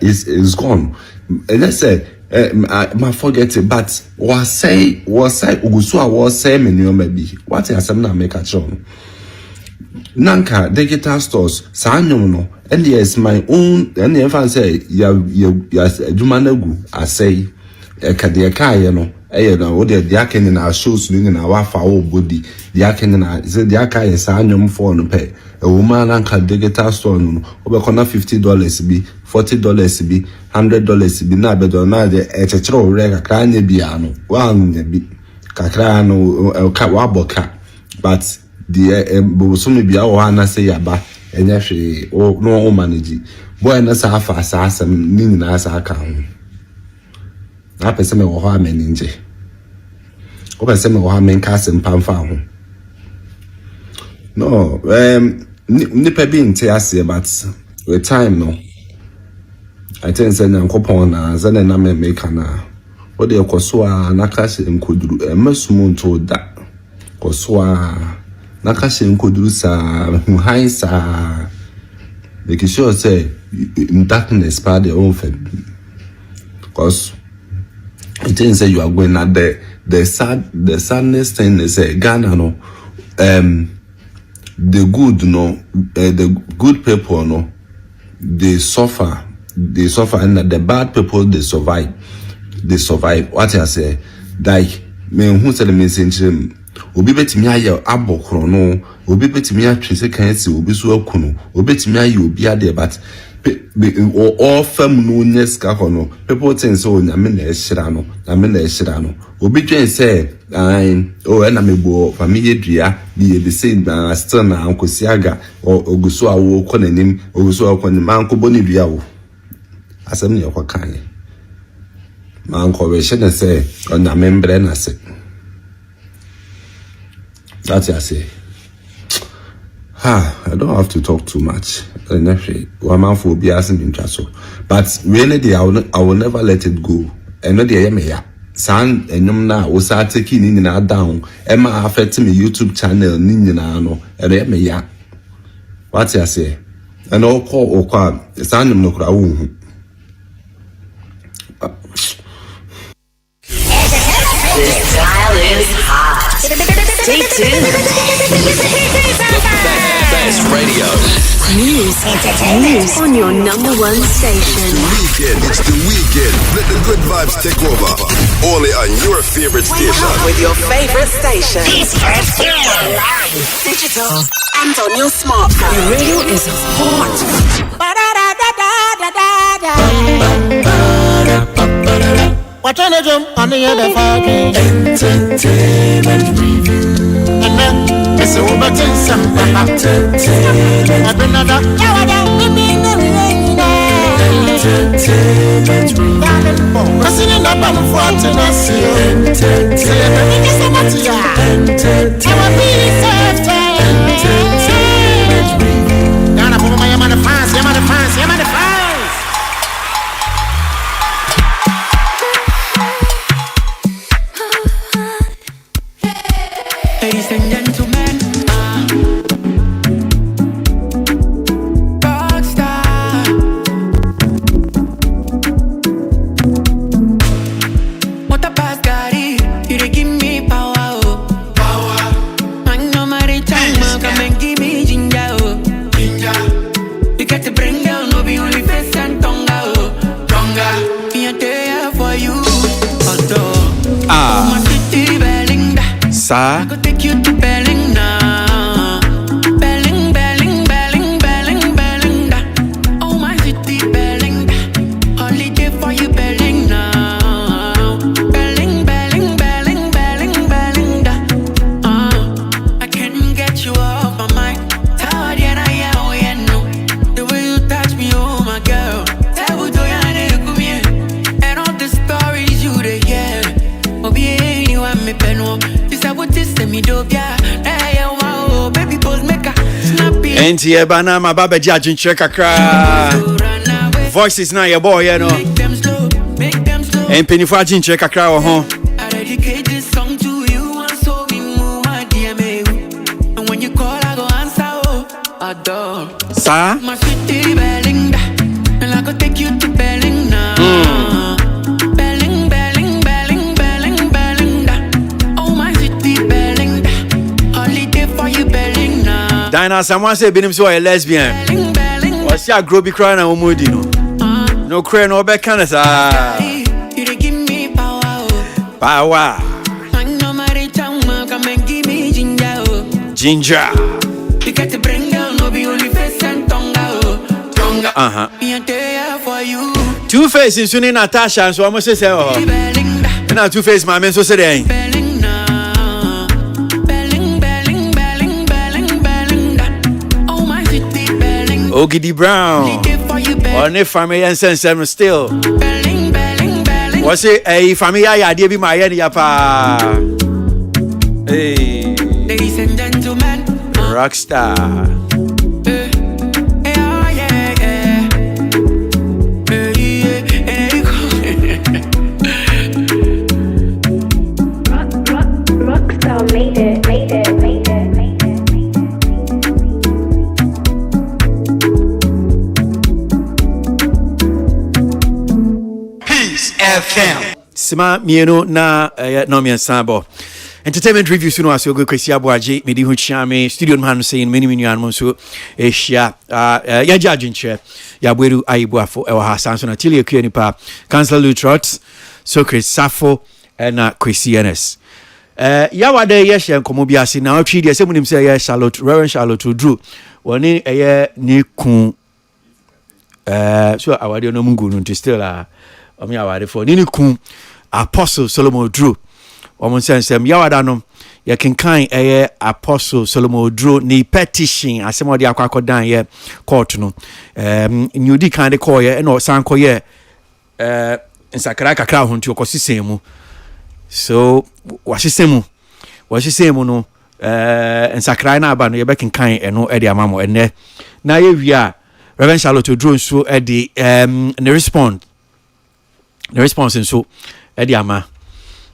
is gone. And they say, I forget it, but was say, Ugusua was say, menu maybe. What is some now make a show? Nanka, digital stores, Sanyono, and yes, my own, and if I say, ya, Jumanegu, I say, Kadiaka, you know. No, what the akin in our shoes, in our foul body, the akin in our the aka is annual for no pay. A woman anchor digital store, over $50 be, $40 be, $100 be, not better than the etro rega crane biano, one be cacrano, kawaboka, but the Bosumi be our Anna say about, and actually, oh, no manage. Boy, and that's half assassin, meaning as I can. I person me wo men nje o person me wo men ka sem pamfa ho no nipa bi nte ase but with time no I think say na nkopon na za na me kana o de koso a na ka se nkoduru emasumu nto da koso a na ka se nkoduru sa han sa make sure say in darkness part the own faith cause it didn't say you are going at the sadness thing is Ghana no the good the good people they suffer and the bad people they survive what I say like me who said me saying obi betimi aye abokro no obi betimi atwese kan si obi so akuno obi betimi aye obi ade but all fam no neska hono people think so nyame na ehira no obi twen say na mebo family dua bi the same still na ankosi aga oguso awo kọ nanim oguso akọ ni manko boni dua wo asem ne yakọ kan manko we she na say na membre na say that's what I say. I don't have to talk too much. One man for be asking me so. But really, I will never let it go. And not the ya. San and now was taking in down. Emma affecting me YouTube channel Nina no and ya. What I say? And all call or quad. The son no crowd. This dial is hot. Stay tuned. Best radio. News on your number one station. It's the weekend. Let the good vibes take over. Only on your favorite station. With your favorite station. Digital and on your smartphone. The radio is hot. What on the jump on the other fucking Entertainment review. and then it's over to some Entertainment. I've been another Entertainment review. President Obama for Tennessee. Entertainment. Entertainment review. Now I'm over my fans. Ladies and gentlemen, rockstar. What a past Gary, you dey give me power, oh. Power. Man, no matter time, come and give me ginger, oh. Ginger. You got to bring down, no be only face and tongue, oh. Tongue. Me a day for you, although. My city Belinda. Sa Go take you to Belling now. Belling, Belling, Belling, Belling, Bellinda. Oh my city Bellinda. Holiday for you Belling now. Belling, Belling, Belling, Belling, Bellinda. I can't get you off my mind. Tired yet I am, oh yeah, no. The way you touch me, oh my girl. And all the stories you dey hear. Oh yeah, you want me penwo. Enti ebana mababa judging check kakra. Voices na your boy, you know. And penny for judging check kakra o ho. I dedicate this song to you and so me move my DMA. And when you call I go answer, oh, adore. Sa My city Belinda. And I go take you to Belling now. Belling, Belling, Belling, Belling, Bellinda. Oh my city Bellinda. Holiday for you Belling now. Dina someone say binim so a lesbian. What's your groby crying na umudi no. No cry no be kind sa. You dey give me power, oh. Power. Man, no matter time, come and give me ginger, oh. Ginger. You got to bring down, no be only face and tongue, oh. Tongue. Me a day for you. Two Face in Suni Natasha so almost say oh. Na Two Face my men so say dey. Belling now. Belling, Belling, Belling, Belling, Bellinda. Oh my city Belling. Ogidi Brown. On a family and sense still. Belling, Belling, Belling. What's it? A family idea be my idea pa. Hey. Ladies and gentlemen. Rockstar. FM. Sima mienu na no miensa bo. entertainment reviews no aso go kwesi aboaje medi ho chia me studio no saying many nuanom so ehia ya judge nche ya bweru ayibuafo e wa hasan so na tili ekua nipa Councillor Lutrot Socrates Safo na Kwesi NS ya wade ye hye nkomo bi ase na otwi de se munim se ye Charlotte Reverend Charlotte Odru woni eye ni ku so awade no mungu no still omi awade for ni ku Apostle Solomon Odru omon sensem yawada no ye kenkan Apostle Solomon Odru ni petition asemo de akwakodan ye court no nyudi kan de call ye no san call ye nsakara kakra ho nti okosisemu so washisemu no nsakara na aba no ye be kenkan eno e de amamo enne na ye wia Reverend Charlotte Odru so e de the response so e de ama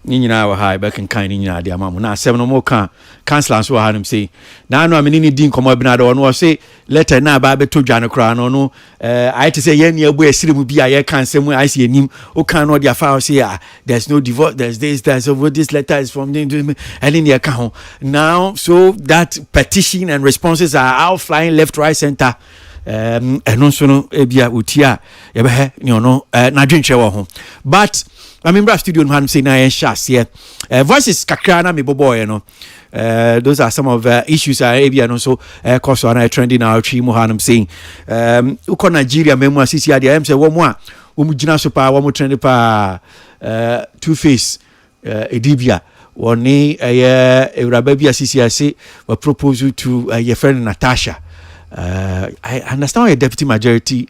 ni nyina wa ha back in kind ni nyina de amamu na asem no mo kan councillor so ha nim say na anu ameni ni din komo bina do no say letter na ba beto dwane kra no I to say ye ne abu esire mu bia ye kan sem I see enim o kan no dia file say there's no divorce, there's this over this letter is from the and in the account now, so that petition and responses are out flying left, right, center. No so no ebia utia ye be you know na dwenche wo ho but I remember studio no say na yen shas here voices kakra na me boboy no those are some of issues ebia no so cause on trending now tri mo hanum saying uko Nigeria memu asisi ade am say wo mo a wo mu gina so pa wo mu trend pa Two-Face edibia woni Euraba bi asisi ase we propose to your friend Natasha. I understand why a deputy majority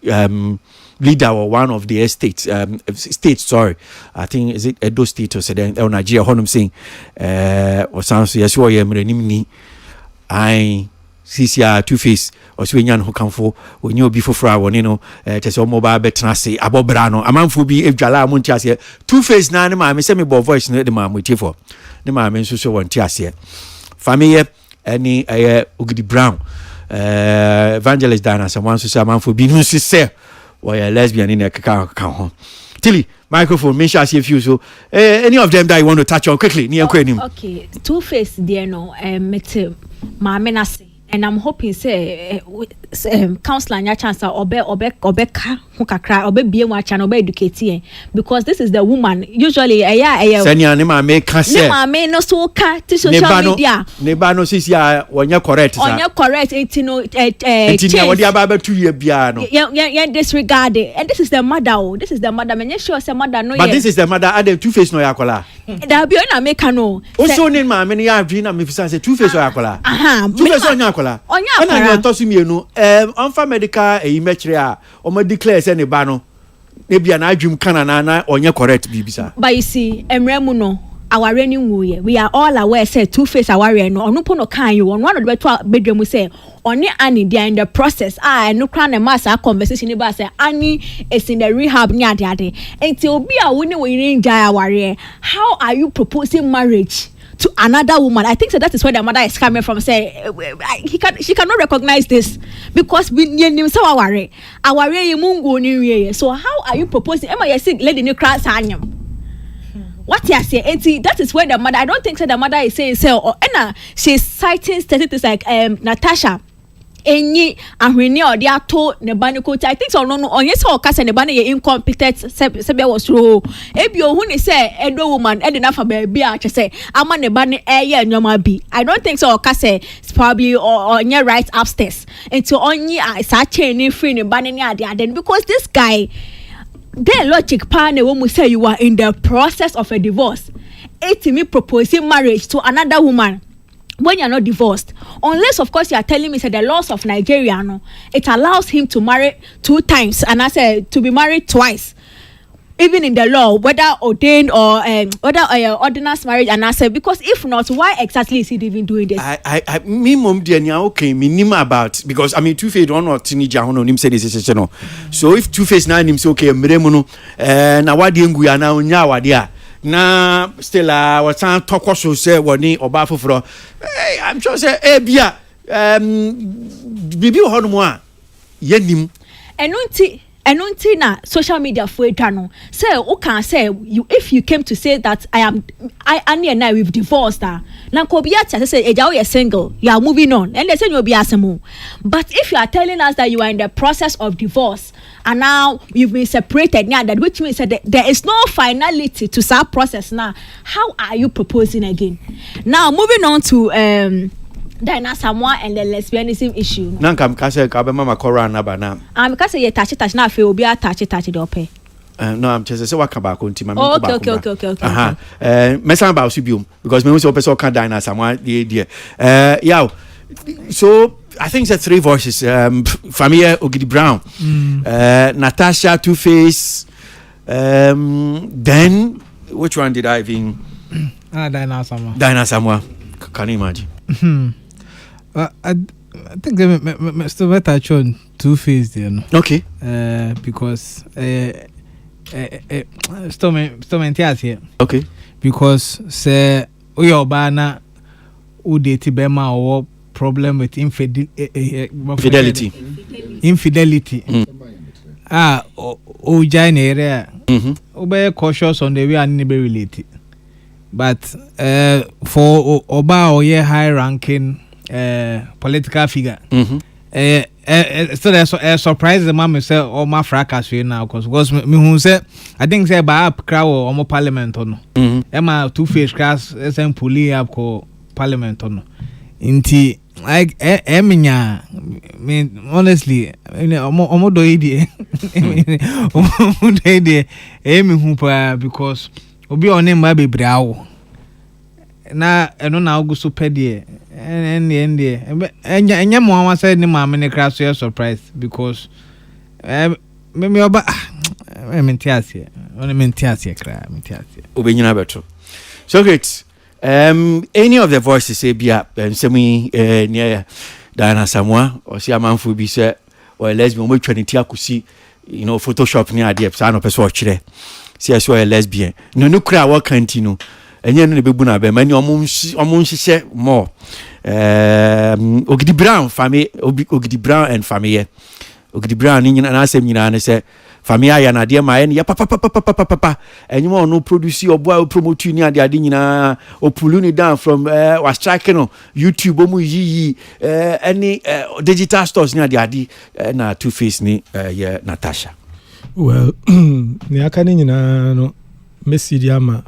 leader or one of the states, sorry, I think is it Edo State or Nigeria, honum saying, or sounds yes, or Yemini, I CCR Two-Face or Swinyan who come for when you before Fra, you know, just all mobile betnasi, Abo Brano, a man for be if Jala Muntias here, Two-Face nine, my semi voice, the man with you for the man, so one tias here. Family, any Ugidi Brown. Evangelist Dana someone so say man for being say or a lesbian in a can Tilly microphone make sure see if you so any of them that you want to touch on quickly near okay Two-Face there no mete ma menase and I'm hoping say counselor nya chance obe ka ho kakra obe bie mu acha no obe educate because this is the woman usually senior ne ma make say ne ma me no so ka to social media ne ba no sisi wonya correct sa wonya correct etino etino wodi aba 2 year bia no yeah disregard it. And this is the mother me sure say mother no but this is the mother and Two-Face no yakola da bi na make no so ne ma me ne ya adwi na me fisa say Two-Face no yakola Two-Face no yakola onya na to mienu onfa medical metri a o ma declare say ne ba no e bia na adwum kana na onye correct bibisa but you see emremu no our reigning wuye we are all aware say Two-Face aware no onu po no kan you one of the beto bedwemu say oni ani they are in the process no kran na mass conversation ba say ani is in the rehab nya ade enti obi a wo ne wo yin jai aware how are you proposing marriage to another woman? I think so that is where the mother is coming from. Say she cannot recognize this because we nim so aware mungu ni. So how are you proposing? Emma you lady ni cross anyam. What you say? That is where the mother. I don't think so. The mother is saying so. Or she's citing statistics like Natasha. Any ahwini or dia to ne bani coach. I think so no onye so okasa ne bani ye incompetent sebe was ro ebi ohun ni say edo woman e de na fa ba bia che say ama ne bani eye nyoma bi. I don't think so okasa probably or onye right upstairs into onye sa chain ni free ne bani ni ade because this guy their logic pa na wo say you are in the process of a divorce. Me proposing marriage to another woman when you're not divorced, unless of course you are telling me that the laws of Nigeria no, it allows him to marry 2 times and I said to be married twice, even in the law, whether ordained or whether ordinance marriage. And I said because if not, why exactly is he even doing this? I me mom dear okay me nim about because I mean Two-Face don't know teenager who him say this no. So if Two-Face na him say okay mremu no na wadi ngu ya na onya wadi a na still what time talk so say woni oba foforo I'm sure say bia bibi ho no a yenim eno nti enunti na social media for edwa no say o can say you if you came to say that I and I we've divorced na ko bi ati say eja you single, you are moving on, and they say you be asemu. But if you are telling us that you are in the process of divorce and now you've been separated now, that which means that there is no finality to that process now, how are you proposing again? Now moving on to Diana Samoa and the lesbianism issue. Nankam kase ka be mama koran na ba na. Kase ye touch na fe obi a touch the ope. No, I'm just say waka ba ko ntima me ko ba. Okay. Mesan ba osubium because me say person can Diana Samoa the yeah. So I think it's 3 voices. Famia Ogidi Brown, Natasha Two-Face. Then which one did I even? Diana Samoa. Diana Samoa. Can you imagine? I think they still better on Two-Face there. No? Okay. Because still here. Okay. Because say Uyobana udeti bema or problem with infidelity. Infidelity. Oja in area. Obe cautious on the way and be related. But for Oba or high ranking political figure. So there's a surprise the mama say oh my fracas now because me who say I think say by up crowd or more parliament or no. Emma Two-Face class SM police up ko parliament or no. Inti like eminya mean honestly omodo ide omodo ide emi hu pa because obi onim ma bebre awo na eno na oguso pedie ende enya mo wan say ni ma me ne kra so surprise because me oba mentiasie on mentiasie kra mentiasie obenyina beto so great. Any of the voices say bia semi near Diana Samoa or see a man for be say or a lesbian we trinity akusi Photoshop near the episode no person watch there see as a lesbian no cry what continue enye no be buna be many omon hihye more Ogidi Brown family Ogidi Brown and family Ogidi Brown ni na asem nyina ne say family ya na de ma ya papa enyimo no produce your boy promote ni ade nyina o pull ni down from was striking on YouTube omu yi any digital stores ni ade na Two-Face ni yeah Natasha. Well ni aka ni nyina no Messi di ama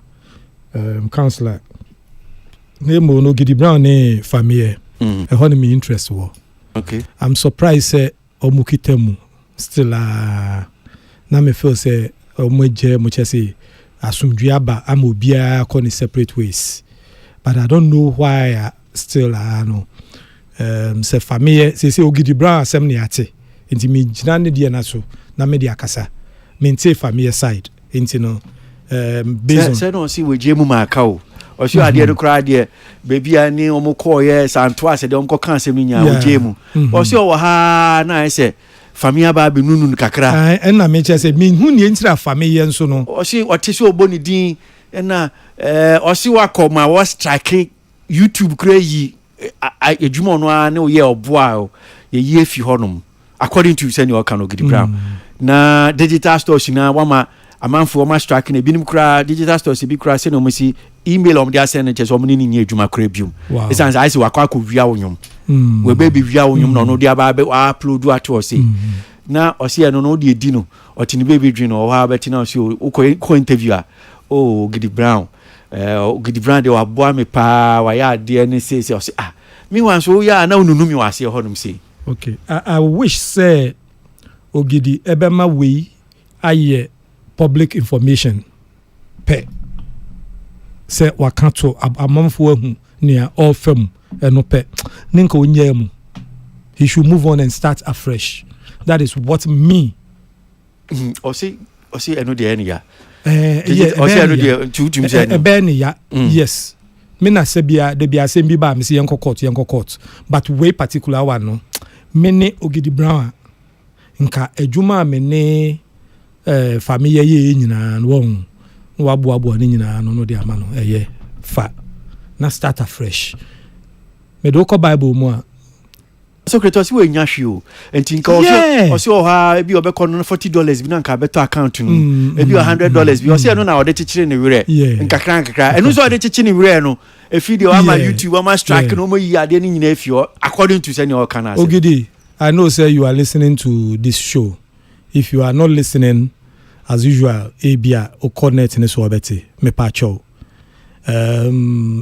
counselor name no Ogidi Brown ni family e ho ni me interest wo. Okay. I'm surprised say omukitemu still na me feel say omoje mo chese asumdua am obia ko ni separate ways, but I don't know why still no say family say Ogidi Brown asem ne ate enti me gina ne de na so na me de akasa me nte family side enti no based on say no see we jemu maka o osi ade no kra de baby ani omko ye santo ase de omko kan asem nya o jemu osi o ha na say famia ba be nunu kakra na me che say me hu ne ntira famia nso no osi otisi oboni din na osi wakoma was strike YouTube kra yi ejuma no a na o ye oboa o ye yi fi honum according to senior Ogidi Brown na digital stores na wama amanfo ma strike na binim kra digital stores bi kra se no msi email om dia send che so mo ni ni ejuma kra bium esanse I say wakwa ko wia wonyom we baby wia wonyom no dia ba be upload ato o say na o say no di edi no o tini baby dream no o ha beti na o say ko interview Ogidi Brown Ogidi Brown de wa boa me pa wa ya de ne say o say me wan so ya na onunu mi wa say honum say okay. I wish say Ogidi ebema we aye public information pe say wakanto amamfo ahu near all firm no pe ninka onye mu he should move on and start afresh. That is what me o say eno de ene ya o say eno de tutum say eno be ne ya yes me na se bia de bia se bi ba me se yenko court but way particular one no me ne Ogidi Brown nka ejuma me ne family ye nyina no won waboabo ne nyina no de ama no fa na start afresh me do ko Bible mu a so creators we nya hwe and think also ha bi obekọ no $40 bi na nka beto account no e bi $100 bi o say no na ode chichire ne were nkakra enu so ode chichire ne were no e video ama YouTube ama strike no mo yi ade ni nyina afio according to say your canal. Ogidi, I know say you are listening to this show. If you are not listening, as usual, ebia o connect ne so obeti me pa cho.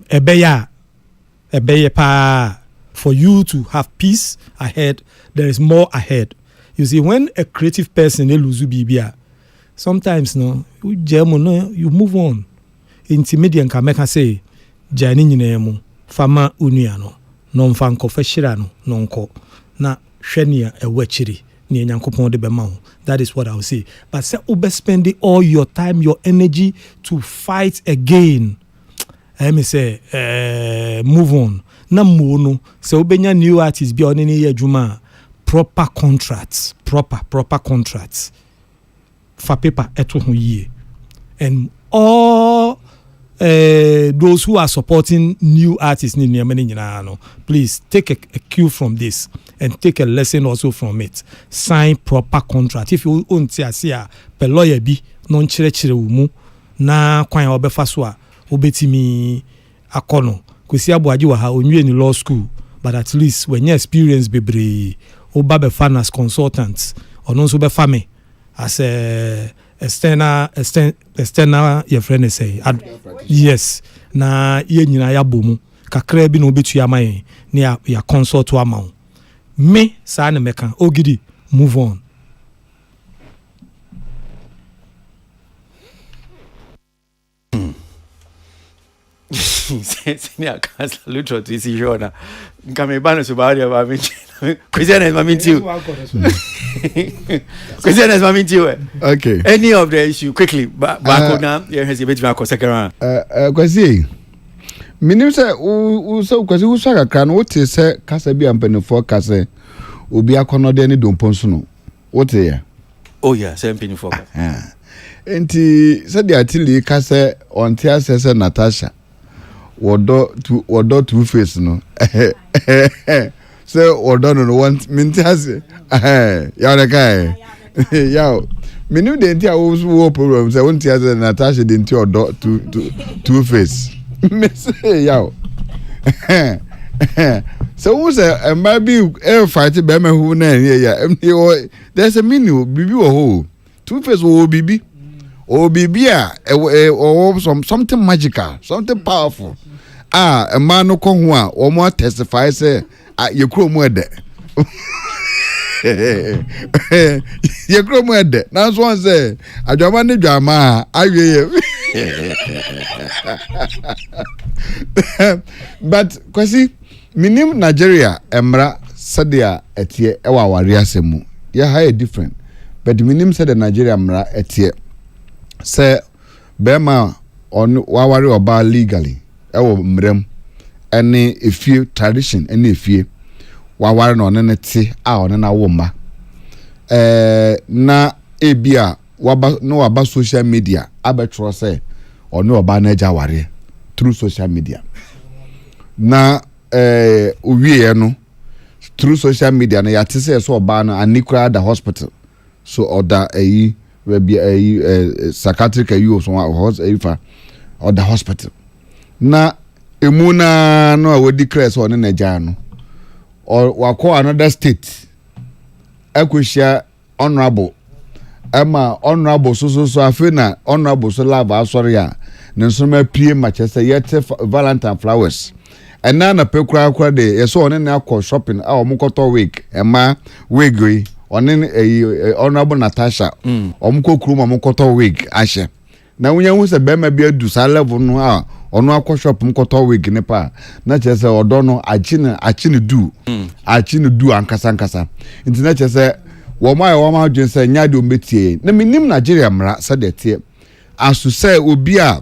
Ebeya pa. For you to have peace ahead, there is more ahead. You see, when a creative person lose bibia, sometimes you move on. Intermediate can make us say, "Jani nyinemu fama uniano non fanko feshirano nonko na shenia e wechiri ni nyankopon de bema." That is what I will say. But say ube spending all your time, your energy to fight again. Let me say, move on. Na mono so obenya new artist bi oni ye adwuma proper contracts for paper eto ho yie, and all those who are supporting new artists ni niamani nyina no, please take a cue from this and take a lesson also from it. Sign proper contract. If you own tia pe lawyer bi no nkyerechire wo mu na kwan obefa so a obetimi akono kwesi abuaji wa ha onwe ni law school, but at least when you experience bebre oba be fan as consultants ono so be fame as external your friend say yes na ye nyina ya bomu kakra bi na obetu ya man ni ya consult wa ma me sa na meka Ogidi, move on. Senior Council Lutro to see Jona. Kamebana Subari of Aminchi. Christian is Maminti. Christian is Maminti. Okay. Any of the issue quickly. Back now, here has a bit of a second round. Kwasi. Minim say so kwasi wo saka kan wo te say kasa bi ampanifo kasa obi akono de ne domponso no. Wo te ya? Oh yeah, same ampanifo. Enti say the atili kasa on tia say Natasha. Wodo two face no. Say wodo no want minti ase. Ya the guy. Yo. Minim de ntia wo problem say won tia say Natasha de ntia odo two face. Me say yo. So who say maybe fight be me who na ya. There's a menu bibi wo ho. Two face wo bibi. O bibi or something magical, something powerful. A man no ko ho a o mo testify say ye kro mu ede. Ye kro mu ede. Na so say adwama ne dwama awie. But kwasi minim Nigeria emra sadia etie e wa ware asemu. Ye ha different. But minim said Nigeria emra etie say bema on wawari oba legally ewo mrem ene efie tradition ene efie wawari no ne te a one na wo ma na ebia waba social media abetro say one oba na ja ware through social media na owie no through social media na ya te say so oba no anikura the hospital so order we be a psychiatric you so or the hospital na emuna no we declare so on Nigeria no or wa call another state akwhia honorable ama honorable so afena honorable so love asori a ne nso ma pie Manchester yet Valentine flowers and na pekura de yeso on na akọ shopping a omukoto week ema wig onen honorable Natasha omko krum omukoto wig ahye na wunya hu se bema bia du sa level no a ono akọ shop mkoto wig ne pa na chese odo no achine du ankasa nti na chese wo ma dwen se nya de ombetie na minim Nigeria mra sa de tie asu se obi a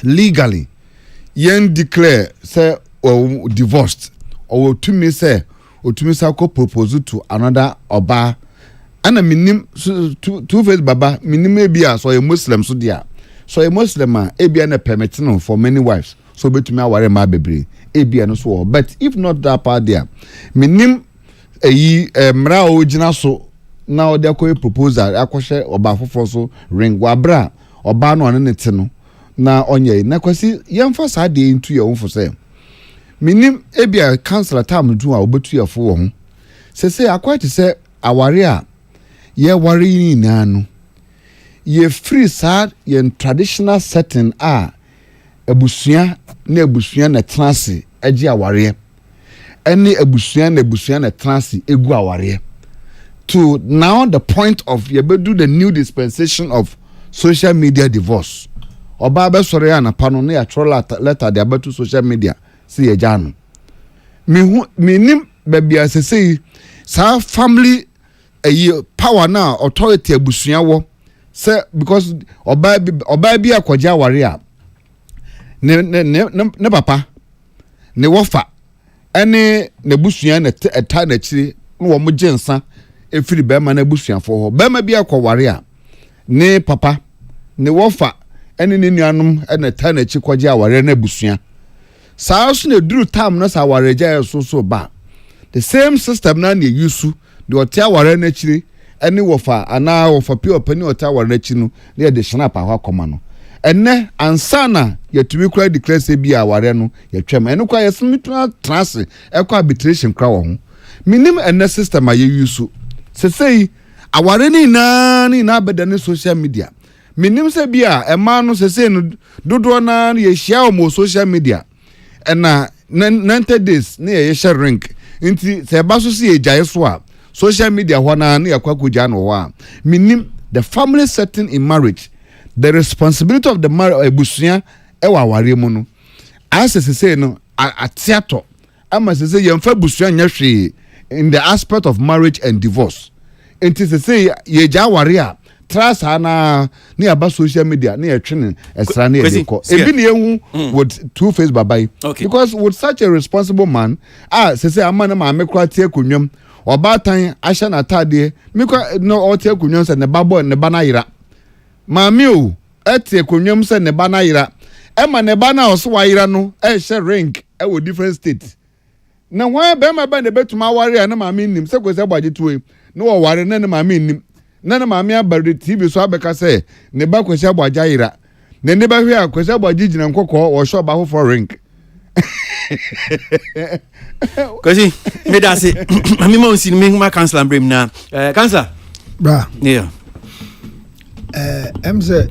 legally yen declare say divorced or to me say otumisa ko propose to another oba ana minim two face baba minim ebia so a Muslim so dia so a Muslim ebia na permit no for many wives so betumi aware ma bebre ebia no so but if not that part there minim mra ogina so na ode akoye proposal akohye oba foforo so ring wabra oba no ne te no na onye na kwasi yemfa saa de into ye wonfo say minim ebia councilor tam du a obetu yefo wo ho se akwati se aware a ye ware ni na no ye free sad ye traditional setting a abusua na transi agi aware any abusua na transi egu aware to now the point of ye do the new dispensation of social media divorce oba be sore ana pano na ya troll letter de abatu social media see ye jano me nim bebia sesei sa family power na authority abusua wo say because oba bi akwaja aware a ne papa ne wofa ene ne busua na eta na chiri no wo mo gensa efiri bema na busua fo ho bema bi akwaware a ne papa ne wofa ene ne nuanom ene eta na chi kwaja aware na busua saa so na duru time na sa aware ja so ba the same system na ne yusu de otia aware na chiri ene wofa ana wofa pio pani otia aware na chi no ne de shina pa ho akoma no enne ansana yetumi kura declare say bi aware no yetwem ene kwa yesmituna trance ekwa arbitration kra wo ho minim enne system a yeyusu sesei aware ni na beda ne social media minim se bia ema no sesei no dodo na ye hia o mo social media ena 90 days ne ye share rank nti se ba so se ye jaye so a social media ho na ne yakwa koja no wa minim the family setting in marriage the responsibility of the ebusuya ewa aware mu no asese say no atiato ama se say yemfa busuya nya hwe in the aspect of marriage and divorce enti se say ye ja aware a trust ana ne aba social media ne yetwene esra ne yeko ebi ne ehu with two face babai because with such a responsible man se say amana ma mekra tie konwam obatan ahya na tade mekra no o tie konwam se ne babo ne bana yira Mami o etie konwam se ne ba na yira ema ne ba na oso wa yira no she rank wo different state na hwan be ma ba ne betuma ware na mami nim se ko se gbaje tuwe no wo ware na mami nim na mami abare TV so abeka se ne ba ko se gbaje yira ne ba hwe ko se gbaje gina nkokọ wo sho ba ho for rank Kasi me da se mami mo nsi me ma councilor brem na councilor bra yeah say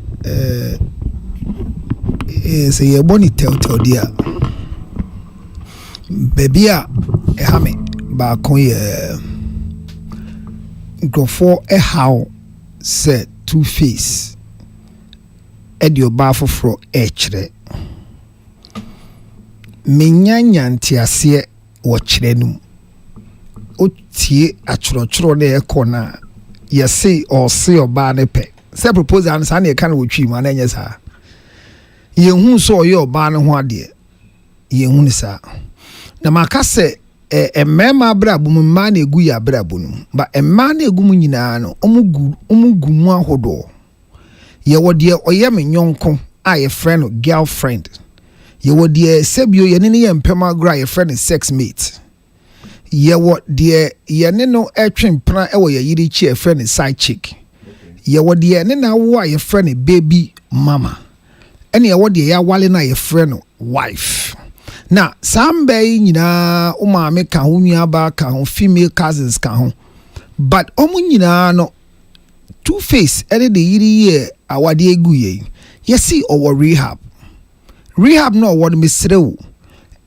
say ye boni tell dia baby a hame ba kon ye grofo how say two face edio ba foforo kire menyanya ntiase wo kire num o tie achorochoro na ekona ye say or say oba ne pe say proposal an san e kan wo twi ma na nya sa ye hu so ye oba ne ho ade ye hu ni sa na maka se mema brabo mu ma na egu ya brabo no ba emma na egu mu nyina no omugu mu ahodo ye wode oye me nyonko a ye friend girlfriend ye wode sebio ye ne ye mpema gra ye friend sex mate ye wode ye ne no etwempra e wo ye yiri chi ye friend side chick ye wode ne na wo a ye friend baby mama ene ye wode ya wale na ye friend wife na sambe nyina o maame ka ho nuaba ka ho female cousins ka ho but omu nyina no two face ene de yiri ye awade egu ye yesi owo rehab no wo me srew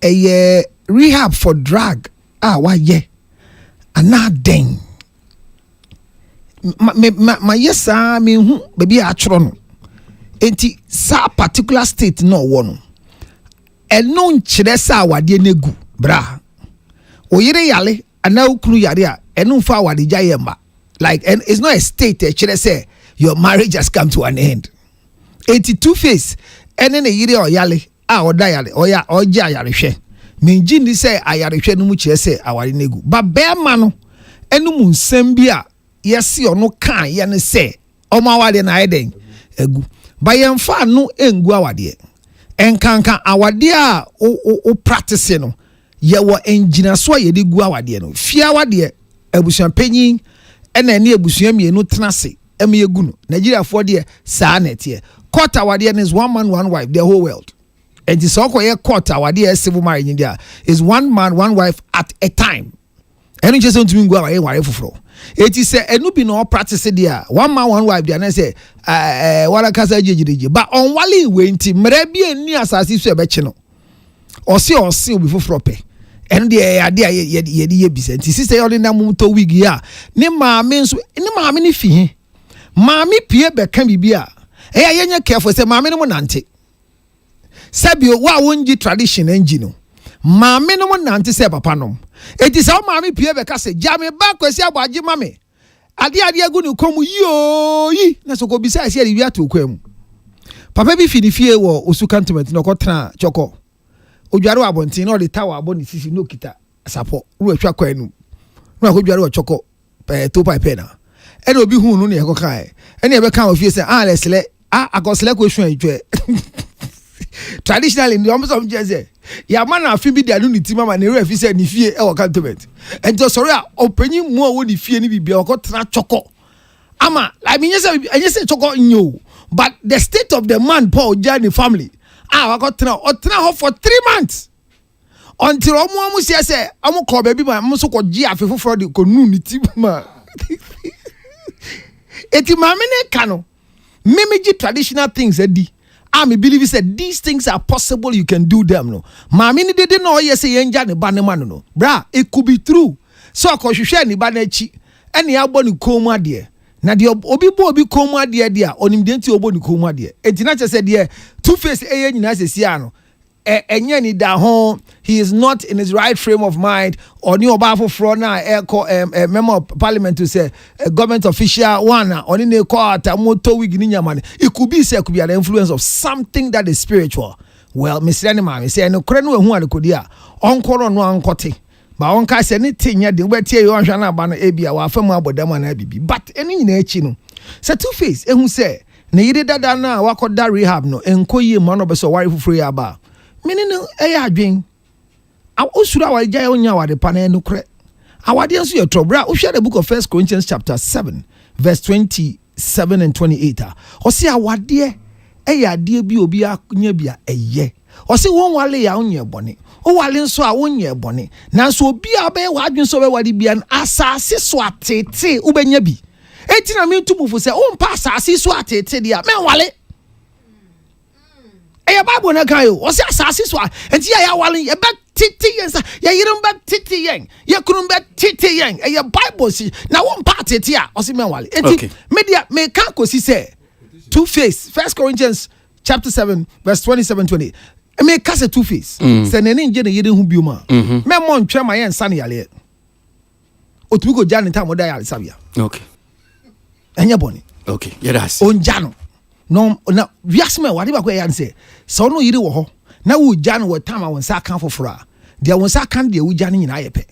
eye rehab for drug wa ye ana den ma yesa me hu baby a chro no enti sa particular state no wo no eno nkyere sa awade negu bra oyire yale ana ukunu yare a eno fa awade gya yemba like and it's not a state kyere say your marriage has come to an end 82 face ene ne yire oyale a oda yale oya ogya yare hwe menji ni say ayare hwe no mu kyere say awade negu ba bema no eno mu nsem bi a yesi ono kan ye ne say omo awade na eden egu ba yemfa no engu awade enkanka awade a o practice no ye wo engineer so ye de gu awade no fia awade abusua panyin ɛna ɛne abusua mmienu tena se ɛma yɛgu no Nigeria for deɛ saa na ɛteɛ court awadeɛ is one man one wife the whole world and the so called court awadeɛ civil marriage in there is one man one wife at a time ɛno nkyɛ sɛ ntumi ngu awadeɛ ware foforɔ eti sɛ ɛnu bi na ɔ practice deɛ one man one wife deɛ na sɛ wala kasa gyegyeregye ba ɔnwale we nti mmerɛ bi ani asase so ɛbɛkye no ɔse obi foforɔ pɛ ɛno deɛ ade a yɛde yɛ bisa nti sisɛ yɛ ɔde na mum to wig yi a ne maame nso ne maame ne fi he maame pie bɛka bibi a ɛyɛ yɛnyɛ careful sɛ maame no mo nante sɛbio wa wonji tradition engi no maame no mo nante sɛ papa no eti sɛ maame pie bɛka sɛ jame ba kwasi abɔagye mame ade agu ne kom yi na so ko bisa ase ade wi ato kwam papa bi fi ne fie wɔ osu cantonment na ɔkɔtena chɔkɔ odware wa abɔnten na ɔde tawa abɔ ne sisi no kita sapo ru atwa kwa enu na akɔdware wa chɔkɔ to pipe na ɛna obi hu no ne yɛkɔ kae ɛna yɛbɛka wɔ fie sɛ lesle akɔsle ko hwan atwa traditionally the almost of jeze ya man afi bi dia no ni ti mama na re afi say ni fie e wo cantonment ento sorry a opanyin mu a wo ni fie ni bibia o ko tra choko ama I mean yes choko nyo but the state of the man Paul Johnny family wa ko tra for 3 months until omo say omo ko ba bi ma mo so ko gi afi foforo de ko nu ni ti ma eti ma me ne ka no memeji traditional things edi I believe said these things are possible. You can do them. No, mami ni didn't know yes yenja ne ba ne man no. Bra, it could be true. So akohwehwe ni ba na chi. Ene abo ni komu ade. Na de obi komu ade dia onim de nti obo ni komu ade. Enti na chese de two face eye nyina sesi ano. Enye ni da ho, he is not in his right frame of mind. Oni oba foforo na member of parliament to say government official one oni ne call ata moto wig ni nyamane. It could be an influence of something that is spiritual. Well, Mr. Anima say no kore no ehu adekodi a onkoro no ankote. Ba onka say ne tinya de we tie yo anhwa na ba no ebia wa famu abodama na bibi. But eni nyina echi no. Say two face ehu say ne yire dada na wakoda rehab no enkoyi ma no be so ware foforo ya ba. Meaning eya adwen usura wa gya onya wa de pana no kre awade nso ye trobra wo hwe the book of 1 Corinthians chapter 7 verse 27 and 28 o se awade eya ade bi obi anya bia eye o se won wale ya onye bone o wale nso a onye bone nanso obi abe wa adwen so be wade bia asase so atete ubenya bi enti na me tumufo se o mpa asase so atete dia me wale eya Bible na kan yo o se asase so enti ya wale ye be titi yen sa ye yirum be titi yen ye kunum be titi yen eya Bible si na won pa tete a o se me wale enti media me kan ko si se two face 1 Corinthians chapter 7 verse 27 28 me ka se two face se ne ne nje ne yede hu bioma me mo ntwe ma yen sa ne yale otumi ko jani ta mo da yale sabia okay enya boni okay yes onjano no na wiasme wade ba ko yan se so no yiri wo ho na wo jano wo time won sa kan fofora dia won sa kan dia wo jano nyina yepe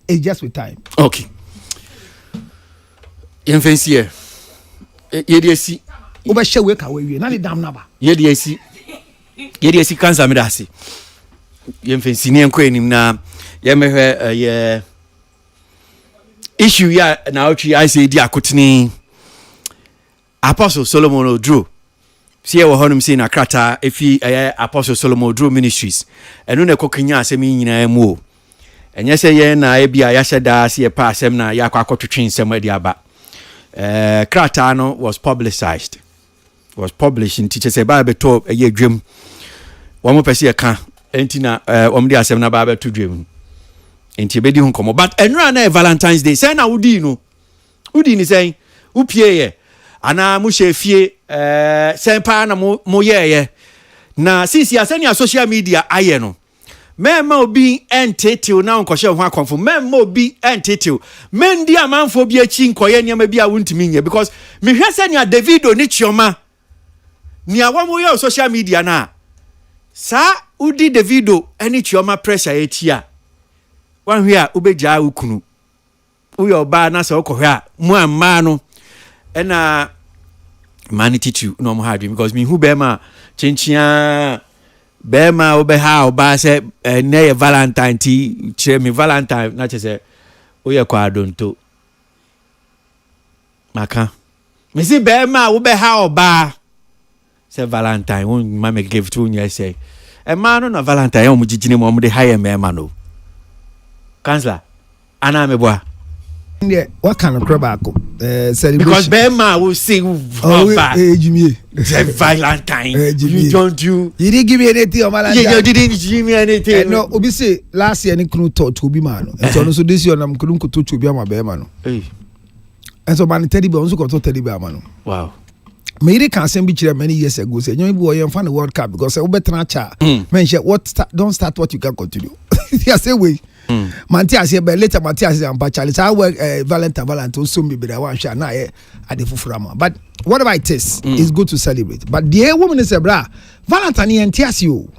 it's just with time okay yen fancy ye de si wo ba hye we ka we wie na ne dam na ba ye de si cancer me da si yen fancy ne enko enim na ye mehwe ye issue ya na otwi I say di akotene Apostle Solomon Odro see we honum say na krata efi Apostle Solomon Odro Ministries enu ne kokanya asem nyina mu o enye se ye na e bia ya hyeda se ye pa asem na ya akotwetwe nsem adi aba krata no was published in teacher say ba beto ye dwem wo mo pese ye ka enti na wo mo di asem na ba beto dwem enti be di hu komo but enura na Valentine's Day say na udi ni say upie ye ana mu shefie sempa na mo yeye na sisi asenia social media aye no mema obi entitiw na nkɔhye ho akonfo mema obi entitiw mendi amanfo bi achi nkɔye niam bi a wontimi nye because me hwɛ senia Davido ni chioma ni awamu ye social media na sa udi Davido ani chioma pressure etia wan hwe a ubegya ukunu uyo oba na se okɔhwe a mu amma no ena manity to no more hard because me who bema chinchia bema obeha oba se na Valentine ti che me Valentine na che se Oye kwa adonto. Maka. Me see be ma wo be ha oba. Say Valentine won mama give to you say. E ma no na Valentine o mu gigine mo de hire me ma no. Counselor, ana me boa. Yeah, what kind of crab celebration? Because Bema will sing Jimmy. Valentine. You don't do. You didn't give me anything on Valentine. You didn't give me anything. No, Obi say last year ni kunu talk to be man. And so also this year nam kunu to be my Bema no. And so man Teddy Bear also got to Teddy Bear man. Wow. Mary can send me many years ago say you boy you find the World Cup because we better cha. Mention don't start what you can continue. Yeah, say way. Matthias here, but later Matthias and Pachalis. I work Valentine soon be the one shall not at the Fufurama. But whatever it is, it's good to celebrate. But the woman is a bra Valentine and Tiasio.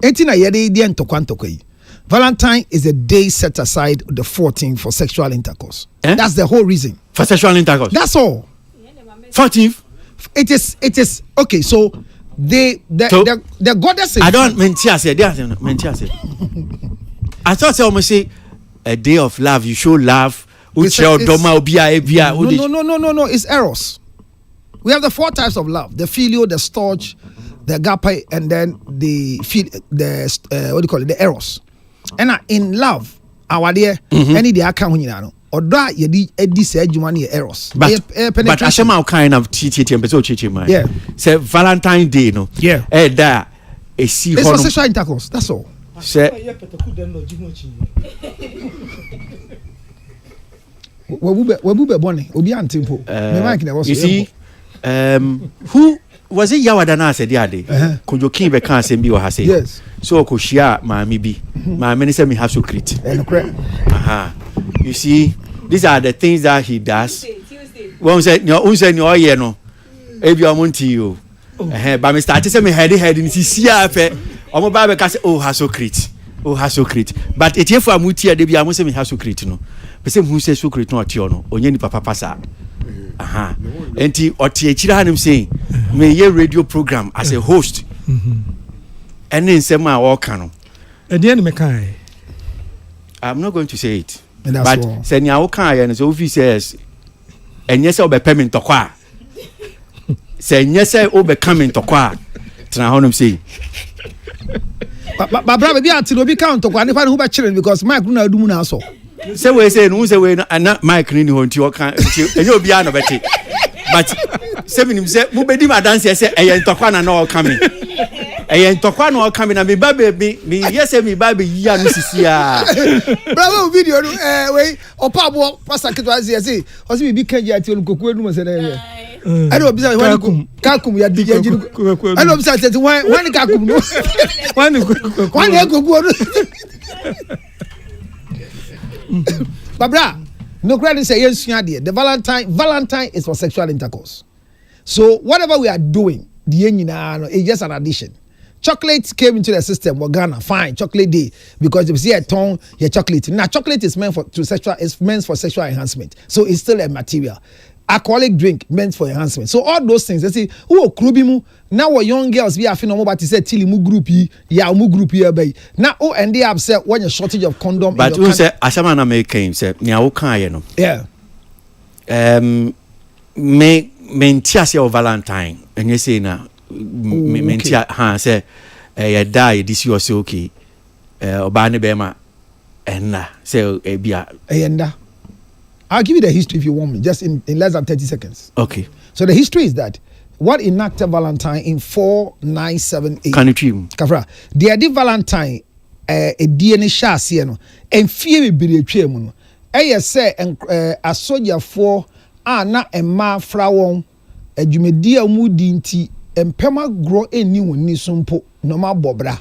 18 a year, the end to Quantokay. Valentine is a day set aside the 14th for sexual intercourse. That's the whole reason. For sexual intercourse. That's all. 14th. It is okay. So the goddess. I don't mean Tiasia. I thought I almost say a day of love. You show love. No. It's eros. We have the 4 types of love: the filial, the storge, the agape, and then the what do you call it? The eros. And in love, our dear, any the account or that you did say eros. But I shall now kind of teach man. Yeah. Say Valentine Day, no. Yeah. That a see. It's for sexual intercourse. That's all. Say. You see, who was it? Yawadana said the other day. Could you keep a cancer be or has say? Yes. So could share my maybe. My minister me have to create. You see, these are the things that he does. One said, no, year no. If you are Monty, you. But Mr. Artist, me head in see affair. Omo Bible can say, oh, hasocrete. But it here for Mutia, they be almost me hasocrete, no. But who says secret no tiono, or any papa passa. And he or Tiachira him saying, may ye radio program as a host. And then say my all canon. And the enemy kind. I'm not going to say it. But send your kind and his officers, and yes, I'll be payment to qua. Say yes, I'll be coming to qua. Him say. But brother, be until we count to qualify who by children because Mike do do now so. Say we say no say we and not Mike ni ho nti o kan and you be an obeti. But seven him say mu be di dance say e ntokwa na no coming. E ntokwa na coming na me ba be me yes me ba be yi anu sisi a. Brother video no we opa bo pastor kitwa say o say be kan ya ti olukoku enu mo say na. I don't observe when kakum ya di jinu. I don't observe that when kakum no. When kakum. Babra, no credit say yes, the Valentine is for sexual intercourse. So whatever we are doing, the is just an addition. Chocolate came into the system. We're Ghana, fine, chocolate day because if you see a tongue, your chocolate. Now chocolate is meant for sexual enhancement. So it's still a material. Alcoholic drink meant for enhancement. So all those things, they say, oh, Krubimu, now what young girls we are feeling about to say till mu group here by now oh and they upset when a shortage of condom. But who say Ashamana make say no. Yeah. Me tia Valentine and you say na me tia say die this you say okay obane bema enna say bia enda. I'll give you the history if you want me, just in less than 30 seconds. Okay. So the history is that what enacted Valentine in 4978. Can you trim? Kafra. The idea Valentine a DNA shasi no and fear be retreat no. Say a soldier for na emma frawon a jumedia mudinti and pema grow a new ni sumpo no ma bobra.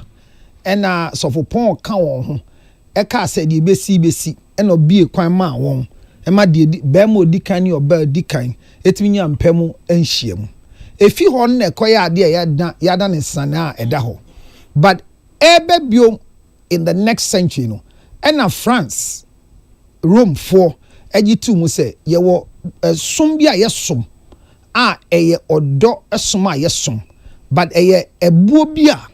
And so for pon kan won ho. Eka said the besi and no be a kwan ma won. Emma di bemo di kan ni oba di kan etimi nya mpemu enhia mu efi ho na ekoya ade ya da ne sana eda ho but ebe bio in the next century no na France Rome for egitu mu say ye wo som bia ye som eye odo som ye som but eye ebuo bia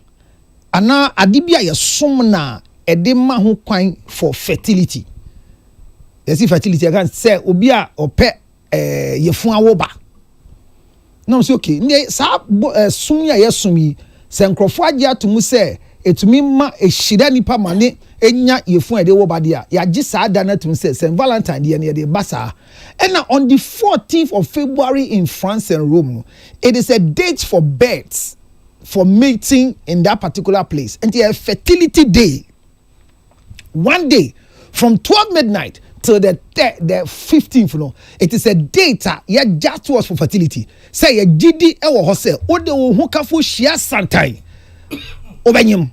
ana ade bia ye som na ede ma ho kwan for fertility. Yes, fertility I can say obi a ope yefun awoba. No say okay. Ne sa sum ya yesum yi se nkrofo agye atomu say etumi ma ehira nipa mane enya yefun ade woba de a ya gye sa da na tum say St. Valentine de basa. And now on the 14th of February in France and Rome, it is a date for births, for mating in that particular place. And a fertility day. One day from 12 midnight till the 15th, you know, it is a data yeah just was for fertility. Say a GD ewo hose ode wo hokafo shia santai obenyim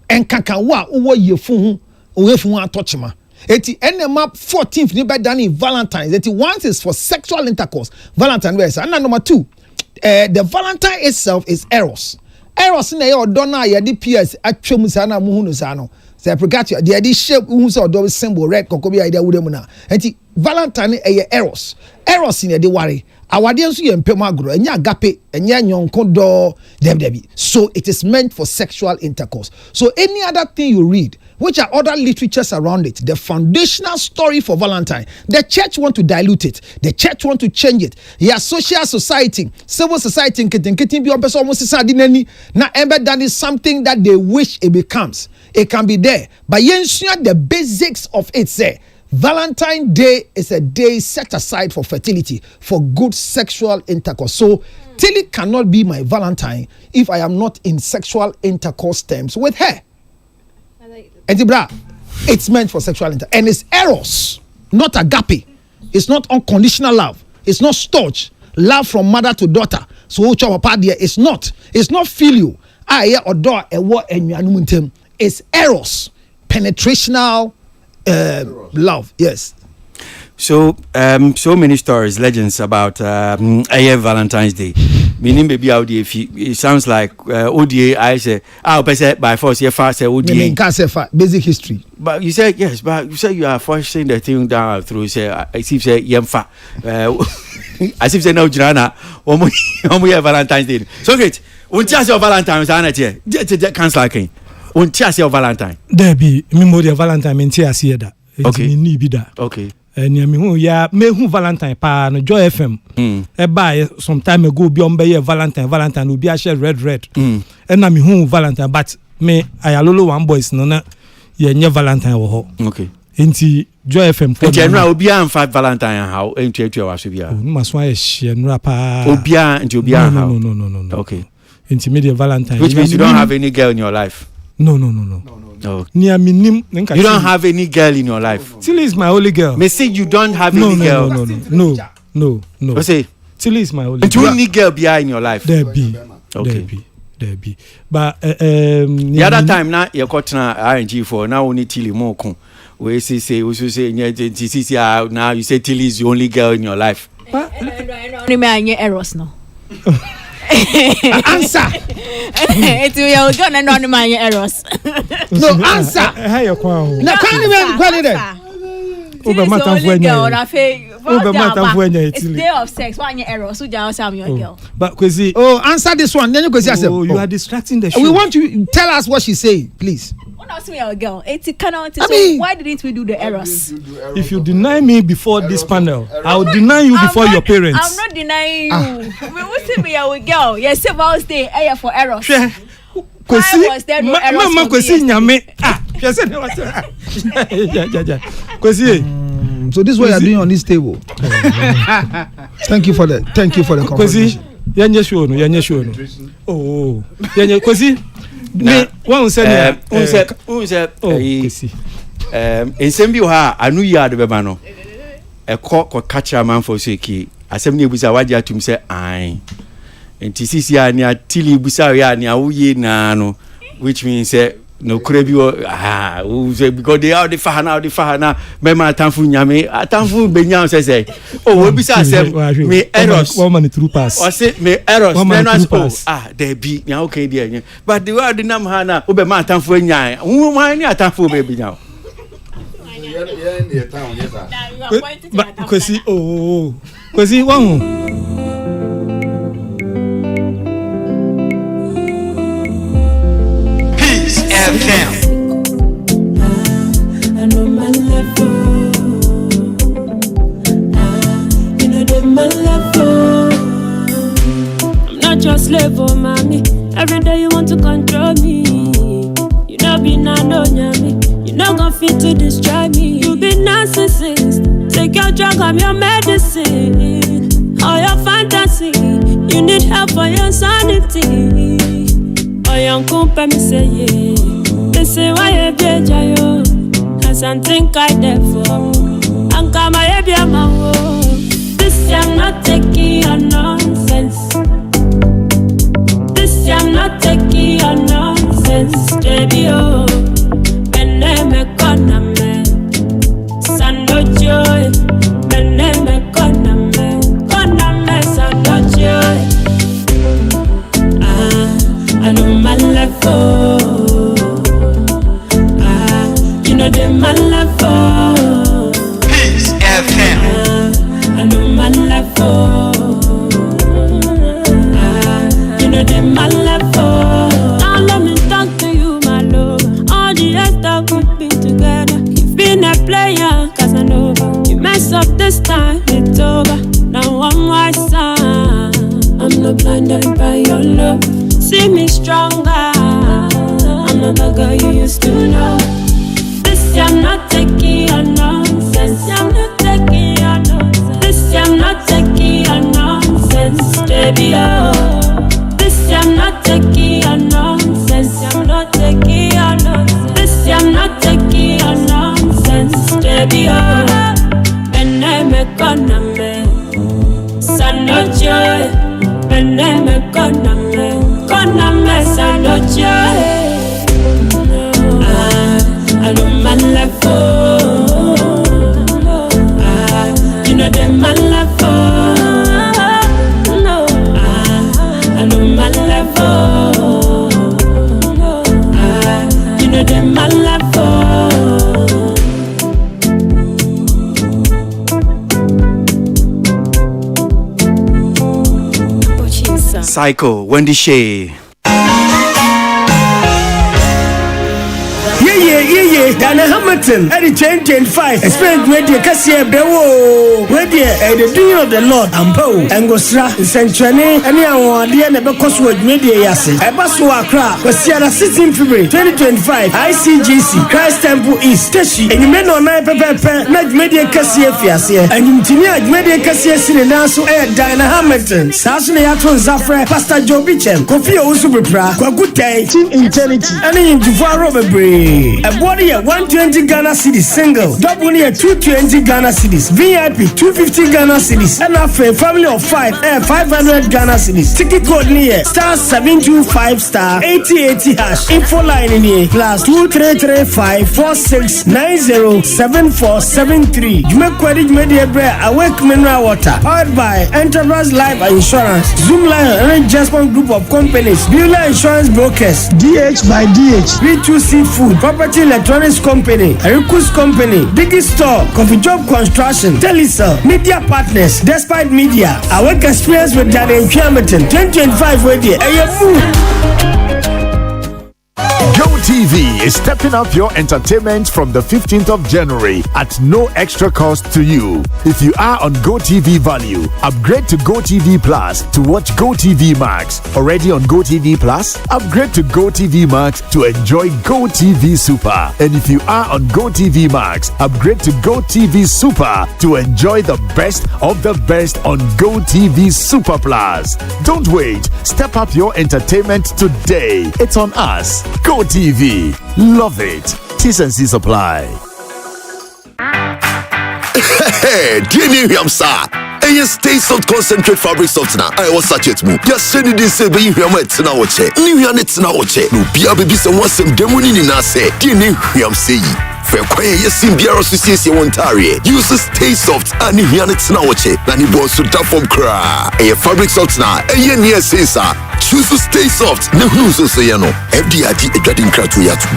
enkaka wa wo yefun atochima. Eti enema 14th ni be done in Valentine's. Eti once is for sexual intercourse. Valentine verse. And number 2, the Valentine itself is Eros. Eros na ye odona ye di PS atwam sa na muhunu sa no. Say pregatio the edi shape hu say odo symbol red kokobi idea wudem na. Eti Valentine eye Eros. Eros in the worry. Awade nso ye mpem agro enya agape enya nyonko do debi. So it is meant for sexual intercourse. So any other thing you read which are other literatures around it, the foundational story for Valentine, the church want to dilute it, the church want to change it. Yeah, social society, civil society, na that is something that they wish it becomes. It can be there, but the basics of it say Valentine Day is a day set aside for fertility, for good sexual intercourse. So Tilly cannot be my Valentine if I am not in sexual intercourse terms with her. And it's meant for sexual intercourse. And it's Eros, not agape. It's not unconditional love. It's not storge. Love from mother to daughter. So it's not. It's not filial. It's Eros. Penetrational love. Yes. So so many stories, legends about Valentine's Day. Meaning maybe it sounds like ODA. I say by force here fast ODA. Can't say basic history. But you said yes, but you said you are forcing the thing down through say as if say yemfa. As if say no Jana omo Valentine's Day. So great. Won't you say Valentine's Day? Just cancel again. Won't you say Valentine? There be memory Valentine in tia see that. Okay. And ya me hu Valentine pa no Joy FM. E buy some time ago bi on be Valentine will be a share red. And na me hu Valentine but me ayalolo one boys no na ye nye Valentine wo ho. Okay. Enti Joy FM for general obi an fa Valentine how entuatu wa so bia. No maso ye share no pa. Obi an how. No. Okay. Enti me the Valentine. Which means you don't have any girl in your life. No. Oh. You don't have any girl in your life. Tilly is my only girl. Me say you don't have any girl. No. I say Tilly is my only girl. girl. You need girl behind in your life. There be. But the other time now you got RNG for now only Tilly more kun. We say now you say Tilly is the only girl in your life. Only Eros no. Answer. It's your gun and on my Eros. No answer. Hey, you can't. No, can't even call it. It's day of sex. One year Eros. So just have your girl. But Kwesi, answer this one. Then you go see yourself. You are distracting the show. We want you to tell us what she's saying, please. Not me, girl. It's cannot. Why didn't we do the Eros? If you deny me before this panel, I will deny you before your parents. I'm not denying you. We will see me our girl. Yes, several stay air for Eros. Why was there no Eros? Mama Kwesi nyame. Kwesi. So this is what you're doing on this table. Thank you for the conversation. Kwesi, yenye show no. Oh, yenye Kwesi. Me one say ensembi ha anu ya de beba no e ko catch a man for seki asem ne busa waje atum say ai enti sisi ani atili busa ya ni awuye na no which means no krebi because they are the fahana me ma atamfu nyame atamfu benya say we bisa asem me Eros one man through pass or say me Eros there be nya okay there but the word nam ha na we ma atamfu nya hu man ni atamfu be benya Kwesi Kwesi one FM. slave, oh mommy. Every day you want to control me. You know be no me. You know gon' fit to destroy me. You be narcissist. Take your drug, I'm your medicine. All your fantasy. You need help for your sanity. Oh young coupe me say yeah. They say why you be jayo. Has something I there for. And come I be a man. This I'm not taking your nonsense. This I'm not taking your nonsense, baby. Oh, beneme koname, sando joy. Beneme koname, sando joy. I know my level. You know the my level. Peace FM. I know my level. You know the my level. Now let me talk to you, my love. All the years that we've been together, you've been a player, Casanova. You mess up this time, it's over. Now I'm wiser. I'm not blinded by your love. See me stronger. I'm not the girl you used to know. This I'm not taking your nonsense. I'm not taking your nonsense. This I'm not taking your nonsense, baby. Oh, this I'm not taking your nonsense. I'm not taking your nonsense. This I'm not taking your nonsense, baby. Oh, beneme koname, sando joy. Beneme koname, sando joy. I know my level. You know the my level. No, I know my level. You know the my level. Psycho, Wendy Shea. Yeah, Dana Hamilton, Eddie 2025, experience radio Cassia Bewo, radio, the doing of the Lord, Ampo, Angosra, Centrane, and our dear Nebacoswood Media Yassi, Abasua Accra, was Sierra 16 February 2025, ICGC, Christ Temple East, Teshi, and you men on my pepper, not Media Cassia Fiasia, and you tonight Media Cassia Sinaso, Dana Hamilton, Sasson Yaton Zafra, Pastor Joe Bichem, Kofi Osubra, Kwagutai, Team Eternity, and in Juvaro Bebre, a body 120 Ghana cedis single, double near 220 Ghana cedis, VIP 250 Ghana cedis, and after a family of 5, 500 Ghana cedis. Ticket code near star 725 star 8080 hash. Info line in here plus 2335 46907473. You make credit media bread, awake mineral water, powered by Enterprise Life Insurance, Zoom Lion, and Jasper Group of Companies, Beulah Insurance Brokers, DH by DH, B2C Food, Property Electronics Company, Erikus Company, Diggy Store, Coffee Job Construction, Telecel, Media Partners, Despite Media, our work experience with Daniel Hamilton, 2025 radio, GoTV is stepping up your entertainment from the 15th of January at no extra cost to you. If you are on GoTV Value, upgrade to GoTV Plus to watch GoTV Max. Already on GoTV Plus, upgrade to GoTV Max to enjoy GoTV Super. And if you are on GoTV Max, upgrade to GoTV Super to enjoy the best of the best on GoTV Super Plus. Don't wait. Step up your entertainment today. It's on us. GoTV. Love it. T's and C's apply. Hey, dear Niham Sa. Stay soft concentrate fabric softener. I was such it move. Just send it this way. You might now check. New it's now check. No, be a baby, someone some demoni in us. Dear Niham say. For quiet, yes, in Biara Association Ontario. Use Stay Soft and it's now check. Nani boss to tap from cry. A fabric softener. A year near says, choose to Stay Soft. No who's so say no. FDIG a dreading crack to yatu.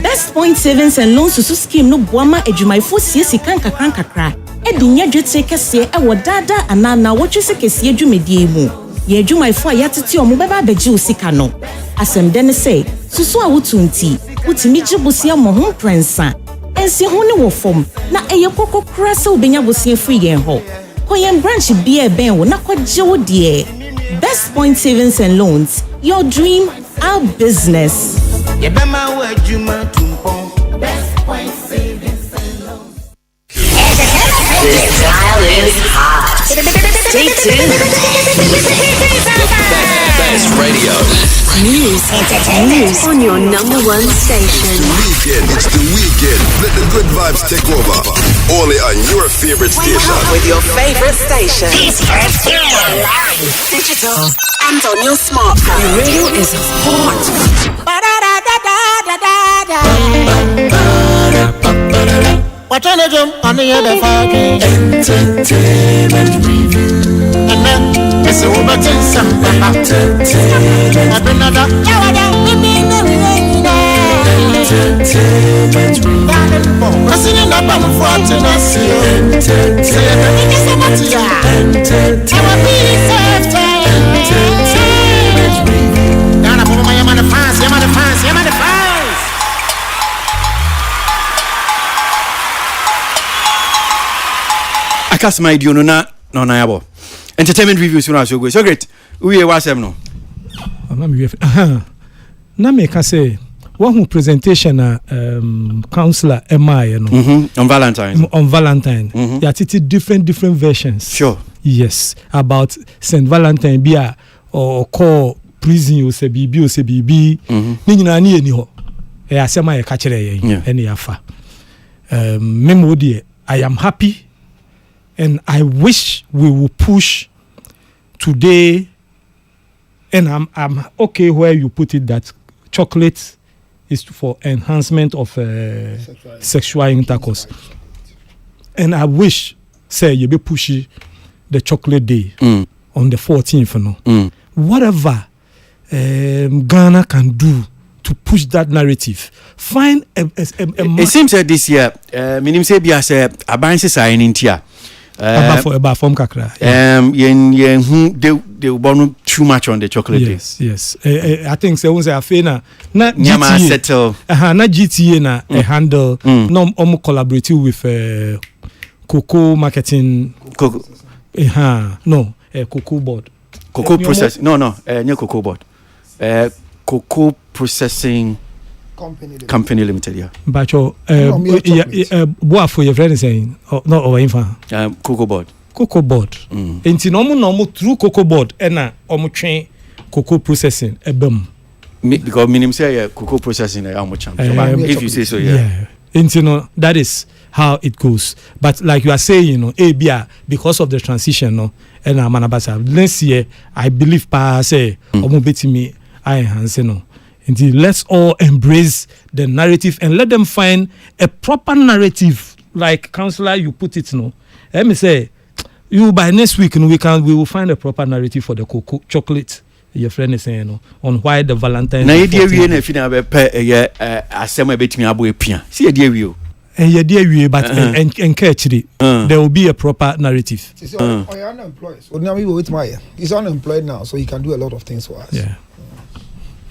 Best Point Savings and Loans Susu Scheme no boama ejumaifu siesi kakra. Edinya dwetire kese e wodada anana wotwese kese edwumedie mu. Ye ejumaifu ayatete omo beba beji osika no. Asemde ne say susu a wotunti wutimi gibusia mo ho prensa. Ensi ho ne wo fom na eye kokokra se obenya bosia free yen ho. Koyen branch be ben wo na kwaje wo de. Best Point Savings and Loans. Your dream, our business. Best Point Savings and Loans. This dial is hot. Stay tuned. Best radio. News on your number one station. It's the weekend. Let the good vibes take over. Only on your favorite station. With your favorite station. Digital and on your smartphone. Your radio is hot. Watch on the jump on the other fucking Entertainment review. and then it's a woman to some Entertainment review. I'm singing up on the front and I see you. I cast my idea no yabo. Entertainment reviews you know so good. So great. We are wasem no. Na me ka say one presentation councillor MI on Valentine. On Valentine. Yeah, it's different versions. Sure. Yes, about Saint Valentine bia or call prison you say bibi o say bibi. Ni nyina ni eni ho. E asema ye ka kire yen eni afa. Memo die I am happy and I wish we will push today, and I'm okay where you put it that chocolate is for enhancement of sexual intercourse. And I wish, say, you be pushing the chocolate day on the 14th. No? Whatever Ghana can do to push that narrative. Find it seems that this year, minim say biya say abanse sign in tia. About form kakra. They burn too much on the chocolate yes, days. Yes. I think so was a fena na GTA settle. Na GTA na handle no collaborate with Cocoa marketing Cocoa. Cocoa board. Cocoa process. No, near Cocoa board. Cocoa processing company limited, yeah. But what for your friend saying? No, or infant. Cocoa board. Cocoa board. Enti normal through Cocoa board na train cocoa processing because minimum say cocoa processing how much if you say so, yeah. Enti no, that is how it goes. But like you are saying, ABA because of the transition, and manabasa. Next year, I believe pa say me I enhance no. Indeed, let's all embrace the narrative and let them find a proper narrative, like councillor you put it. Let me say, you by next week, we will find a proper narrative for the cocoa chocolate. Your friend is saying on why the Valentine. Na idea we na fina be asema betimi abo epia. See idea we o. But there will be a proper narrative. He's unemployed. So now he's unemployed now, so he can do a lot of things for us. Yeah.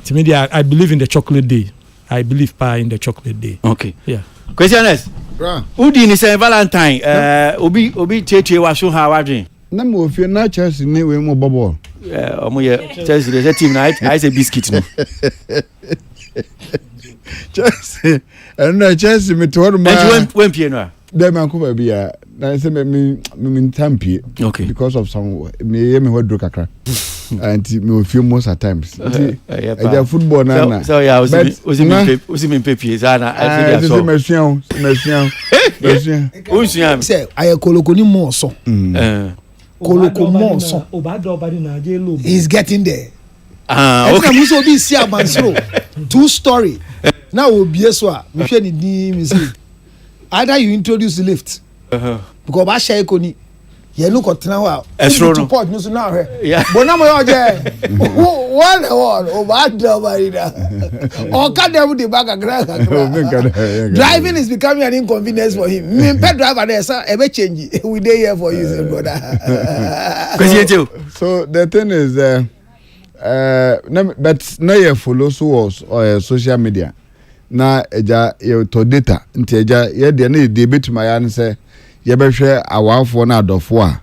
To me, I believe in the chocolate day. I believe in the chocolate day. Okay. Yeah. Question is, Udi ni say Valentine. Obi cheche wa so ha wadwen. Na mo fie na Chelsea ni we mo bobo. Omo ye Chelsea the team na I say biscuit no. Chelsea. And Chelsea me to ma. And when pie no. Dem anko ba bia. Na say me tampie. Okay. Because of some me wadro kakra. And me feel most at times. The football na. So yeah, osi me pepe sana. I think so. Mesia. Say I koloko ni mo so. Koloko mo so. He's getting there. Okay. I so be see abansro. 2 story. Now obi so a me hwe ni din me say. Either you introduce the lift. Because ba share ekoni. You look at now. Support no now. Yeah. But now mo je. One oh bad barida. O ka dem the back driving is becoming an inconvenience for him. Me pet driver there sir e be change. We dey here for you brother. So the thing is but no you follow so social media. Na eja you to data nti eja ye de na dey betima ya nse ye be hwe awafo na adofo a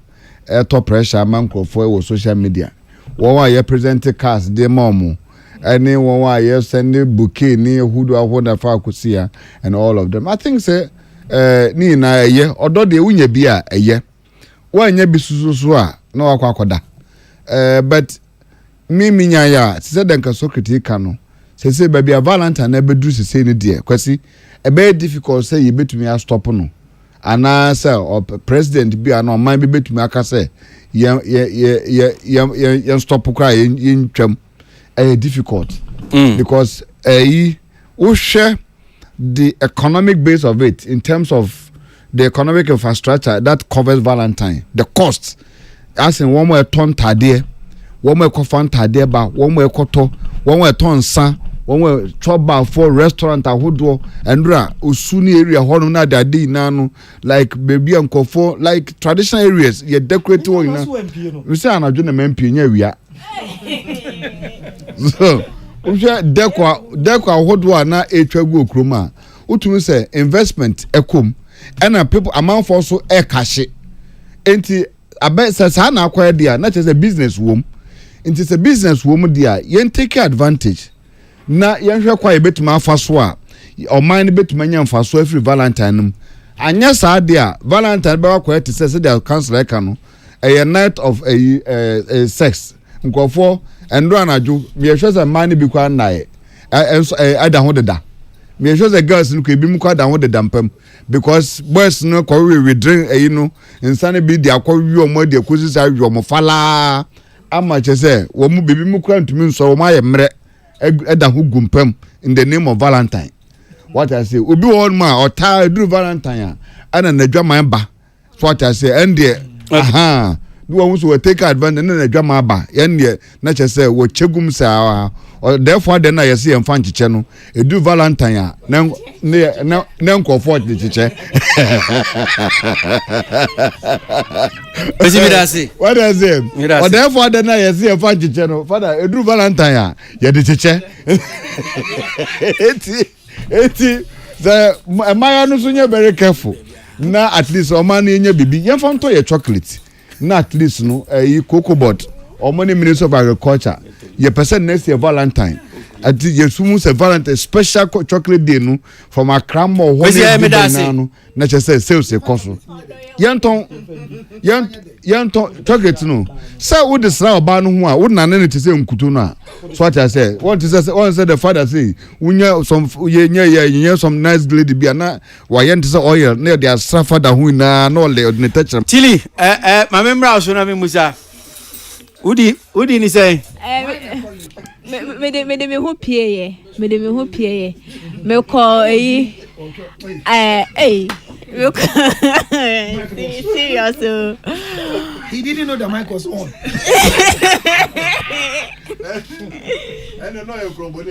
top pressure man for social media. One year present cars de momo. Any one year send bouquet near who do I want to fakusia and all of them. I think say ni na ye although de unye bia a year. One ye bisusua no akwakoda. But me minya ya said denka Socrates kano. Say baby a Valentine na bedru say ni dear. Kwesi a very difficult say you bet me a stop no. And I say or president be an on my be to me aka say yan stop cry in twam difficult because we share the economic base of it in terms of the economic infrastructure that covers Valentine the cost as in one more ton tade one more kofan tade ba one more koto one more ton san one way trouble for restaurant ahodo endra usuni area hono na dade nanu like baby ankofo like traditional areas you decorate one na we say anadwo na MP nya wia so we deco ahodo na etwagu okroma utumi say investment ekom and people amount for so e cash enti abe say na akwa dia na say business wom enti say business wom dia yen take advantage na yenhwe kwa ebetuma afa so a oman ne betuma nya mfa so afri Valentine num anya saa de a Valentine be akwa te say the council ka no a night of a sex nkofo endo anadwo me hwe say man bi kwa nae ada ho deda me hwe say girls no ko ebi mu kwa da ho deda mpam because boys no ko we drink insane bi de akwa wi omo de kosi sa wi omo fala ama che say wo mu bebi mu kwa ntumi nso wo ma ye mre eda hu gumpam in the name of Valentine. What I say, obi won ma or tie do Valentine and na dwama ba. So what I say, and there, do one who take advantage na dwama ba. And there, na che say wo chegum sa or therefore then I see em fan chiche no. E do Valentine na comfort the chiche. What I say? Or therefore then I see em fan chiche no. Father, e do Valentine ya de chiche. Eti the my no so very careful. Na at least o man nya bibi. Yen fam to ye chocolate. Na at least no cocoa bud. Or money Minister of Agriculture. Ye person next year Valentine. At ye sumu se Valentine special chocolate day no from a cram or one no. Na che say sales e koso. Yenton chocolate no. Say wo de sra oba no ho a wo na ne te say nkutu no a. So what I say, what is one said the father say, unya some nice lady be na wa yen say oil na their father who na no le ne touch. Chili my member so na me musa. Udi ni say me ho pie me ko serious so he didn't know the mic was on. I don't know your problem.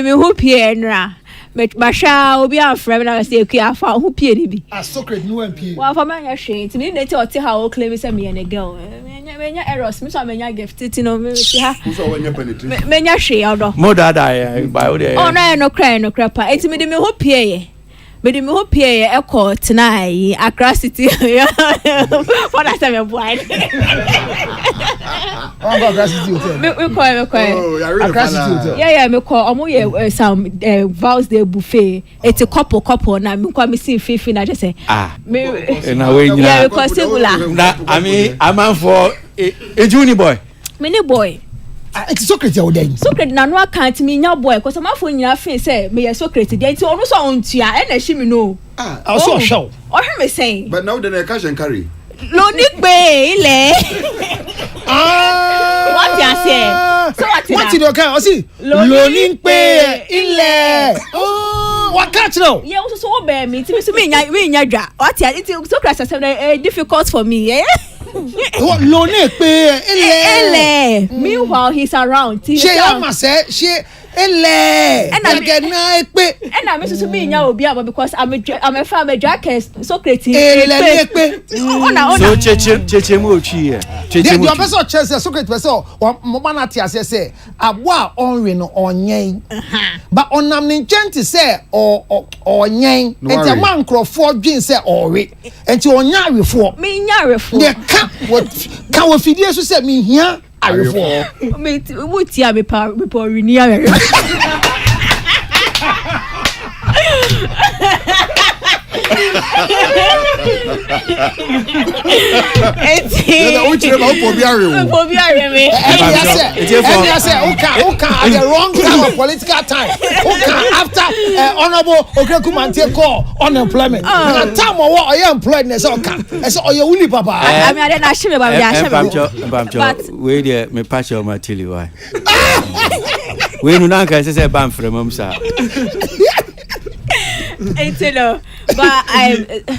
Me ho pie nra Basha obi afrem na say ku afa ho pie ni bi. Socrates no MP. Wa fa manya hwe nti me neti oti ha o claim say me a girl. Menya errors me so menya gift ti no me ti ha. So when you penetrate. Menya hwe odo. Mo dada by o dey. Oh no cry no crapa. Enti me de me ho pie ye. Me de me ho pie ye e ko tonight Accra City. For that time boy. Oh Accra City hotel. Me call. Accra City hotel. Yeah me call omo ye some vows day buffet. It's a couple na me call me see fifi na just say me na we nyina. Yeah because singular. Na I mean I'm for a junior boy. Mini boy. It's Socrates o dey. Socrates na no account me nya boy because am afo nyina fe say me Socrates dey ti onu so ontua e na hyi me no. I saw show. O hwe me say. But now the cash and carry. Lo ni pe ile. What you say? So what you okay? O si lo ni pe ile. Oh, what catch now? Yeah, so obey me. Ti me nya dwa. What you it Socrates say difficult for me, eh? What lo ni pe ile. Meanwhile he's around. She am say she ele na ekpe and I'm so me nya obi aba because I'm a jacket Socrates ele ekpe so cheche mu ochi e cheche mu the person chese Socrates person mo ba na ti ase say abo a onwe no onyen but onam ne nchenti say onyen enti ma nkrofo dwen say owe enti onya awefo me nya awefo de ka wo fidie so say me hia awefo me ti a me pa reni awefo the wrong time of political time. After honorable Okrekuma take call unemployment. And time of what I am employed as okay. As oh you uli papa. I mean I don't assume about but we there me patch on my tell you why. We no nan can say ban from am sir. But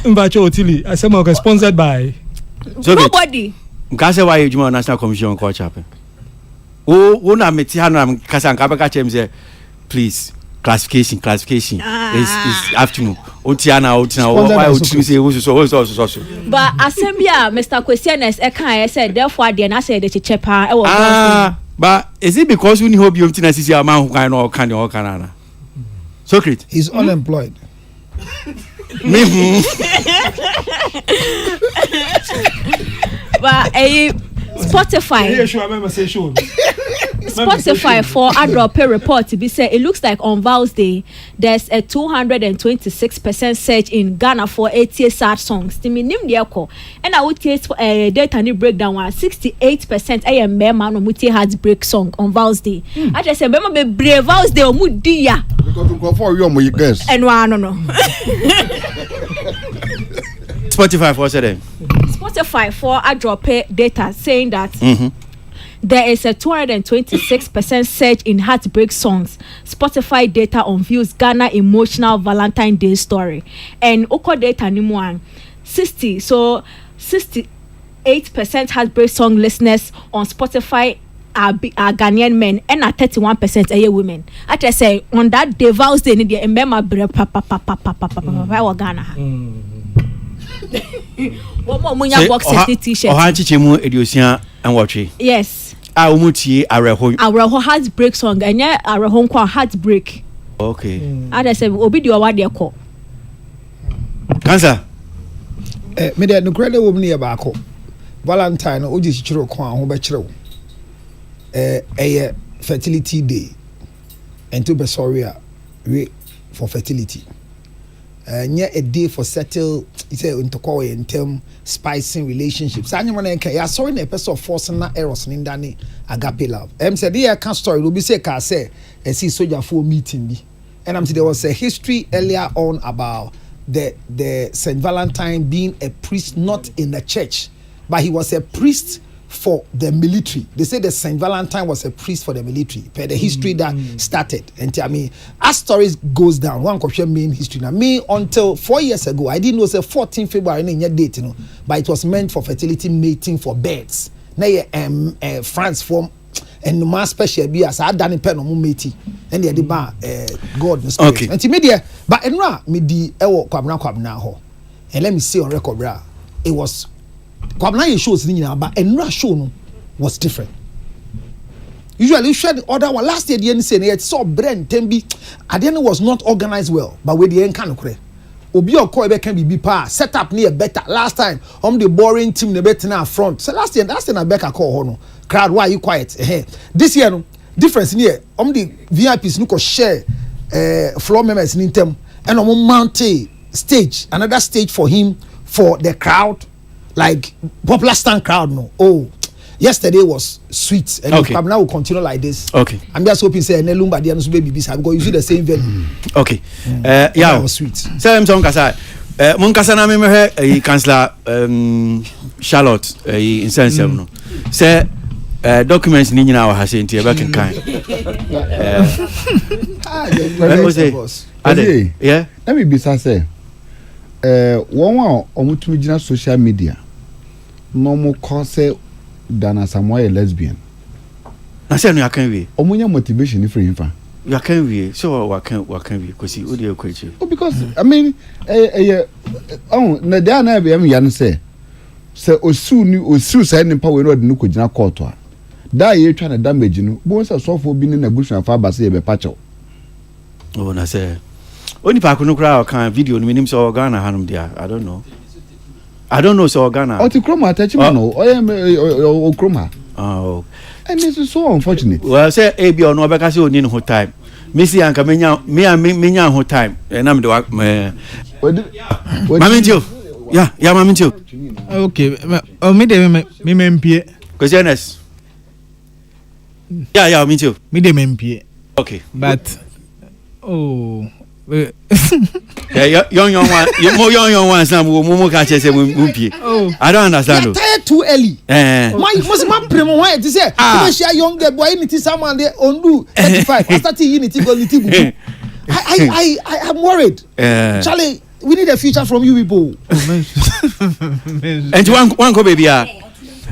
Mbacho Otili, I said more sponsored by nobody. Nkase why you National Commission on Culture. Oh, na meti hanu kasa nkabeka chem say please classification is afternoon. Otiana why would you say so. But assembly Mr. Questioners e kan say therefore dey na say the chepa e wo. But is it because we hope you tina sisi ama hu kan no kan o kanana. Socrates he's unemployed. But Spotify for Adrop report to be said it looks like on Val's Day there's a 226% surge in Ghana for 80 sad songs. To me nim diako and I would take data ni breakdown 68% am member no muti heartbreak song on Val's Day. I just say member be brave Val's Day omu dia because you go for you mo guess and no Spotify for said Spotify for Adrop data saying that there is a 226% surge in heartbreak songs. Spotify data on views Ghana emotional Valentine Day story. And Oko data nimuan 68% heartbreak song listeners on Spotify are Ghanaian men and 31% are women. I just say on that day Val's Day need a member papa Ghana. What more munya box t-shirt. Oh hanchiche mu ediosia anwotwe. Yes. Umuti areho heartbreak song enya areho nkwa heartbreak. Okay. Ada say obi di owa de ko. Cancer. Me de no krede wo me ba ko. Valentine o ji chichiro ko an ho be kire wo. Fertility day. And to be sorry for fertility. Near a day for settle into call in term spicing relationships. I saw in a person of force and eros in Dani agape love. Said the can story will be say I say see soldier for meeting me. And there was a history earlier on about the Saint Valentine being a priest not in the church, but he was a priest for the military. They say that Saint Valentine was a priest for the military. Per the history that started. And I mean, as stories goes down, one question main history. Now me until 4 years ago, I didn't know say 14 February in your date, but it was meant for fertility mating for birds. Now France form and no more special be as I done in pen on mating. And the bar God no spirit. Okay. And media, but enra me di ewo kwabna ho. And let me say on record, it was Kwabna shows but Enra show no was different. Usually share the other one last year the say it saw brand tembi Adene was not organized well, but with the enkan kure. Obi okọ can be pa set up near better last time the boring team the better now front. So last year that's na Becca call no crowd why you quiet this year no difference here the VIPs no ko share floor members in them and mount stage another stage for him for the crowd. Like popular stand crowd, no. Oh, yesterday was sweet, and okay. Now will continue like this. Okay, I'm just hoping say Nelumba the Anusu baby because you see the same venue. Okay, yeah, was sweet. Say I'm kasa. Mon kasa na me he Councillor Charlotte in sense no. Say documents ni nyina wa ha say ntia back kan. Yeah. Let me be say. One omutumi gina social media. No mo cause Dana Samoa lesbian. Na say no akan we. Omunya motivation if him fa. You can we so what can we because you would question. Oh, because I mean, oh, na dia na be am yan say osu say nipa we no de no kogina court a. Da ye twa na damage no, bo say so for bi na bushman fa ba say e be pacho. Oh, na say. Oni pa kuno kra kan video no minim so Ghana hanum dia. I don't know so Ghana. O ti kroma attachment no. O kroma. Oh. And this is so unfortunate. Well, say AB or no because you need no time. Missy and Camilla, me whole time. And I'm the work. Maminjo. Yeah, Maminjo. Okay. Oh, me MP. Because yes. Yeah, Maminjo. Me MP. Okay. But oh. Yeah, young one. You more young one. Some more catches a mumpy. I don't understand. Tired too early. Why must man premo why to say? You share young boy in it someone they undo 35. I started unity go little. I'm worried. Charlie, we need a future from you people. And one go baby.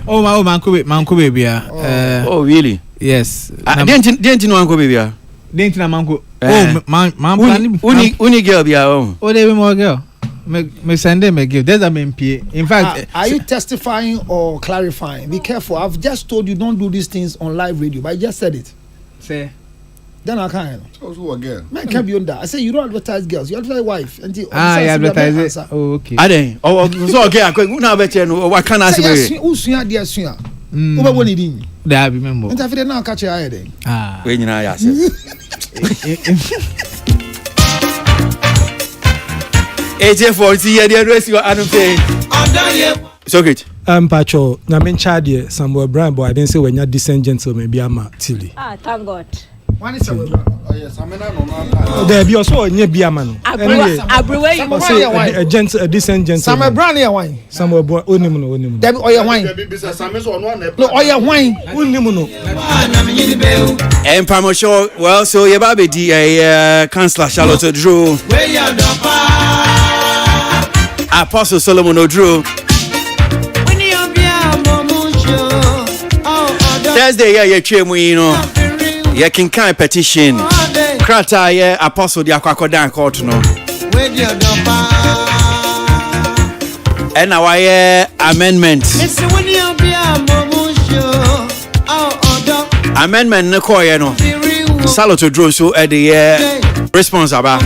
Oh, man ko baby. Oh, really? Yes. Didn't you know uncle baby? Didn't na manko. Oh, man plan. Uni girl be oh. Oh, they be more girl. Me send them a gift. There's a MP. In fact, are you testifying or clarifying? Be careful. I've just told you don't do these things on live radio, but I just said it. Say. Then I can't. Also again. Man can't be on that. I say you don't advertise girls. You advertise wife. You advertise it. Oh, okay. I then. Oh, so okay. I couldn't have better. What can I say? Who's here? Dear Suya. Who will need him? That remember. And after now catch your eye then. When you know yes. AJ40 year the rest you are paying. So great. Pacho, na men charge Samuel Brown boy I didn't say when you decent gentleman be ama Tilly. Thank God. One is Samuel Brown. Oh yes, Samena no. There be also nye be ama no. Abriwe you a decent gentleman. Samuel Brown here wine. Samuel boy onim no. There be oya wine. No oya wine. Onim no. And promotion well so your baby the Councillor Charlotte Drew. Apostle Solomon Odro. Thursday, yeah, you know. Yeah, King Kai petition. Krata, yeah, Apostle the Aquacodan court, no. And now I amendment. Amendment, no coy, no. Salute to draw so at the responsible.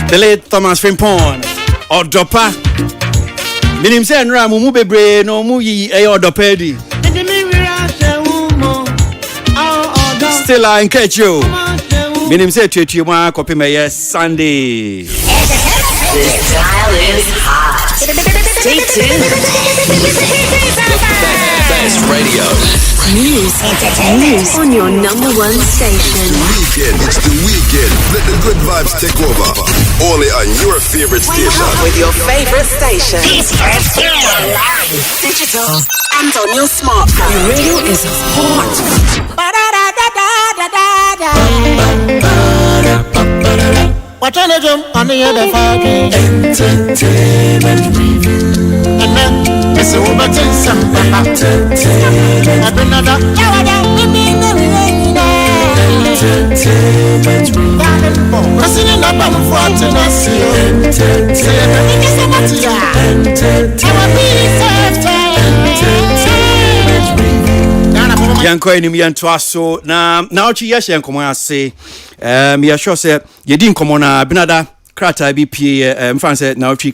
The late Thomas Frimpong Odopa. Minim say nra mu bebre no mu yi Odopa di. Still I catch you. Minim say twetu mu akope me Sunday. The dial is hot. Stay tuned. Best radio. News on your number one station. It's the weekend. Let the good vibes take over. Only on your favorite station. With your favorite station. Digital and on your smartphone. Your radio is hot. What on a jump on the other fucking Entertainment review. and then it's a woman in some entertainment. I've been another Entertainment review. listening up on 14 I see Yanko enim yanto aso na ochi yehye nkomo ase me sure say yedi nkomo na Benada krata bi pie mfan say na ochi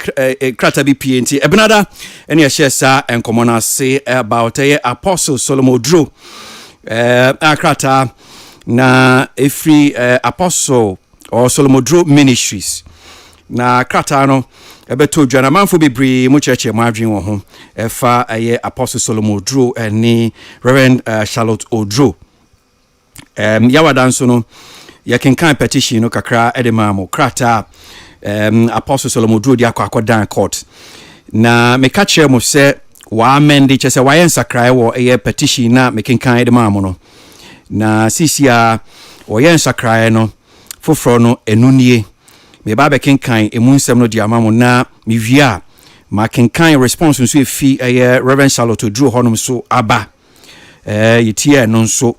krata bi pie nti Benada ene yehye sa nkomo na ase about Apostle Solomon Drew akrata na every Apostle or Solomon Drew Ministries na krata no ebeto dwana manfo bebre mu cheche mu adwen wo ho efa Apostle Solomon Drew ni Reverend Charlotte Odro yawada nso no yekenkan petition no kakra edema mo krata Apostle Solomon Drew dia akodan court na meka kire mo se wa amend chese wa yensakrai wo petition na mekenkan edema mo no na sisia wo yensakrai no foforo no enunie me ba be kenkan emunsem no dia mamo na me wia ma kenkan response nso efi Reverend Charlotte Drew honum so aba yitie no nso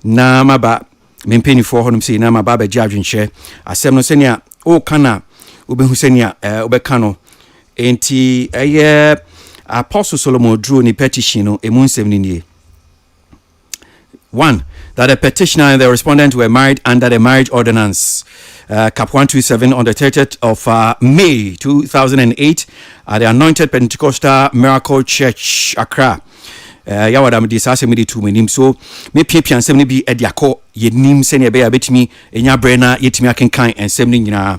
na maba me mpenifo honum sei na maba ba gya adwenhye asem no senia o kana obehu senia obeka no enti Apostle Solomon Drew ni petition no emunsem ni nie. 1. That the petitioner and the respondent were married under the marriage ordinance Cap 127 on the 30th of May 2008 at the Anointed Pentecostal Miracle Church, Accra. Yawadam disase me to menim so me piapia nsem ne bi ediako yenim se ne be ya betimi enya brena yetimi akenkan ensem ne nyina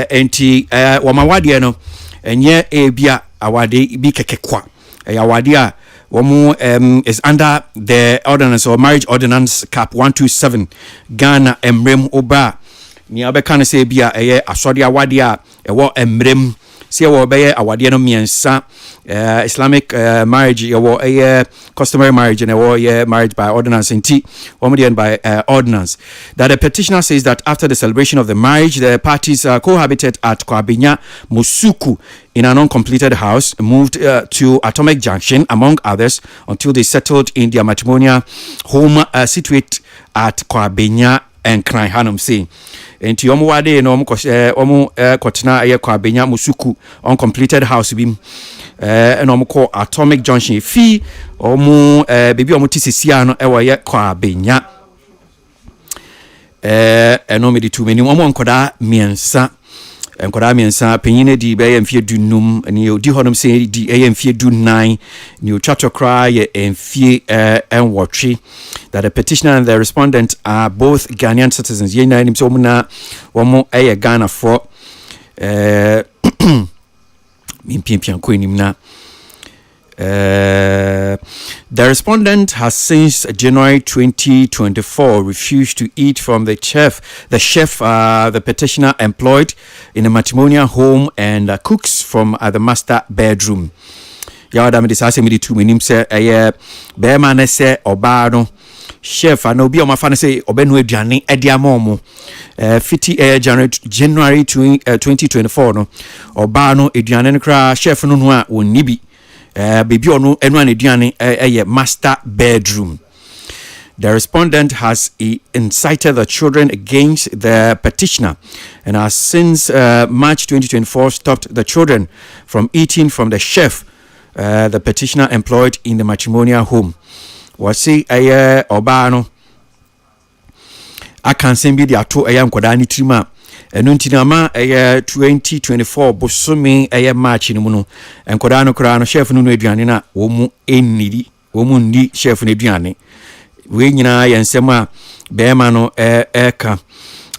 enti wamawade no enye ebia awade bi kekekwa awade a womu is under the ordinance or marriage ordinance Cap 127 Ghana emrem oba ni abeka no se bia asode awade a ewo emrem se wo beye awade no miensa Islamic marriage ewo customary marriage and ewo marriage by ordinance inti womu by ordinance. That the petitioner says that after the celebration of the marriage the parties cohabited at Kwabenya Musuku in an uncompleted house, moved to Atomic Junction among others until they settled in their matrimonial home situate at Kwabenya and Krai Hanum say. Enti omu wade no omu kotena Kwabenya Musuku uncompleted house bim omu ko Atomic Junction fi omu baby omu tisisia no ewo Kwabenya eno me di tu meni omu nkoda miensa enkoda miensa penyine di be emfie dunum ni odi honum se di emfie du9 ni otwatokra ye emfie enwotwe. That the petitioner and the respondent are both Ghanaian citizens. Ye na nim so muna womo Ghana for mimpian ko nim na the respondent has since January 2024 refused to eat from the chef the petitioner employed in a matrimonial home and cooks from the master bedroom. Yawada me disase me di tu menim se be ma na se oba no chef na obi o ma fa na se obenu aduane ediamomo fiti January 2024 no oba no aduane no kra chef no no a wonni bi baby onu enu aduane master bedroom. The respondent has incited the children against the petitioner and has since March 2024 stopped the children from eating from the chef the petitioner employed in the matrimonial home. Wasi obano akansen bi de ato nkoda ni trima enu ntinama 2024 bosome March ni mu no enkoda no kra no chef no aduane na wo mu ennidi wo mu ndi chef no aduane we nyina yensem a bema no eka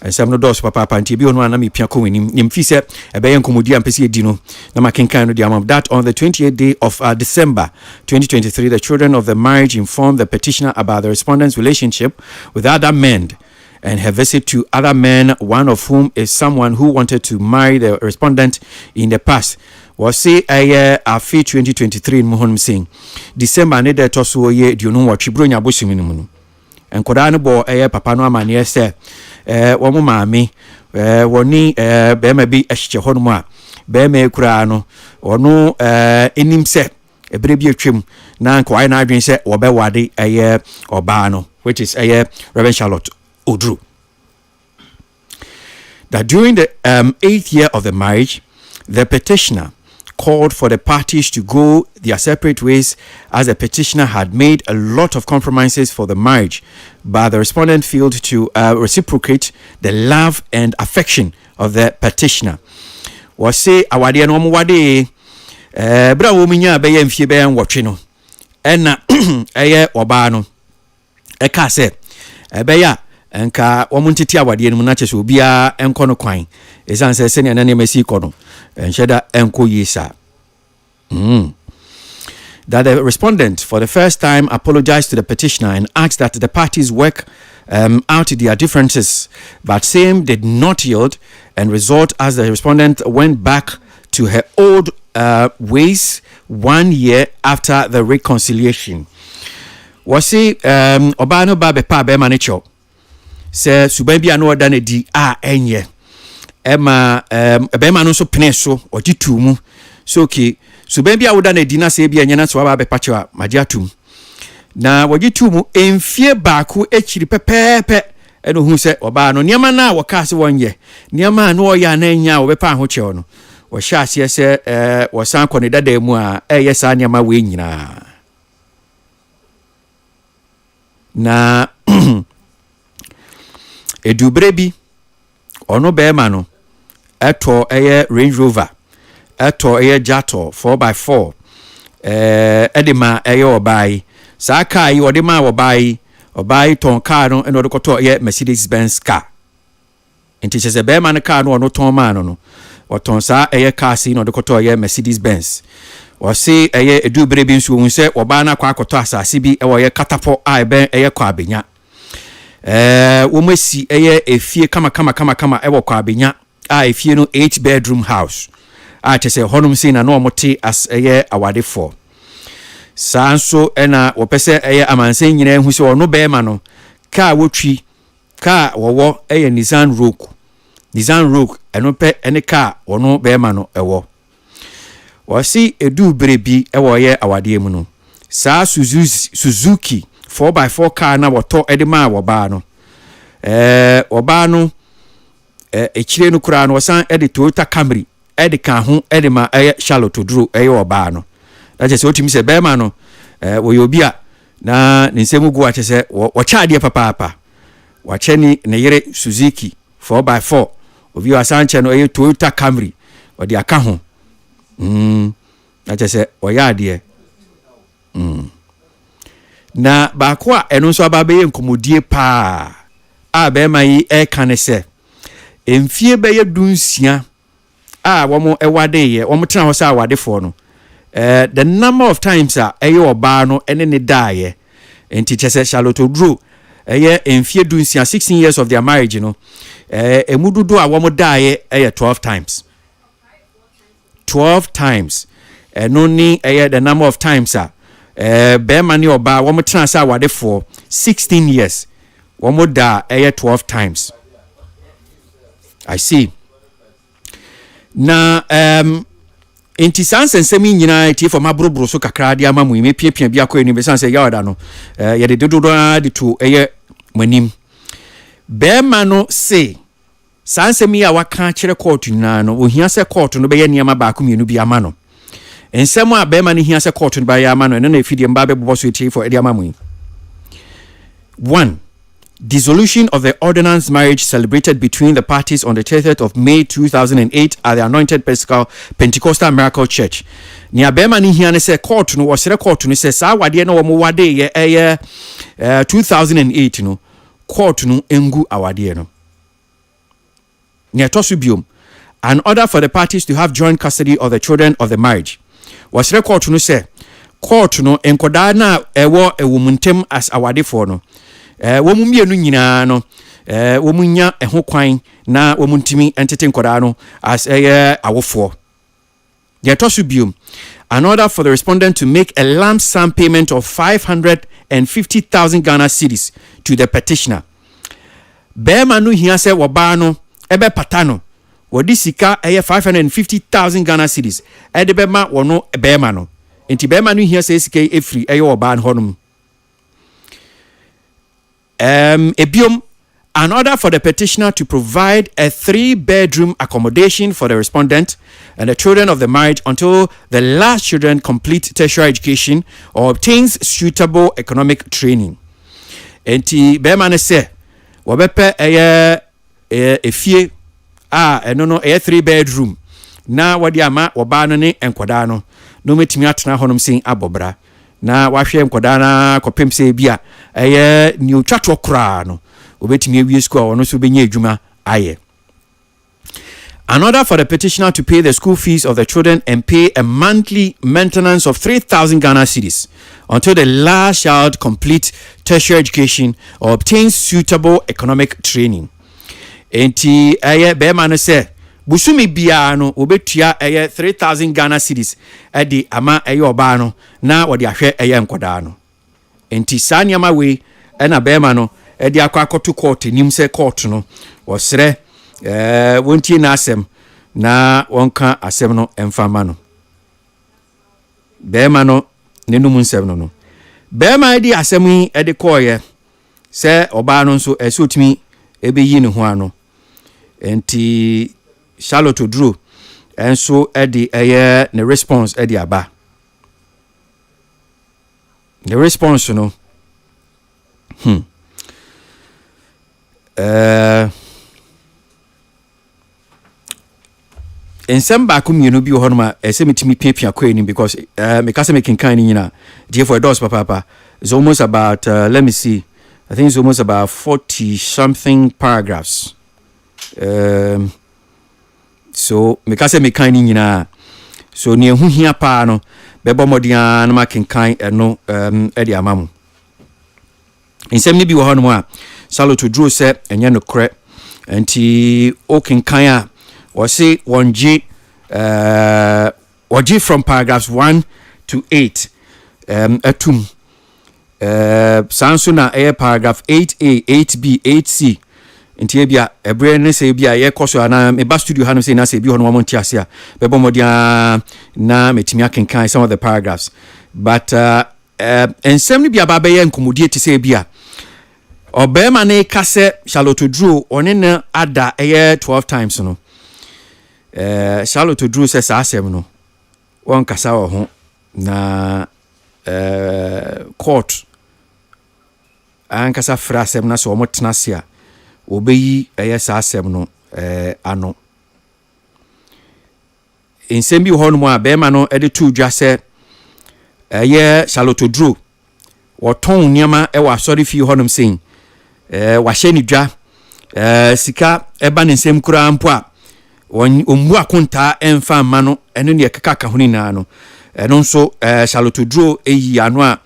ensem no dos papa nti bi ono na me pia kowenim nyemfi se ebe yenkomodi ampese edi no na makenkan no diamam that on the 28th day of December 2023 the children of the marriage informed the petitioner about the respondent's relationship with other men and her visit to other men, one of whom is someone who wanted to marry the respondent in the past. Was say a fee 2023 in Mohonum saying December ne de to so ye duonu wa twibro nya bosumi no mu no enkoda no bo papa no amane se wo mo maame woni be ma bi ahye honum a be ma ekura no ono enim se ebere bi atwem na nko ai na adwen se wo be wade oba no which is Reverend Charlotte Odru. That during the 8th year of the marriage, the petitioner called for the parties to go their separate ways as the petitioner had made a lot of compromises for the marriage, but the respondent failed to reciprocate the love and affection of the petitioner. Was say awade no wade bra wo minya be ye mfie be nwotwe no ena oba no eka se be ya enka womuntiti awade no na cheso obia enko no kwan esanse se ne na mesi ko no enheda enko yisa that the respondent for the first time apologized to the petitioner and asked that the parties work out their differences, but same did not yield and result as the respondent went back to her old ways 1 year after the reconciliation. Wasi obano ba bepa be manicho se suban bia no oda na di enye ema be ma no so pene so ogitu mu so ki suban bia oda na di na se bia nyana so ba bepa chewa magiatum na wogitu mu emfie baako echiri pepepe eno hu se oba no niama na woka se wonye niama na oya na nya wo bepa ho chewo no wo hya ase se wo san kɔ ne dada mu a yesa niama we nyina na edubre bi ono be ma no eto Range Rover eto Jato 4x4 edema obai sa kai odema obai ton car no eno dokoto Mercedes Benz car enti chese be ma no car no ono ton ma no oton sa car si no dokoto Mercedes Benz o se edubre bi nso hu se oba na kwa akoto asase bi wo katapo a ben kwa abenya wo masi efie kama wo kwa abenya a efie no 8 bedroom house a chese honum si na no omote as awade for sanso ena wo pese amansen nyina hu se ono be ma no ka wotwi ka wowo Nissan Rogue eno pe ene ka ono be ma no ewo wasi edu brebi ewo awade mu no sa Suzuki 4x4 car na woto edema woba no oba no echire no kura no san Toyota Camry ka ho edema Charlotte Odru oba no that is what se be ma no wo yobia na nsemu gu ache se wo chaade papa wacheni ne yere Suzuki 4x4 obi asanche no Toyota Camry odi aka ho ache se oyade na ba kwa eno so aba be nkomodie pa a be mai kane se emfie be ye dunsia a womo ewade ye womo tena ho sa awade fo no the number of times oba no ene ne dae enti chese Charlotte Odru emfie dunsia 16 years of their marriage no emududu a womo dae 12 times 12 times no ni the number of times be mani oba womo tena sa awade for 16 years womo da 12 times. I see. Na enti sansensemi nyina ti for mabrobro so kakra dia mamu me piepia bia kwa ni be sanse ya oda no ye de dodo de to manim be ma no se sansemi a waka kire court nyina no ohia se court no be ye niam ba ko mienu bia ma no ensem a be ma no hia se court no ba ya ma no eno na efidie mba be bobo so ti for edi amamu 1 Dissolution of the ordinance marriage celebrated between the parties on the 30th of May 2008 at the Anointed Pentecostal Miracle Church. Nia bema ni hia ne se court no wasere court no se sa wade na wo wade ye 2008 no court no engu awade no. Nia tosu biom an order for the parties to have joint custody of the children of the marriage. Wasere court no se court no enkoda na ewo ewumuntem as awade for no. Womu mienu nyina no womu nya eho kwan na womu ntimi entete nkoda no as awofo. Ye tosu biom an order for the respondent to make a lump sum payment of 550,000 Ghana cedis to the petitioner. Bema no hia se woba no ebe patano wodi sika 550,000 Ghana cedis ede bema wono bema no enti bema no hia se sika efri woba no honum. Ebiom, an order for the petitioner to provide a 3-bedroom accommodation for the respondent and the children of the marriage until the last children complete tertiary education or obtains suitable economic training. Enti bema ne se wobepe efie eno no 3-bedroom na wadi ama woba no ne enkoda no no metimi atena honum sin abobra na wahwe nkoda na kopem se bia ni otwatwo kra no obetimi awie school ono so benya adwuma aye. An order for the petitioner to pay the school fees of the children and pay a monthly maintenance of 3,000 Ghana cedis until the last child complete tertiary education or obtains suitable economic training. Enti bema no se busumi bia no obetua 3,000 Ghana cedis edi ama oba no na wodi ahwe nkoda no. Enti sanyama we na bema no edi akwakoto court nim se court no wosre wontie na asem na wonka asem no emfama no. Bema no nenum nsem no bema edi asem yi edi koye se oba no nso esotimi ebeyi ne ho ano. Enti Charlotte Drew and so Eddie the response Eddie aba. The response you know in some back you know be honma esemitimi pia kwani because me kase making kind nyina dear for doors papa it's almost about let me see, I think it's almost about 40 something paragraphs. So me kase me kan nyina so ne hu hia pa no bebo modia na making kan no edi amamu insem ni bi wo hono a Charlotte Drew se enye no kre enti okin kan a wo se wonji from paragraphs 1 to 8 atum sanso na paragraph 8A 8B 8C enti ebia ebre ne se ebia ye koso na me ba studio hanu se na se bi hono mo ntiase a bebo modia na metimi akenkan some of the paragraphs but ensem ni bia ba be ye nkomodie ti se ebia obema na kase Charlotte Drew one na ada 12 times no Charlotte Drew se sa asem no won kasa wo ho na court an kasa frasem na so mo tenase a obeyi sa asem no ano insem bi hono a bema no ede tu dwa se Charlotte Drew woton niama wa sorry fi honom sin wa hye ni dwa sika eba ne nsem kura ampo a ombu akonta emfa ma no eno ne kaka honi na no eno nso Charlotte Drew eyi ano a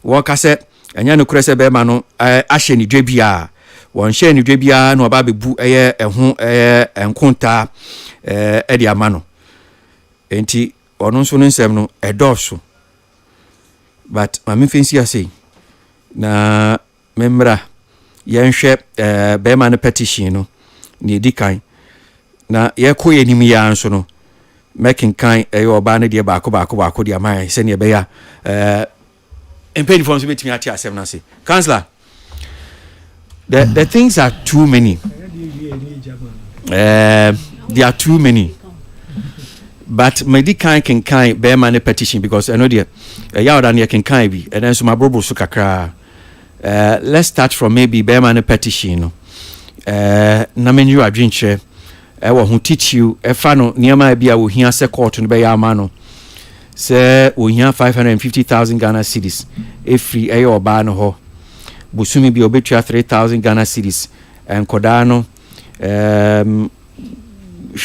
wo ka se anya ne kura se bema no ahye ni dwa bia won share ni dwa bia no ba bebu eho enkonta edi amano enti ono nso no nsem no edoso but mami fancy say na memra yenhwe bema no petition no ni edikan na yekoye nim ya nso no making kan oba ne de baako de amai se ne be ya empeni form so betimi ati asem na say counselor the things are too many. There are too many. But medical can bear man petition because I know the ya than you can be and then so my brobo so kakra let's start from maybe Bearman petition. No, na menu adwenche. Who teach you no niema bia wo hia se court no be ya ma no se wo hia 550,000 Ghana cedis free oba no ho busumi bi obetua 3,000 Ghana cedis enkoda no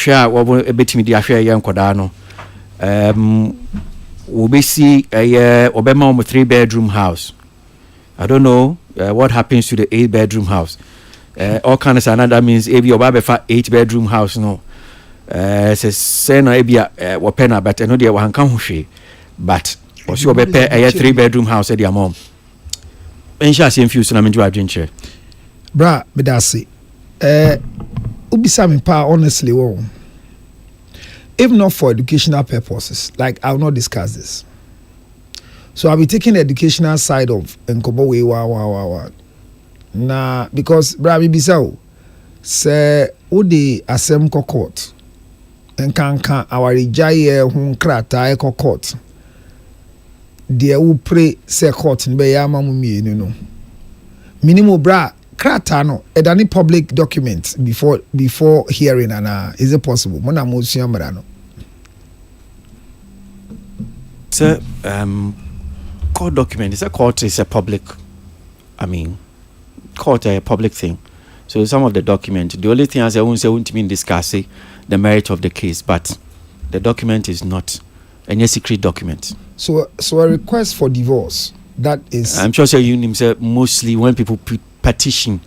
hwa wo ebetimi di ahwe ye enkoda no wo be see obema 3-bedroom house. I don't know what happens to the 8-bedroom house. All kinds of that means if you have a 8-bedroom house, no. Say no, maybe wapena, but I know they want come home. But was you be a 3-bedroom house at your mom? Ensha same few so na menjo adwenche. Bra, bedasi. Ubisa me pa honestly wo. If not for educational purposes, like I will not discuss this. So I'll be taking the educational side of Nkobo we wa. Na because bra bi bisa o se wo de asem court enkanka awari jaye hu krata e court de wo pre se court be ya mamu mienu no minimum bra krata no edani public document before hearing and is it possible mona mo suamra no so court document is a court is a public court a public thing. So some of the document, the only thing as I won't mean discuss the merit of the case, but the document is not any secret document. So a request for divorce, that is, I'm sure you say mostly when people petition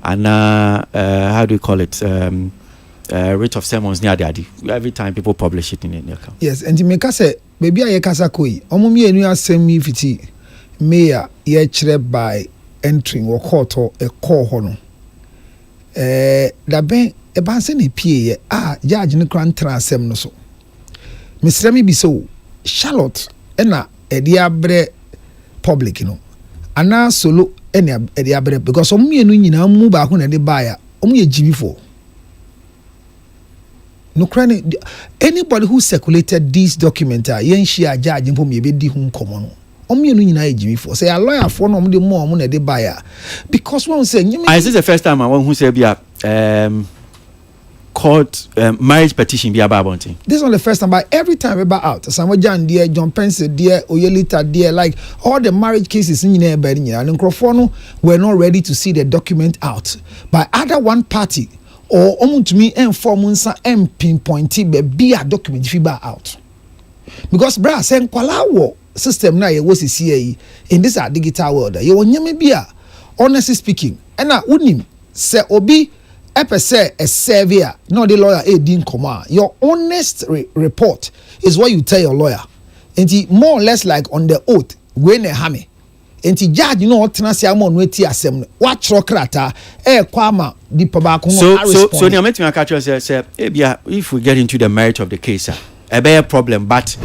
and how do you call it, writ of sermons near daddy, every time people publish it in their account. Yes, and you make us say baby I kasa koi omumi enu asem mi fiti mayor ye chere by entering or court or a call hono da ben e ban se ne pie judge ne kran transem no so Mr. Mi biso Charlotte na e dia bre public no ana solo ene e dia bre because omienu nyina mu ba ho na de ba ya omu ye gibifo no kran anybody who circulated this document yen share judge mpom ye be di hu nkomo no omienu nyina ejimi for say a lawyer for no de mo na de buyer because one say this is the first time I want who say bia court marriage petition bia ba bonting. This is not the first time, but every time we buy out Samuel Jan dear John Pence dear Oyelita dear like all the marriage cases in Nyina and Nkrofo were not ready to see the document out by either one party or omuntumi inform unsa pinpointing be a document fi ba out because bra say kwala wo system na ye was CAE in this digital world ye wonyame bia honestly speaking and na unim se obi epese a surveyor no the lawyer din koma your honest report is what you tell your lawyer and more or less like on the oath when e ha me and judge you know tena sia mo no eti asem what krata kwama di paba ko so the meeting catch say if we get into the merit of the case a be a problem but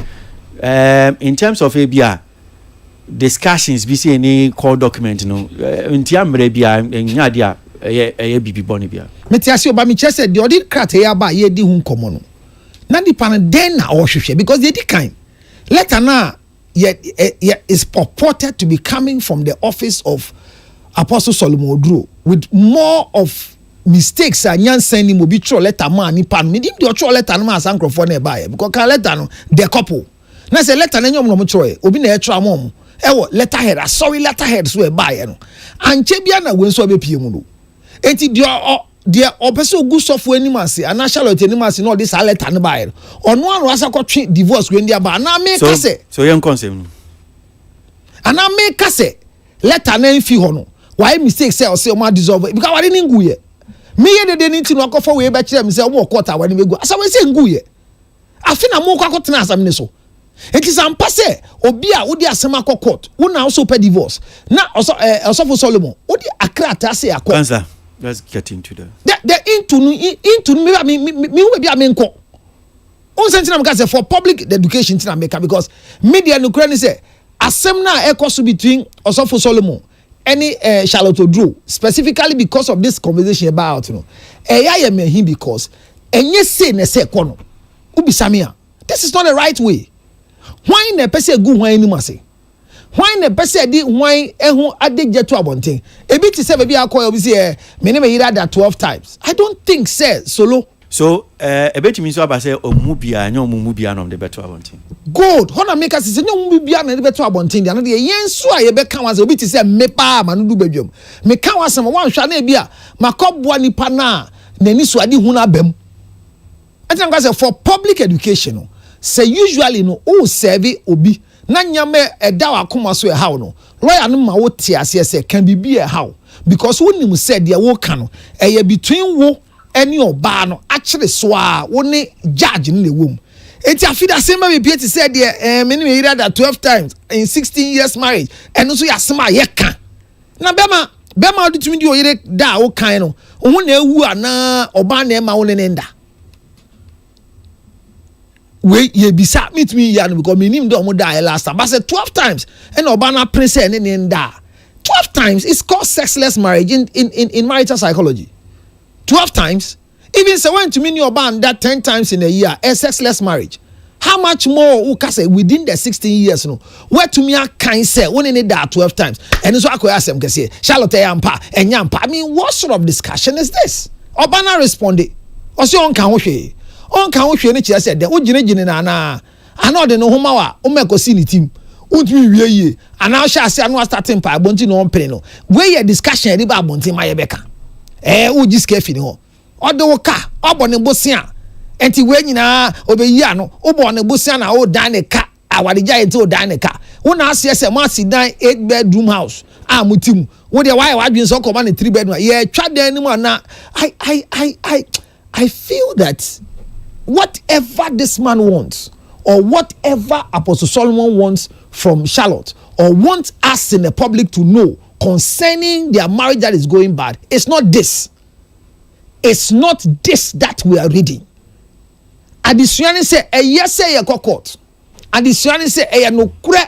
in terms of ABR discussions be see any court document no nti amre bia nya dia bibi boni bia metiasi oba mi chese the audit crate ya ba ye di hu nkomo no na di pan den na ohwehwe because they di kind letter na is purported to be coming from the office of Apostle Solomon Oduro with more of mistakes and nyansani mo bi tro letter man ni pan me di tro letter no ma asankrofo na e ba because ka letter no the couple na say letter na nyom no mo troye obi na e tro amom ewo letterhead sorry letterhead so e bae no anche bia na wenso obepie mu no enti dia opese ogu sofo animase ana Charlotte animase no this letter no bae no ono anu asakotwe divorce we ndia ba na me ka say so yen concept no ana me ka say letter na enfi ho no why mistake say o say o ma dissolve because wari ni nguye me ye de ni ti no akofo we be kire me say o mo court wani megu asa we say nguye afina mo kwa kotena asam ne so enti sampa say obi a wodi asem akokot wo na also pay divorce na also for Solomon wodi akrata say akọ answer let's get into the into me we be amenko on sentina me say for public education tina make because media no kra ni say asem na ekoso between also for Solomon any Charlotte Oduro specifically because of this conversation about no eya me him because enye say na say kono ubisame a this is not the right way. Why na pese gu hwan ni mase why ne pese di why ehu adegye to abonten ebi ti say baby akọ obi say me ne me yira that 12 times. I don't think say solo. So ebetimi so aba say omu bia nya omu bia no de beto abonten. Good. Hona make us say nya omu bia na de beto abonten dia no de yen so a ye be kan wa say obi ti say me pa ma no du badwam. Me kan wa say wan hwa na bia makọboa nipa na nani so ade hu na bam. I think say for public education say usually no o serve obi na nyame eda wa koma so e how no lawyer no ma wo tie ase say can be e how because who nim said dia wo kan no e between wo any oba no actually so a wo ne judge no le wom enti afida say ma be ti said dia me me hear that 12 times in 16 years marriage and so ya sema ye kan na bema odi tumi di oyire da wo kan no wo na ewu ana oba na e ma wo ne nda we ye bisa meet me ya no because me nim do mo die last time but say 12 times and obana prince and in da 12 times is called sexless marriage in marital psychology. 12 times even say when to me your band that 10 times in a year a sexless marriage. How much more who can say within the 16 years no where to me can say when in that 12 times and so I could ask them can say Charlotte yampa and yampa. I mean what sort of discussion is this? Obana responded or so on can we on kan wo hwe ne kire said wo gine na ana de no homa wa o meko si ni team untumi wie yie ana hwe ase anu starting pa abonti no mpene no we ye discussion ri ba abonti ma ye beka wo gi scafe ni ho o de wo ka obo ne bosia enti we nyina obeyi ano obo ne bosia na o dan ne ka awade giant o dan ne ka wo na ase ese ma si dan 8 bedroom house a mutim wo de why wadwin so ko ma ne 3 bedroom ye twa dan ni mo na I feel that whatever this man wants or whatever Apostle Solomon wants from Charlotte or wants us in the public to know concerning their marriage that is going bad, it's not this. It's not this that we are reading. Adisuani say yes say ye court. Adisuani say no kure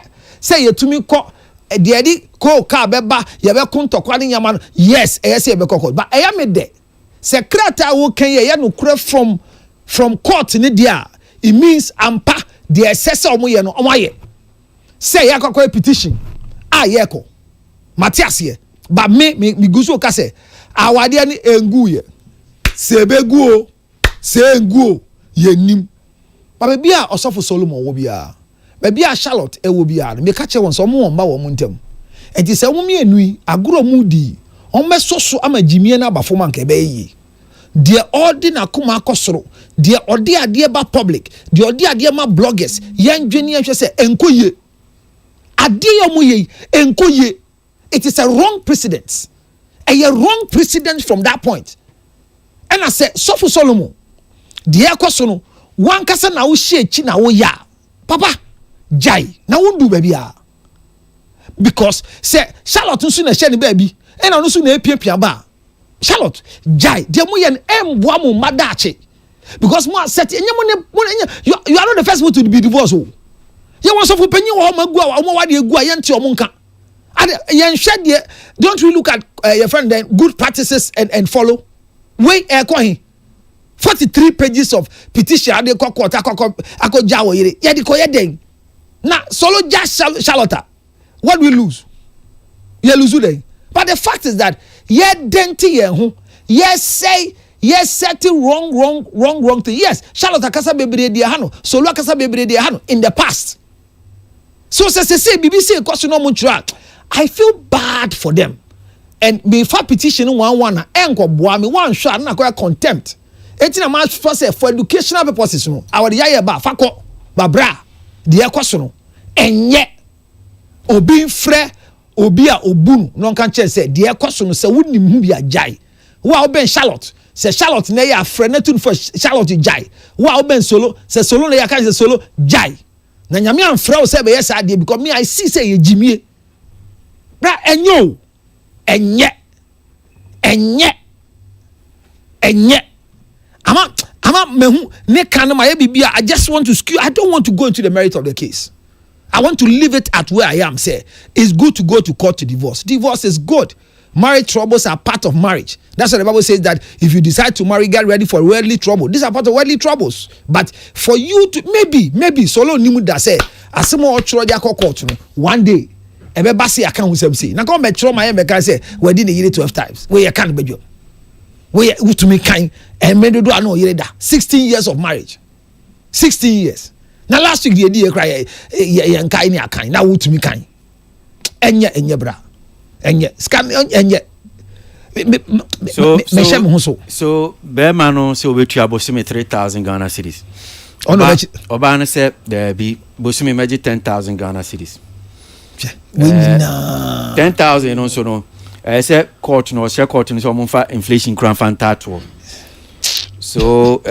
say ye tumi ko diedi ko ka beba ye be kun tokwa ni yaman yes say ye be court but eya me de secretary wo kan ye no kure from court in dia it means ampa the assessor omo ye no omo ye say yakwa petition yeko Matthias ye but me guso ka say awade ni engu ye se beguo se enguo ye nim but be a osofo Solomon wo bia be a Charlotte e wo bia me ka che won so mo mba wo ntem enti se wo me enui agoro mu di on me soso ama jimie na abafo man ka be yi de ordina kuma akosoro de odi ade ba public de odi ade ma bloggers yan dweni ahwe se enkoye ade yomu ye enkoye. It is a wrong precedent, a wrong precedent from that point. And I said Sofu Solomon de akoso one kasa na wo hye chi na wo ya papa jai na wo du baby a because say Charlotte nso na hye ne baby and no so na epiapia ba Charlotte jai de mo ye emboa mo madache because mo set you are not the first one to be divorced. You want so for penny wo magu a wo wade egu a ye nte o mo nka don't we look at your friend then good practices and follow wait 43 pages of petition they court ako jawo yire ye di ko ye den na solo just Charlotte what we lose ye lose den but the fact is that ye denti ye ho ye say yes setting wrong thing. Yes, Charlotte akasa bebre dia hano solo akasa bebre dia hano in the past. So say BBC question no mutual. I feel bad for them. And me fa petition one enko boa me one shot na ko contempt. Etina ma for educational purposes no. Our yaye ba fako ba bra de question no. Enye obi frɛ obi a obunu no kan che say de question no say wonim hu bia jai. Wa oben Charlotte say Charlotte na ya frɛ na tun for Charlotte jai. Wa oben Solo say Solo na ya kan say Solo jai. Na nyame amfrɛ o say be yes ade because me I see say ye jimie. Bra enyo enye ama mehu ne kan ma ye bibia. I just want to skew. I don't want to go into the merit of the case. I want to leave it at where I am. Say it's good to go to court to divorce. Divorce is good. Marriage troubles are part of marriage. That's what the Bible says, that if you decide to marry, get ready for worldly trouble. These are part of worldly troubles. But for you to maybe solo nimu da say asemo ochro dia court one day ebe basi aka hu sem say na come metro my me kan say we di ne yire 12 times we kan badwo we utumi kan emedodo ano yire da 16 years of marriage 16 years na last week the cry ye nkai ni akan na utumi kan enye bra enye scam enye so Bema no say obetu abosime 3,000 Ghana cedis. Oba no say there be bosime meji 10,000 Ghana cedis. 10,000 no so no. Say court no so monfa inflation kran fantato. So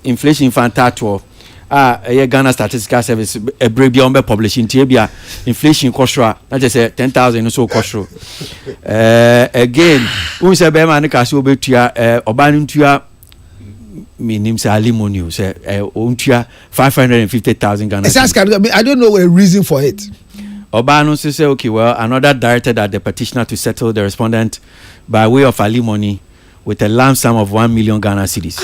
inflation fantato Ghana Statistical Service a break beyond publishing tibia inflation kosra na just say 10,000 no so kosro again who say be man ka so betua oba ntua minim say alimony say ontua 550,000 Ghana. I don't know a reason for it. Oba no say okay, well, another directed at the petitioner to settle the respondent by way of alimony with a lump sum of 1 million Ghana cedis.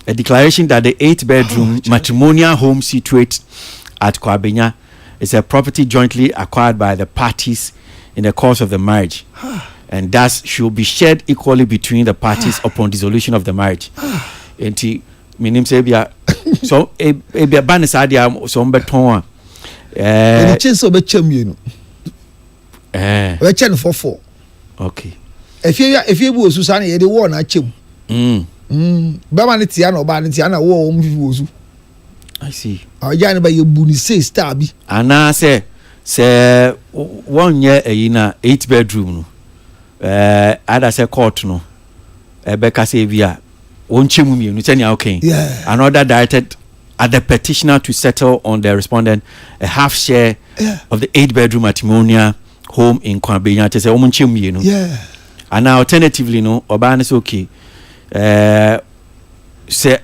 A declaration that the 8-bedroom matrimonial home situated at Kwabenya is a property jointly acquired by the parties in the course of the marriage and thus should be shared equally between the parties upon dissolution of the marriage. Enti minim say bia so e bia ban sadia so mbeton a chance obe champion we chen for okay if you bu osu san ye de wo na chem baba ne tia no ba ne tia na wo osu I see oja ne ba ye bu ni say star bi ana say one year na 8-bedroom no ada say court no ebeka say bia wonchemu mi no tell okay another directed at the petitioner to settle on the respondent a half share of the 8-bedroom matrimonial home in Kwabenya to say wonchemu mi no and alternatively no oba ne say okay say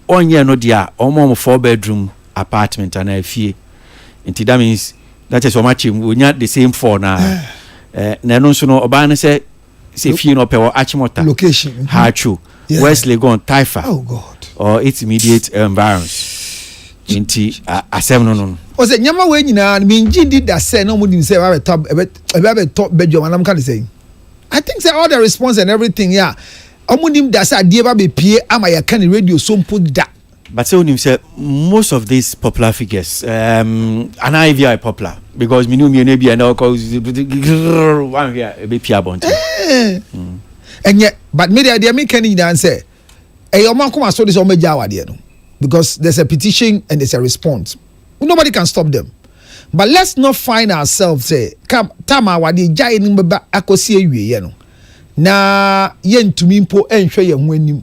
on year no dia omo 4-bedroom apartment and a fee into that means that is so much we not the same for now na no so no oba ne say fee no pe achimota location Hachu West Legon Taifa God or its immediate environs into asem no o say nyama we nyina me ngindi da say no mo dim say we top bedroom and I'm kind of saying I think say all the response and everything omunim da say die ba be pie ama ya kan radio so mpo da but say onim say most of these popular figures and I very popular because me know me na bia na cause one here be pia bonte and yet but media they make any answer e o man come so this o meja awade no because there's a petition and there's a response nobody can stop them but let's not find ourselves say come time awade jai ni beba akosi awie no na yentumi mpo enhwe ye ho anim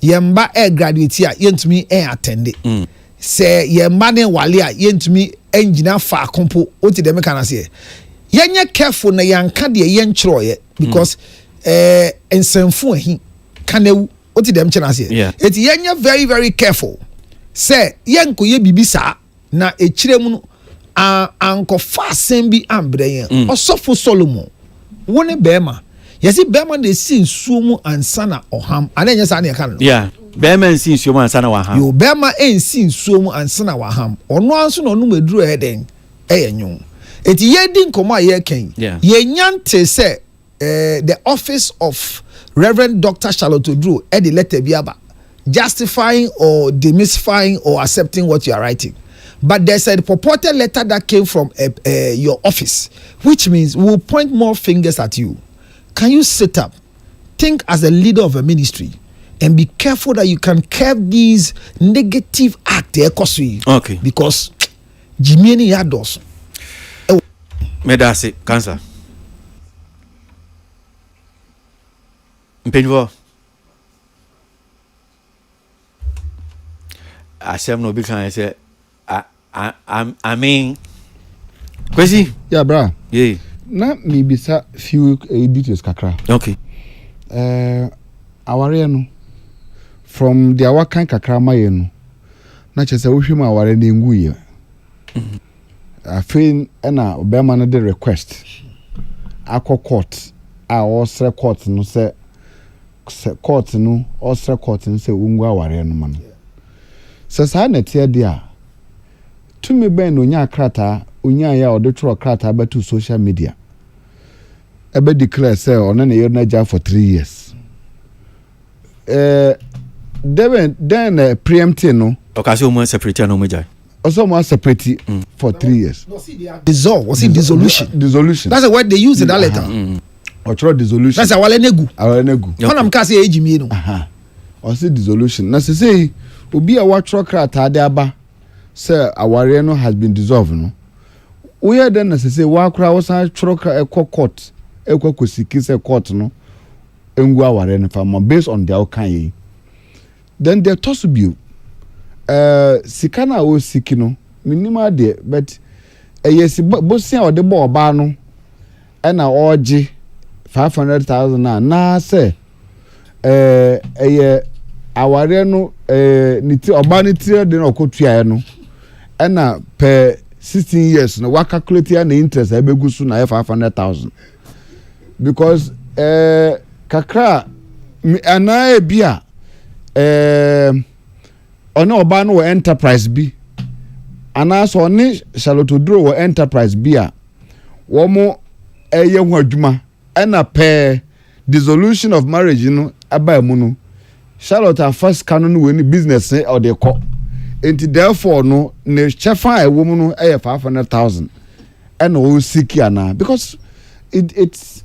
yemba graduate a yentumi attend se yemba ne wale a yentumi engina fa kompo oti dem kana se yenye careful na yanka de yenkyroye because ensemfo ahi kanewu oti dem kyena se eti yenye very very careful se yenko ye bibisa na ekiremu no anko fa sembi ambre yen osofo Solomon woni bema yesi bema de sin sumu ansana oham anenya sa na kan no bema sin sumu ansana waham yo bema sin sumu ansana waham ono anso no no meduru eden eyenyon eti yedi nkomo aye ken ye nyante se the office of Reverend Dr. Charlotte Odro the letter biaba justifying or demystifying or accepting what you are writing. But there's a purported letter that came from your office, which means we will point more fingers at you. Can you sit up, think as a leader of a ministry, and be careful that you can curb these negative acts? Okay. Because Jimmy Yados. Medasi, cancer. Mpenivo. Asem no be kan say I mean Kwesi? Yeah, bra. Yeah. Na me bisa few details kakra. Okay. Aware no from the awakan kakra maye no. Na chese wo hwem aware na ngu ye. Afin na obema no the request. Akọ court a osre court no say court no osre court no say ungu aware no man. Sasa na tie dia to me ben no nya krata onya ya o de tro krata beto social media ebe declare say ona na ye na ja for 3 years then preempting no occasion mo separate no mo jai also mo separate for 3 years dissolve was it dissolution that's the word they use in that letter or tro dissolution that's awale negu when am ka say ejimi no or say dissolution na say obi a wa tro krata de aba say aware no has been dissolved no we hear then na say wa kra wo san tro court ekwa say court no engu aware no fa based on their kan then they toss you sikana o sikino minima de but yes bosia o de bo oba no na oje 500,000 na say aware no niti oba niti de no kotua no na per 16 years no wa calculate ya na interest e begu su na 500,000 because kakra ana e bia ona oba no enterprise bi ana so ne Charlotte Duro wo enterprise bi a wo mo eye hu adwuma na per dissolution of marriage no aba mu no Charlotte first canon we ni business or the co enti therefore no ne chefa e wo mu no 500,000 and o siki ana because it's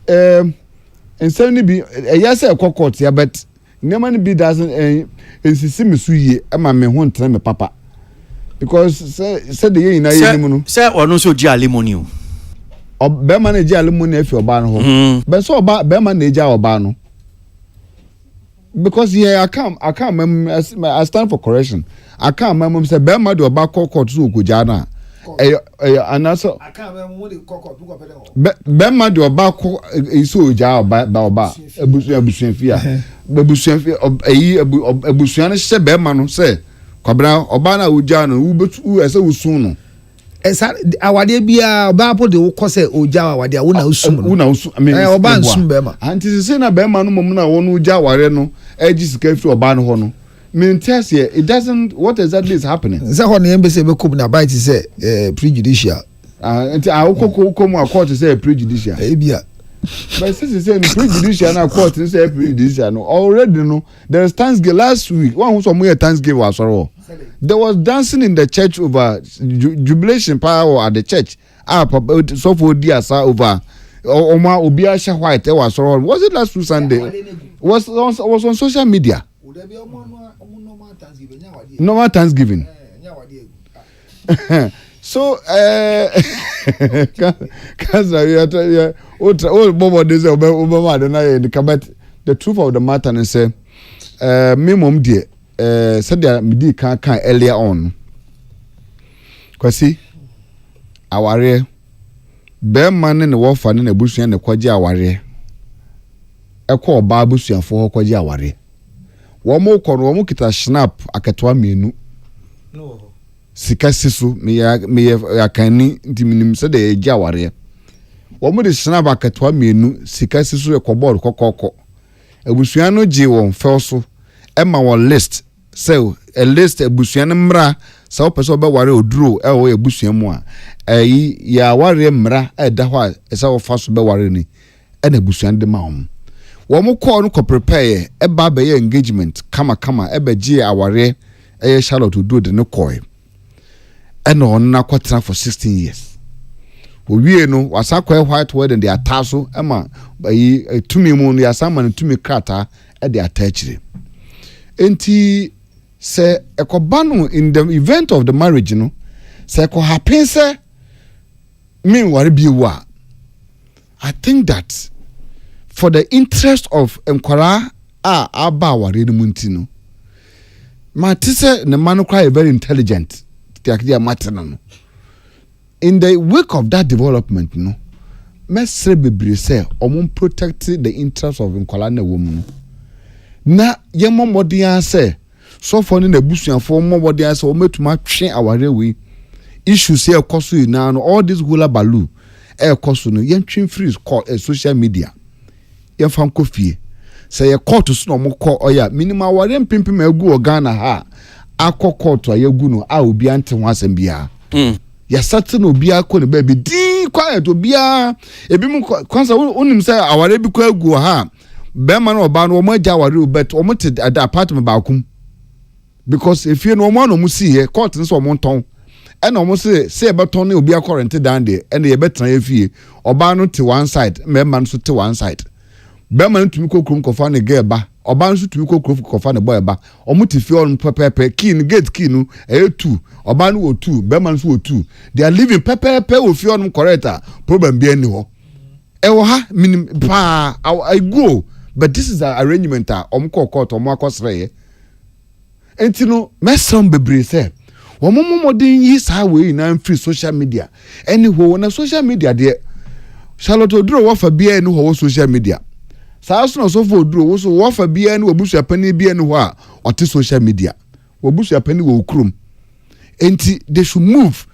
insanely be yes e court ya but never be doesn't insisi me so ye ama me ho ntena me papa because say the yin na ye mu no say ono so ji alimony o be man ji alimony afi oba no ho be so oba be man na ji oba no because here I stand for correction I can't say be man do oba court so ko ja na anaso I can't remember the court be man do oba ko so ja oba abusuan fia babusuan abusuan se be ma no se kwabra oba na oja no wo ese wusun no esa awade bia oba po de wo kose oja awade a wo na usum no wo na usum oba nsum be ma anti se na be ma no mom na wo no oja aware no agi sika fi oba no ho no maintain here it doesn't what exactly is happening say ho na embassy be kum na bite say prejudicial anti komu a court say prejudicial bia but since say prejudicial na court say prejudicial no already no there is Thanksgiving last week one who some Thanksgiving was sorrow there was dancing in the church over jubilation power at the church so for diasa over oma obiasha white was sorrow was it last Sunday was on social media normal Thanksgiving so kaza ya bobo dey say obama dey na the truth of the matter is say me mom dey said there me dey kan earlier on kwasi aware be man ne wo fa ne busuan ne kwaje aware ekọ oba abusuafo ho kwaje aware wo mo kọ no wo mo kita snap aketwa mienu no sika sisu me yakani ntiminim se de eja ware wo mo de snap aketwa mienu sika sisu ekobor kokoko abusuan no ji won felso ema won list so a list abusuan mra so person be ware oduro e wo abusuan mu a ya ware mra e da ho a se wo fa so be ware ni e na abusuan de ma wo mo call no ko prepare e ba be engagement kama e be ji aware e Charlotte do de no koi e no na kwatra for 16 years wo wie no wasa kwai white wedding de ataso e ma tumi mu no ya sama tumi krata e de atachire enti se ekobano in the event of the marriage no se ko happen se me ware bi wa I think that for the interest of enkwara aba ware no munti no ma tise ne man cry very intelligent tiakia matena no in the wake of that development no mesre bebre say omon protect the interest of enkwara na woman na yemo modern say so for na busuanfo modern say o metuma twe aware we issues here koso na no all this hula balu koso no yentwe free call social media ye fan kofie say ye court so no mo call oya minimum ware mpempem agu o Ghana ha akọ court ayegu no a obi ante ho asem bia ya certain obia ko ne baby di quiet obia ebi mu kwansa unim say aware bi ko agu ha be ma no oba no mo agya aware bet o mo te apartment ba kum because if you no mo no mu see here court nso mo nton and o mo say e beton ne obia current down there and e betra efie oba no te one side me man so te one side be man tumi kokrum kofa ne girl ba oba nso tumi kokrum kofa ne boy ba o mo te fie on pepepe key no gate key no e 2 oba no 2 be man so 2 they are living pepepe o fie on correct problem be any ho e wo ha minim pa I go but this is an arrangement om ko court om akosre enti no mesom bebre say wo momodin yi sa we na free social media anywho na social media de Charlotte Oduro wo fa bia ni ho social media saa so so for Oduro wo so wo fa bia ni obusu apani bia ni ho a ote social media obusu apani wo krum enti they should move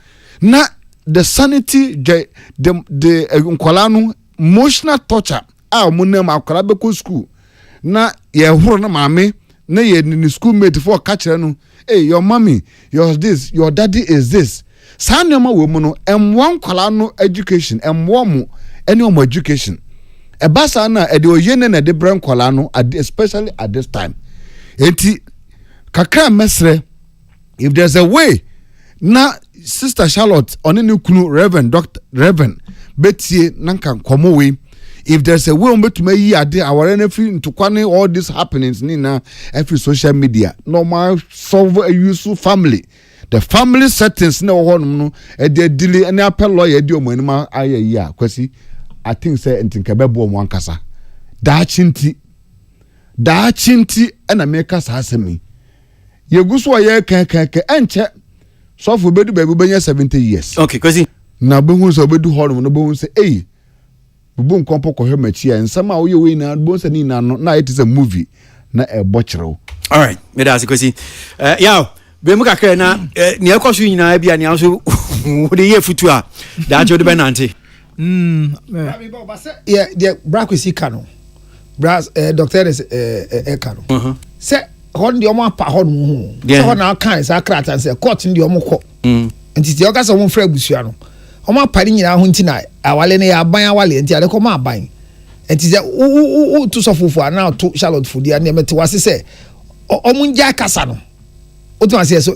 na the sanity the nkwala no emotional torture munam akwala be ko school na ye horo na maame na ye ni schoolmate for catch no hey your mommy your this your daddy is this sanema we mu no one kwala no education mu any of education e basa na e de oyene na de brand kwala no especially at this time enti kakra mesre if there's a way na sister Charlotte onene kunu Reverend betie nanka komo we if there's a way to yi ade our every into all these happenings nina every social media normal solve a useful family the family settings na ho no e de delay any appel lawyer de omanima aye ya kwasi I think say entinka bebo mo ankasa da chinti na make sa asemi yeguso ye kan enche so for bedu bebu benya 70 years okay kwasi na behu so bedu ho no behu say eh bu nkompo ko hemachi en sama wo ye we na bo se ni na no na it is a movie na e bochrew all right me da kwasi yaw be mu kakra na ne ekoso nyina bia ne anso wo de ye futu a da jo de benante yeah the brakwisi kano bras doctor is kano say hon de omo pa hon mu so hon na kan sa krata say court de omo ko ntiti o ka so mo fra busua no omo apari nyina ho ntina awale ne ya ban awale nti ade ko ma ban enti say o to so fufu na to Charlotte Fudi na mete wase say omo nja kasa no o to wase so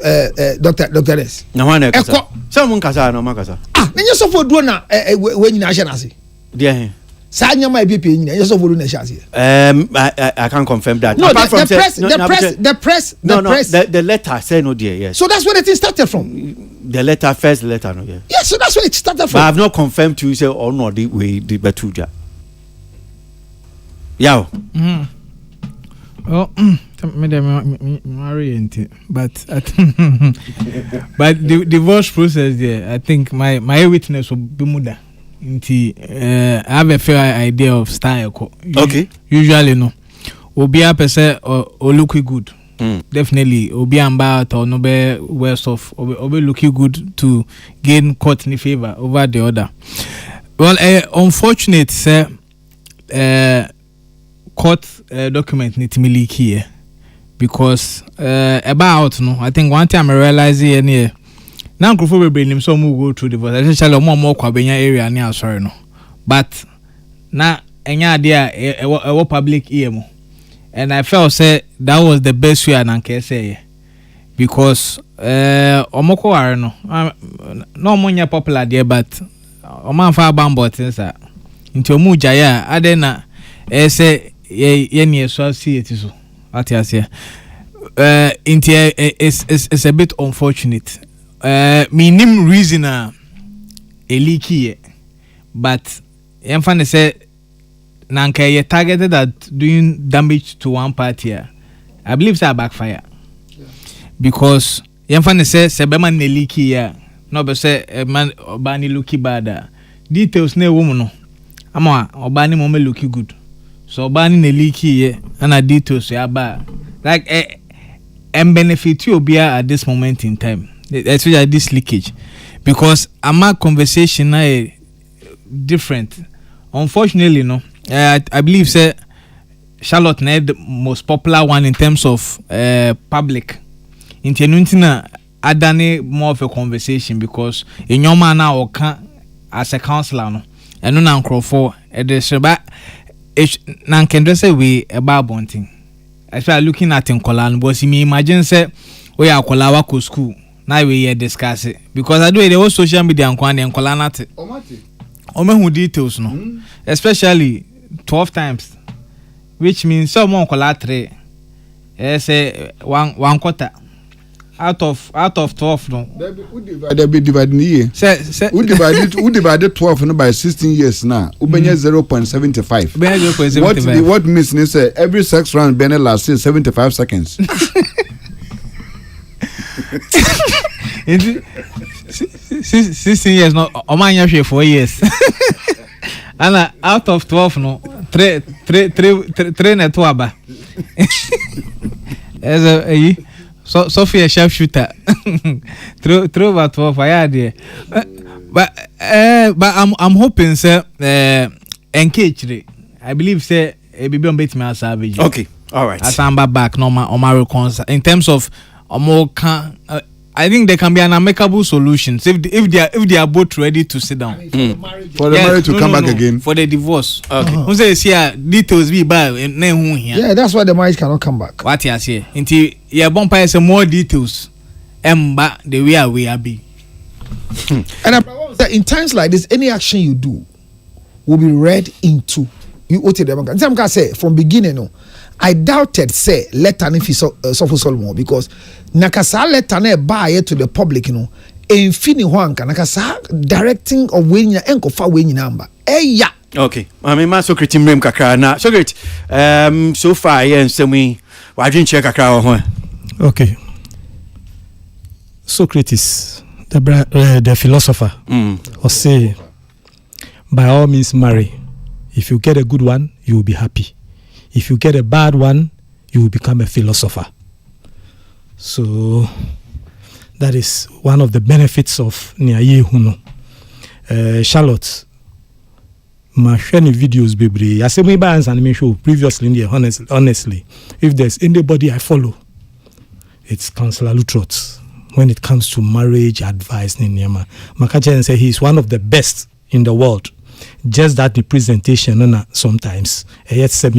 doctor S na wana kasa so mo kasa na ma kasa nenye so for duo na we nyina ahye na se de sa nyama e pepe nyina yenye so for duo na ahye I can't confirm that no, apart from the press the letter say no there yes so that's where the thing started from the letter first letter no yeah yes so that's where it started from but I have not confirmed to you say or no the way the betuja yeah oh me marry into but but the divorce process there I think my witness will be muda nti I have a fair idea of style okay usually no obi a person or look good definitely obi amba or no be worse off obi looking good to gain court in favor over the other well unfortunate say court document need to be leak here because about no I think one time I realized here now Grofo be bring him some who go through divorce essentially more kwa benya area near sorry no but na enya dia e public ear and I felt say that was the best way and can say because omoko are no monya popular there but omanfa bambo things are into omu jaya adena say ye near so see it so what you say it's a bit unfortunate minim reason a leaky but emphane say nanka ye targeted at doing damage to one party I believe say backfire because emphane say sebema ne leaky no be say man obani looky bad details na woman no ama obani mo me looky good so obani ne leaky and a details ya ba like benefit you be at this moment in time especially this leakage because our conversation now different unfortunately no I believe say Charlotte na the most popular one in terms of public intenuntina adane more of a conversation because in your man now as a counselor no and no nkrofo e de sheba nan kendre say we about bonting especially looking at nkola no but me imagine say we akola wa ko school na we here discuss it because I do the whole social media nkola na te omehu details no especially 12 times which means someone nkola 3 say one quarter out of 12 no there be divided here who divided 12 no by 16 years now ubenya 0.75 what means is every sex round been last 75 seconds 16 years no omanya hwe 4 years and out of 12 no 3 net waba as a Sophia sharpshooter throw over 12 there but I'm hoping sir engage I believe say a baby on bait me as savage. Okay, all right, as I'm back no my concern in terms of more I think there can be an amicable solution if they are both ready to sit down for the marriage to come back again for the divorce. Okay, who says here details be by yeah, that's why the marriage cannot come back. What you say until your bumpire some more details emba the way we are be and in times like this any action you do will be read into you them can say from beginning no I doubted say letter if you suffer Solomon because nakasa letter na buy to the public you know infini wanka nakasa directing of when enko fa when number yeah. Okay, I mean, my Socrates mrem kakra na Socrates so far yeah nsemi wa dwen check kakra ho. Okay, Socrates the philosopher or say by all means marry. If you get a good one you will be happy. If you get a bad one, you will become a philosopher. So that is one of the benefits of Niaye Huno. Charlotte, my sharing videos, baby. I say my bands and me show previously in there. Honestly, if there's anybody I follow, it's Councillor Lutrot. When it comes to marriage advice, Ninyama, Makachen say he's one of the best in the world. Just that the presentation sometimes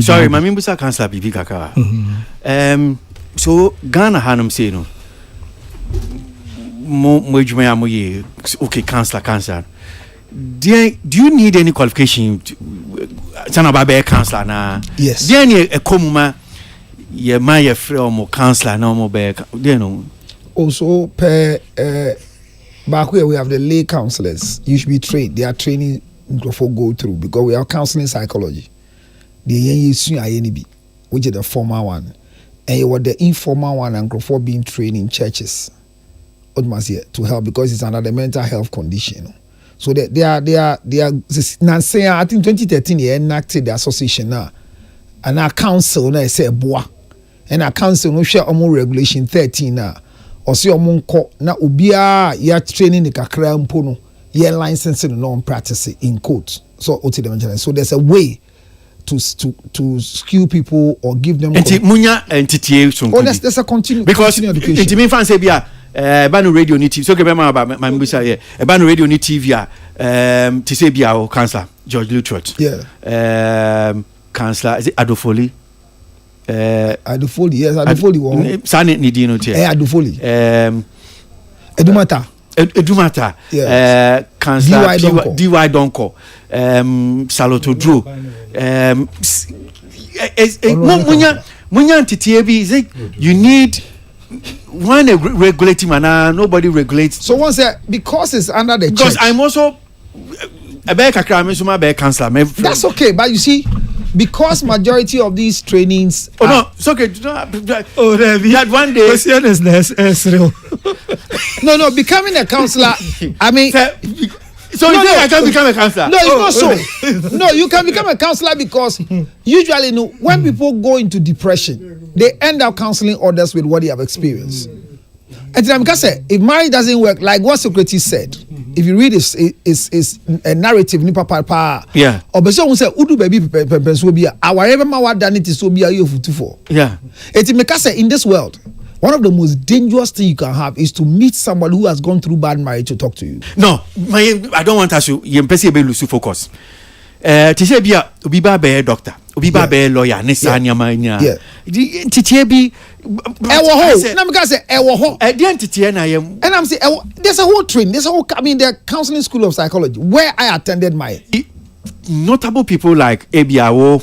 sorry my member Councillor Bibi Kaka so Ghana hanum say no mo ye okay Councillor do you need any qualification sana ba be Councillor na yes there any a komuma ye ma ye free omo Councillor na omo be there no also per back where we have the lay councillors you should be trained they are training for go through because we are counseling psychology. The which is the formal one, and you want the informal one and for being trained in churches. To help because it's another mental health condition. So they are now saying I think 2013 they enacted the association now, and our council now say boa, and our council no share regulation 13 now, or see na ubia ya training the kakra mpono. Yeah, licensing non practice in court. So there's a way to skew people or give them munya entity there's a continue because it mean fan say bia banu radio ni TV so ke be ma about my mbisa here banu radio ni TV to say bia o Councillor George Lutrot Councillor is it Adofoli Adofoli yes Adofoli wo sane ni di no tie Adofoli Edumata Edumata Councillor DY Donko Saloto Drew munya entity bi say you need one regulating man nobody regulates so once because it's under the because church. I'm also a bear Councillor that's okay but you see because majority of these trainings no it's okay we had one day no becoming a councillor I mean so you think I can become a councillor? No, it's not so. No, you can become a councillor because usually when people go into depression, they end up counseling others with what they have experienced. And then because if marriage doesn't work, like what Socrates said, if you read his a narrative, yeah. Or person say, "Udu baby pensobia, our ever ma done it is so be you for." Yeah. It because in this world, one of the most dangerous things you can have is to meet somebody who has gone through bad marriage to talk to you. No, I don't want us to lose focus. Tisha bia obi ba be doctor, obi ba be lawyer, ne sa nyama nya. Titia bi ewo ho. Na me ka say ewo ho. The entity na yam. And I'm saying there's a whole training, there's a whole the counseling school of psychology where I attended my notable people like Ebiawo,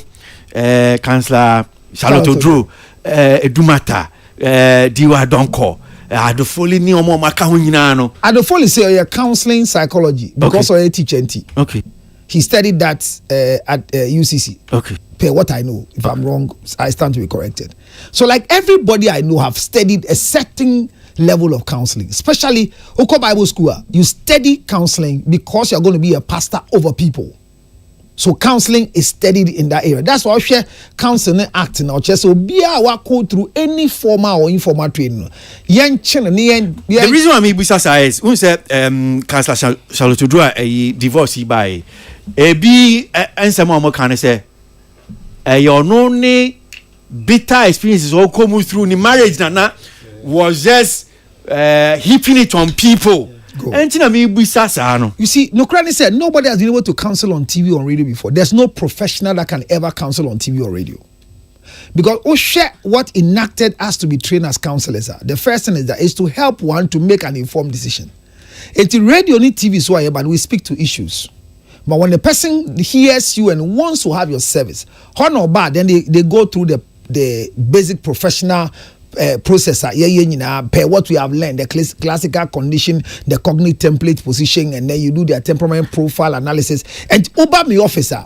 Counselor Charlotte Odro, Edumata, Diwa Donko, Adofoli ni omo maka ho nyina no. Adofoli say counseling psychology because of a teacher NT. Okay. He studied that at UCC. Okay. Per what I know, if I'm wrong, I stand to be corrected. So like everybody I know have studied a certain level of counseling, especially Oko Bible School. You study counseling because you're going to be a pastor over people. So counseling is studied in that area. That's why I share counseling acting or just so be a go through any formal or informal training. The reason why me busa is who said Counselor Charlotte Odro a divorce by a be answer more can say your only bitter experiences all come through the marriage na was just heaping it on people. You see, Nokrani said nobody has been able to counsel on TV or radio before. There's no professional that can ever counsel on TV or radio. Because share what enacted us to be trained as counselors are. The first thing is to help one to make an informed decision. It's radio and TV so but we speak to issues. But when the person hears you and wants to have your service, hard or bad, then they go through the basic professional processor, what we have learned, the classical condition, the cognitive template position, and then you do their temperament profile analysis. And over me officer,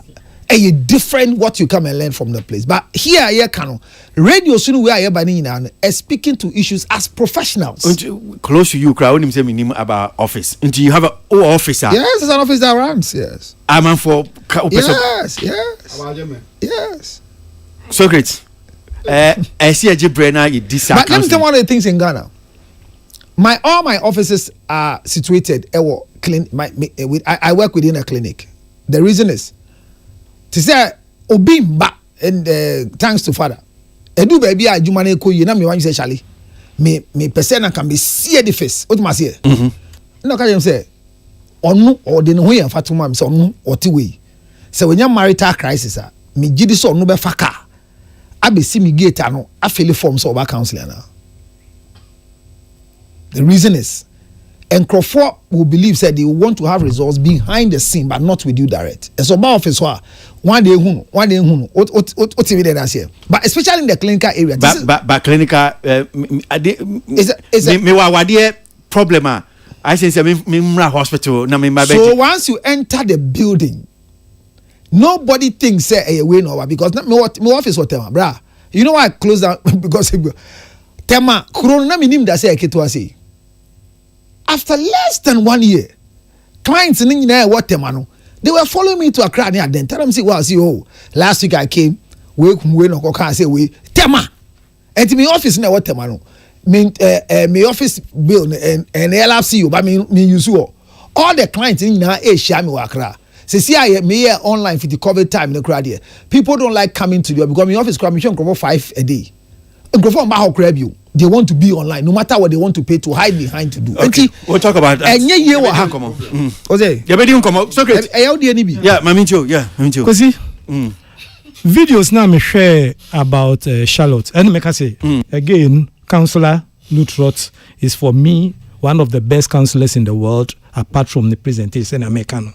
a different what you come and learn from the place. But here, radio soon we are here speaking to issues as professionals. Close to you, crowd him say about office. And you have an officer. Yes, it's an office that runs. Yes. I'm for yes. Socrates. I see a Jibrena. But let me tell you one of the things in Ghana. All my offices are situated. I work within a clinic. The reason is to say obimba and thanks to Father. Edu baby a jumane ko yi na me wan say Charlie. Me person can be see the face. What must say? No ka say onu or de no ho yan fatuma me say onu oti we. Say when you marital crisis me gidi so onu be faka. Abesi mi gate ano afeli form so over counselor now. The reason is Encrofor will believe that they want to have results behind the scene but not with you direct. And so my office one day what here. But especially in the clinical area. But clinical is a problem. I say me hospital na. So once you enter the building, nobody thinks say a win over because my office was tema, brah. You know why I closed down because tema corona minim da say keto say. After less than 1 year, clients in what tema no, they were following me to Accra near then. Tell them say, well, see, last week I came, we no can say we tema. And to my office na what tema no. Me office bill and LFC but me use all the clients in share me Accra. Say see I me online for the COVID time in the crowd here. People don't like coming to you because my office commission cover 5 a day. They want to be online no matter what they want to pay to hide behind to do. Okay. We'll talk about that. Yeah, Mamincho, yeah, Mamincho. Because videos now me share about Charlotte and make I say again, Counselor Lutrot is for me one of the best counselors in the world apart from the presentation Americano.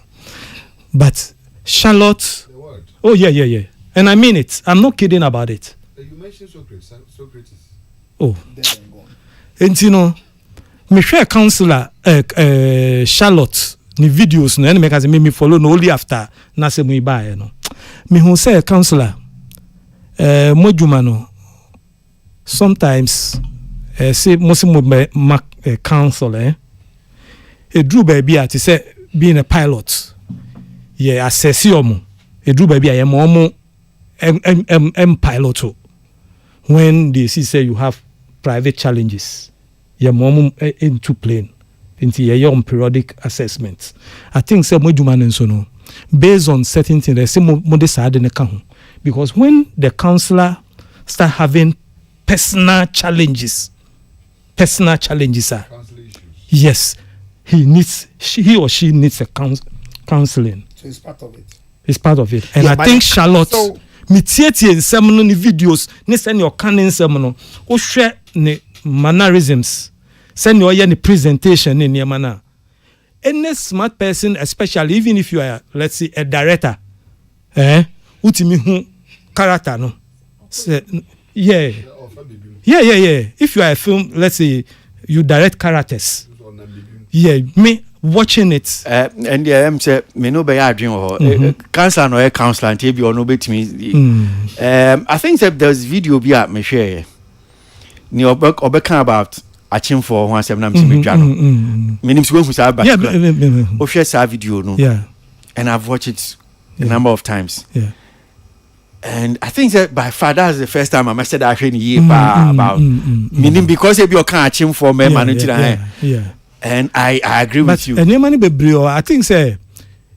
But Charlotte, oh yeah, and I mean it. I'm not kidding about it. You mentioned Socrates. Oh, and you know, me share counselor Charlotte ni videos no, and make us me follow no only after na se mu iba no. Me who say counselor mojuma no sometimes say most counsel e drew baby at say being a pilot. Yeah, assess you a drew baby I am pilot when they say you have private challenges your mom into plane into your periodic assessments. I think say no based on certain things they say because when the counselor start having personal challenges personal challenges are. Yes, he or she needs a counseling. So it's part of it. It's part of it. And Yeah, I but think Charlotte, so- me tietie in some videos, ne send your canon seminal, or share ne mannerisms, send your any presentation in your manner. Any smart person, especially even if you are, let's say, a director, utimi hu character no. Say, yeah. If you are a film, let's say you direct characters. Yeah, me watching it. And yeah, I'm say me no be a dream or counselor no counselor and be or no bet me. I think that there's video be at me share. Ni obeka about achim for 179 me dwano. Me nim so who say about. O share sa video no. Yeah. And I've watched it a number of times. Yeah. And I think that by far that's the first time I said actually year about meaning because if you can't achim for me yeah. And I agree with you. I think say,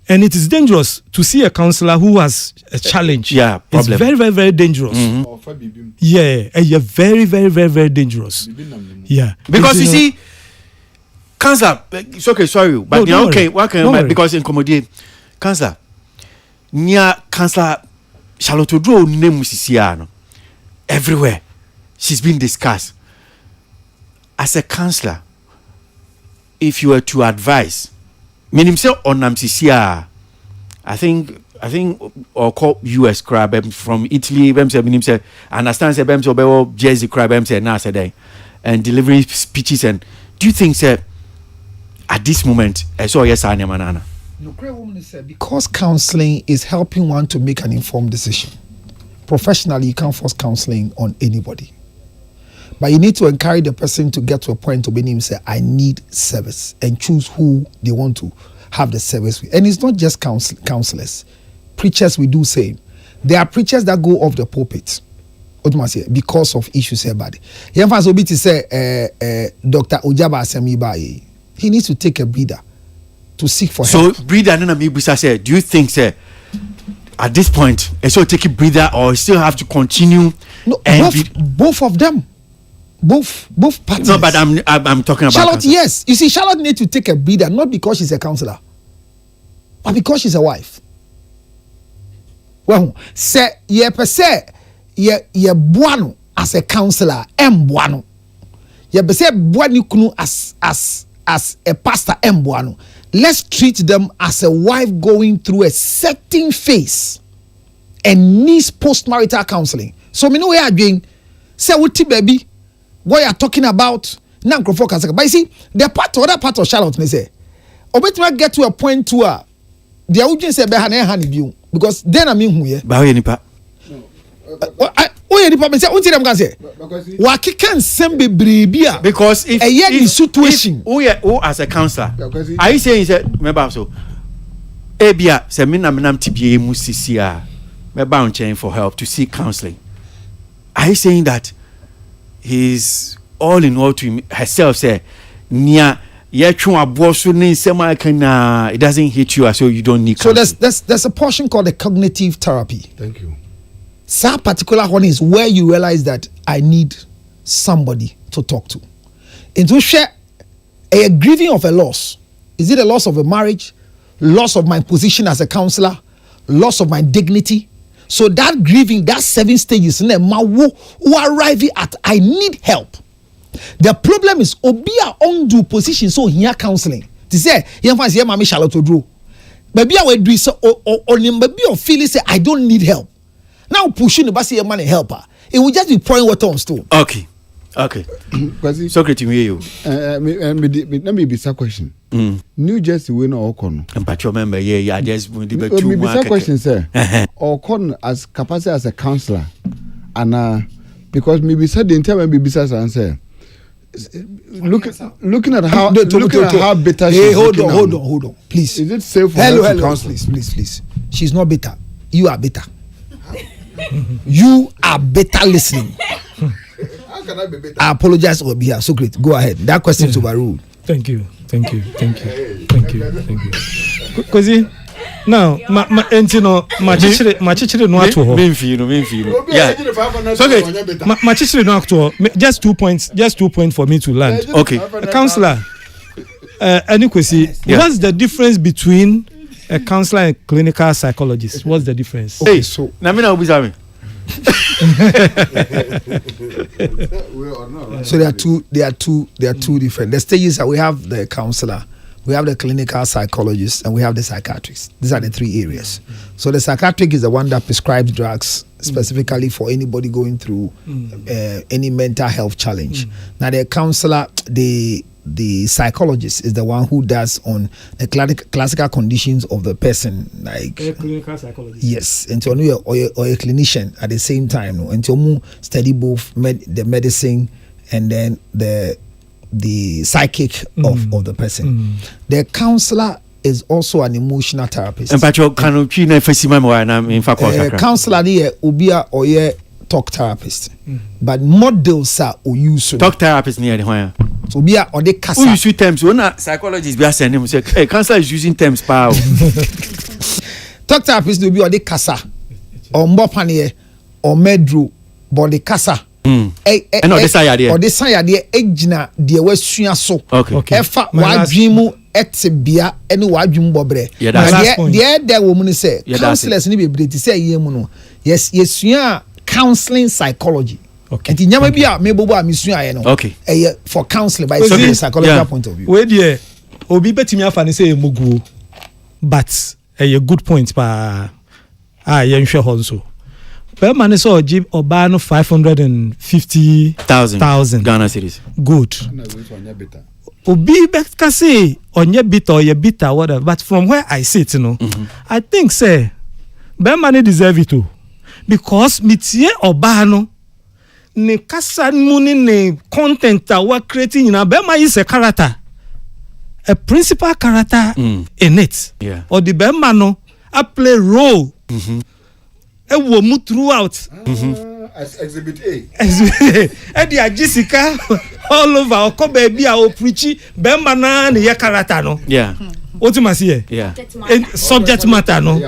and it is dangerous to see a counselor who has a challenge. Yeah, problem. It's very, very, very dangerous. Yeah, very, very, very, very dangerous. Yeah, because you see, counselor. It's okay, sorry, but no, okay, what can I? Because in Commodity, counselor, near counselor Charlotte Odro name Musiciano everywhere. She's been discussed as a counselor. If you were to advise, meaning say on Namsisia, I think or call US crab from Italy, say understand say Jersey crab say na say and delivering speeches. And do you think say at this moment I saw yes manana? No, great woman said because counseling is helping one to make an informed decision. Professionally, you can't force counseling on anybody. But you need to encourage the person to get to a point to be him say, I need service, and choose who they want to have the service with. And it's not just counselors. Preachers, we do same. There are preachers that go off the pulpit because of issues about it. Dr. Ojaba Asemi, he needs to take a breather to seek for help. So breather and Busa said, do you think say at this point so take a breather or still have to continue? No, both of them. Both partners. No, but I'm talking about Charlotte. cancer. Yes, you see, Charlotte needs to take a breather, not because she's a counselor, but because she's a wife. Well, say ye per se ye buano as a counselor, buano. Ye per se buani kunu as a pastor, buano. Let's treat them as a wife going through a certain phase and needs postmarital counseling. So me know where I'm doing. Say what baby. What you are talking about now, but you see, the other part of Charlotte may say, Obetma get to a point to the audience say behane because then I mean who ye. Ba nipa. Nipa say unti dem can say. Wa kikan sembe brebia. Because if the situation. Who as a counselor, are you saying say remember so? Ebia say me nam tibie mu sisia. Me ba unchen for help to seek counseling. Are you saying that he's all in all to herself say nia it doesn't hit you so you don't need counseling. So there's a portion called the cognitive therapy. Thank you. That particular one is where you realize that I need somebody to talk to. And to share a grieving of a loss. Is it a loss of a marriage? Loss of my position as a counselor? Loss of my dignity? So that grieving, that 7 stages, who arriving at I need help. The problem is obia undo position so here counseling. To say here fancy here mami Charlotte Odro. Maybe I will do so only maybe you feel say I don't need help. Now pushing the basi your money helper. It will just be pouring water on stone. Okay. Socrates, we hear you. Let me be a question. New Jersey winner or con. And but remember, yeah, just maybe a question, sir. Or con as capacity as a counselor, and because maybe said the entire maybe business answer. Looking at how bitter. Hey, hold on, please. Is it safe for her to counsel? Please. She's not bitter. You are bitter. You are better listening. I apologize for being so great. Go ahead. That question is overruled. Thank you. Kozi, Now, my chichiri no at all. Yeah. Okay. My chichiri no at all. Just 2 points. Just 2 points for me to land. Okay. Counselor. Any question? What's the difference between a counselor and clinical psychologist? What's the difference? Hey, so Namina Ubizami. So there are two different. The stages that we have the counselor, we have the clinical psychologist, and we have the psychiatrist. These are the three areas. So the psychiatric is the one that prescribes drugs specifically for anybody going through any mental health challenge. Now the counselor, the psychologist is the one who does on the classical conditions of the person, like a clinical psychologist. Yes, until you or a clinician at the same time. No, until you study both the medicine and then the psychic of the person. The counselor is also an emotional therapist. And but you can counselor here ubia or talk therapist. But models are use talk therapist near the wire. So be or the kasa. Who use terms? When a psychologist be asking him say, "Hey, counselor is using terms power." Talk therapist will be or the kasa or mbopane or medro body kasa. And no, this idea. Or this idea ejina de wesua so. Okay. Efa wadwimu etebia ene wadwum bobre. There woman say counselors ni be say yemu no. Yes, yesua counseling psychology. Okay. And nyama bia me bobo amisua no. Okay. For counseling by a psychological point of view. Where there obi betimi afa ne say emugu, but a good point pa yenhwe ho nso. Per man so give oba no 550,000 Ghana cedis. Good. Obi beka say onye bit or ye bitter whatever, but from where I sit, I think say be man deserve it too, because mitie oba no ne kasa muni ne content that we creating in Bema is a character, a principal character in it. Yeah. Or the Bema no a play role. A woman throughout. As exhibit A. And the Jessica all over or come baby or preachy Bema na ne character no. Yeah. What you must hear? Yeah. Subject matter no.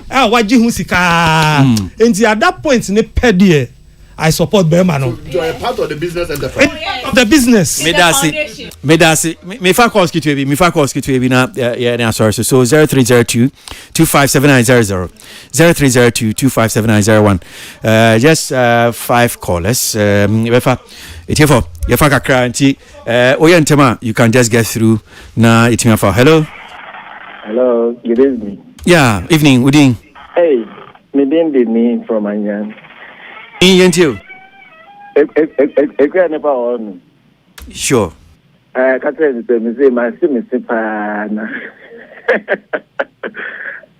Waji husika. And at that point ne pedie. I support Bema no. So you are a part of the business enterprise. Of the business. Me fa call skit we na yeah sorry so 0302 257900 0302 257901 just 5 callers befa etefo ye fa kakra anti oyentema you can just get through na itima for hello good evening. Yeah, evening udin. Hey, me me from Anyan. You. Sure. Catherine said, "Me my pana."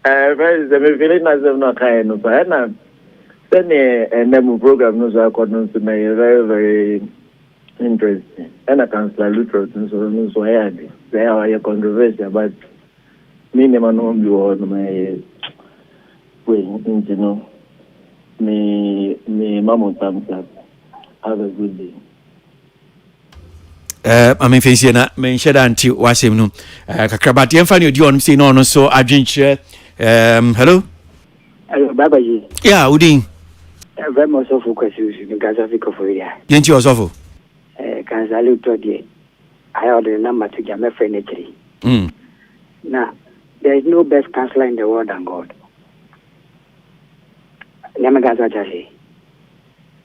Very, me feeling as if not kind of pana. Then a program knows according to me very, very interesting. And I cancel Luther, so I had there are a controversy, but minimum only on my way, you know. Me mama thumbs up. Have a good day. I mean fancy na me share anti wasem no kakrabati emfa ne odi on say no so adwenche hello baba ji yeah udin very much of questions in Gaza Africa for you yenti osofo kanzali utodie I order number to get my friend 3 now there is no best counselor in the world than God.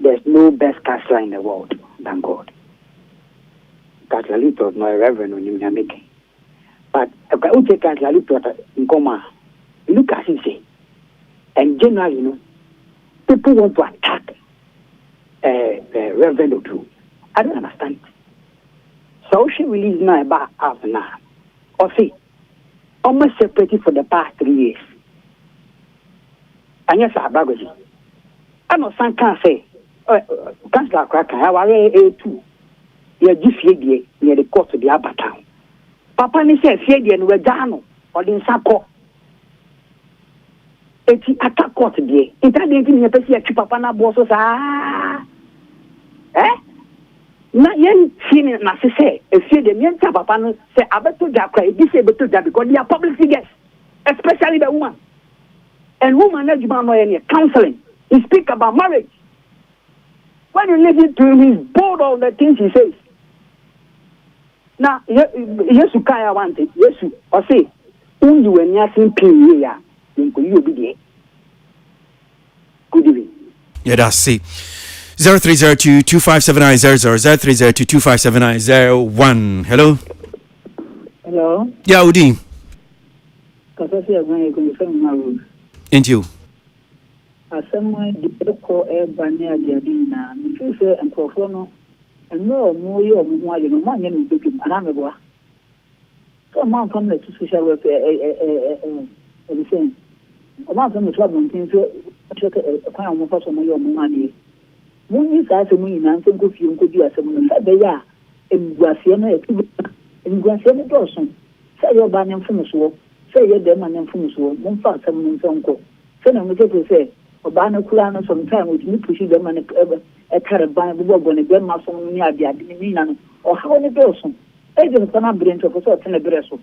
There's no best counselor in the world than God. Counselor Luther is not a reverend when you're making. But if I would take Counselor Luther in coma, look at him say, and generally, people want to attack Reverend Otu. I don't understand. So she released now about half an hour. Or see, almost separated for the past 3 years. And yes, I beg you. I know some can say, Councillor Cracker, I was A2. You're just here near the court of the Upper Town. Papa me said, Fiadi and Regano, or in Sako. It's attack court there. It didn't mean to see a Chipapana bosses. Not yet seen it, say, if you the Papa say, I bet to Jack, this able to that because they are public figures. especially the woman. And woman, counseling. He speak about marriage. When you listen to him, he's bold on the things he says. Now, yes, you can't want it. Yes, you or say, when you are simple, you be there. Good evening. Yeah, that's it. 0302-257900, 0302-257901. Hello. Hello. Yeah, Udi. And you? Someone did call a banner Diadina. You say, and Profono, and no more you know, money and big and I'm a boy. Come on, come to social welfare. The same. About some trouble and things, a crown of person of your money. When you say to me, Nancy, good you could be a similar Sabaya, in Guasiana, in Guasiana Dawson. Say your banner from the swamp, say your demon from the swamp, one fast some uncle. Send them to say, Obana Kulana sometime with me pushing them and a caravan, the Bob and a grandma from near the Admin, or how many Dawson. Agent cannot bring to a certain aggression.